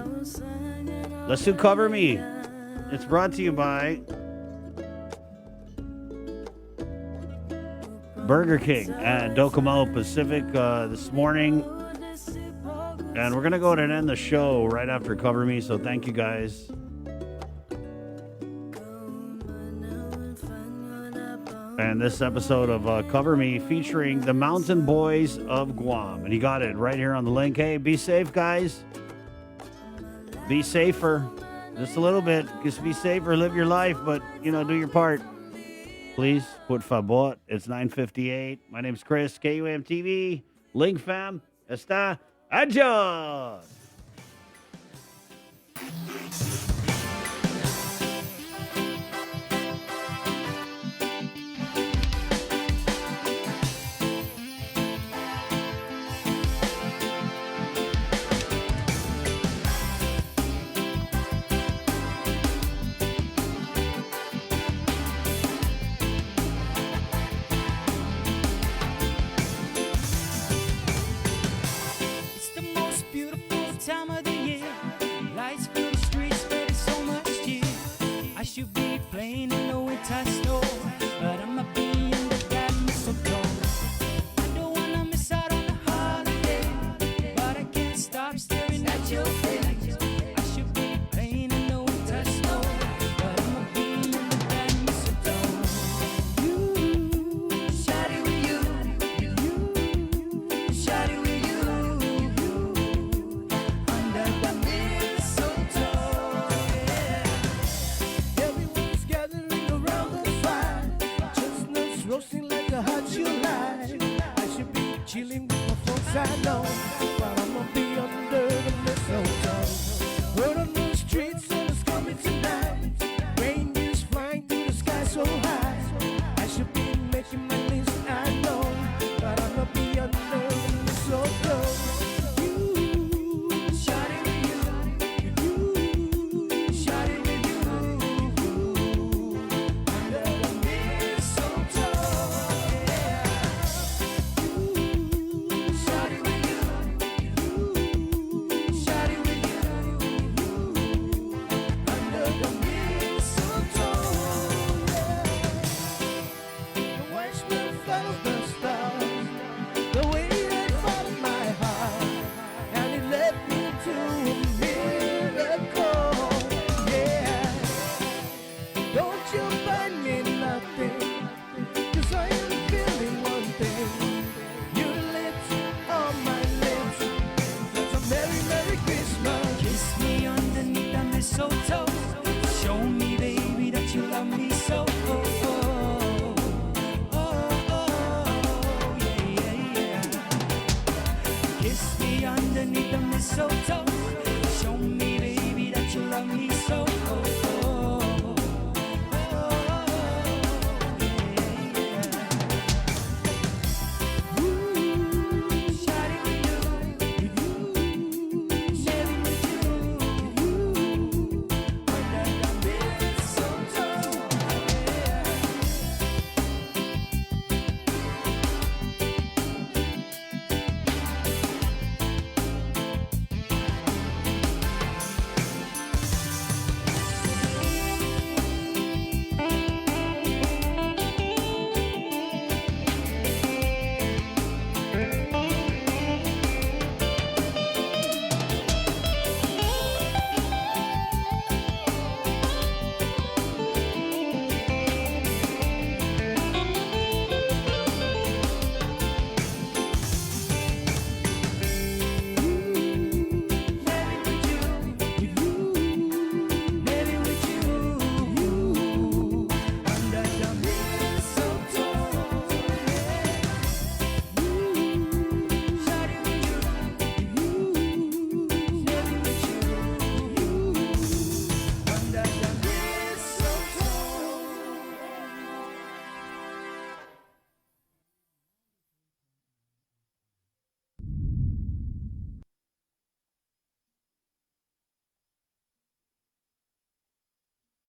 Let's do Cover Me. It's brought to you by Burger King at Docomo Pacific this morning. And we're going to go ahead and end the show right after Cover Me, so thank you guys. And this episode of Cover Me featuring the Mountain Boys of Guam. And you got it right here on the link. Hey, be safe, guys. Be safer. Just a little bit. Just be safer. Live your life, but, do your part. Please, por favor. It's 9:58. My name's Chris, KUAM TV. Link fam. Está. Adios.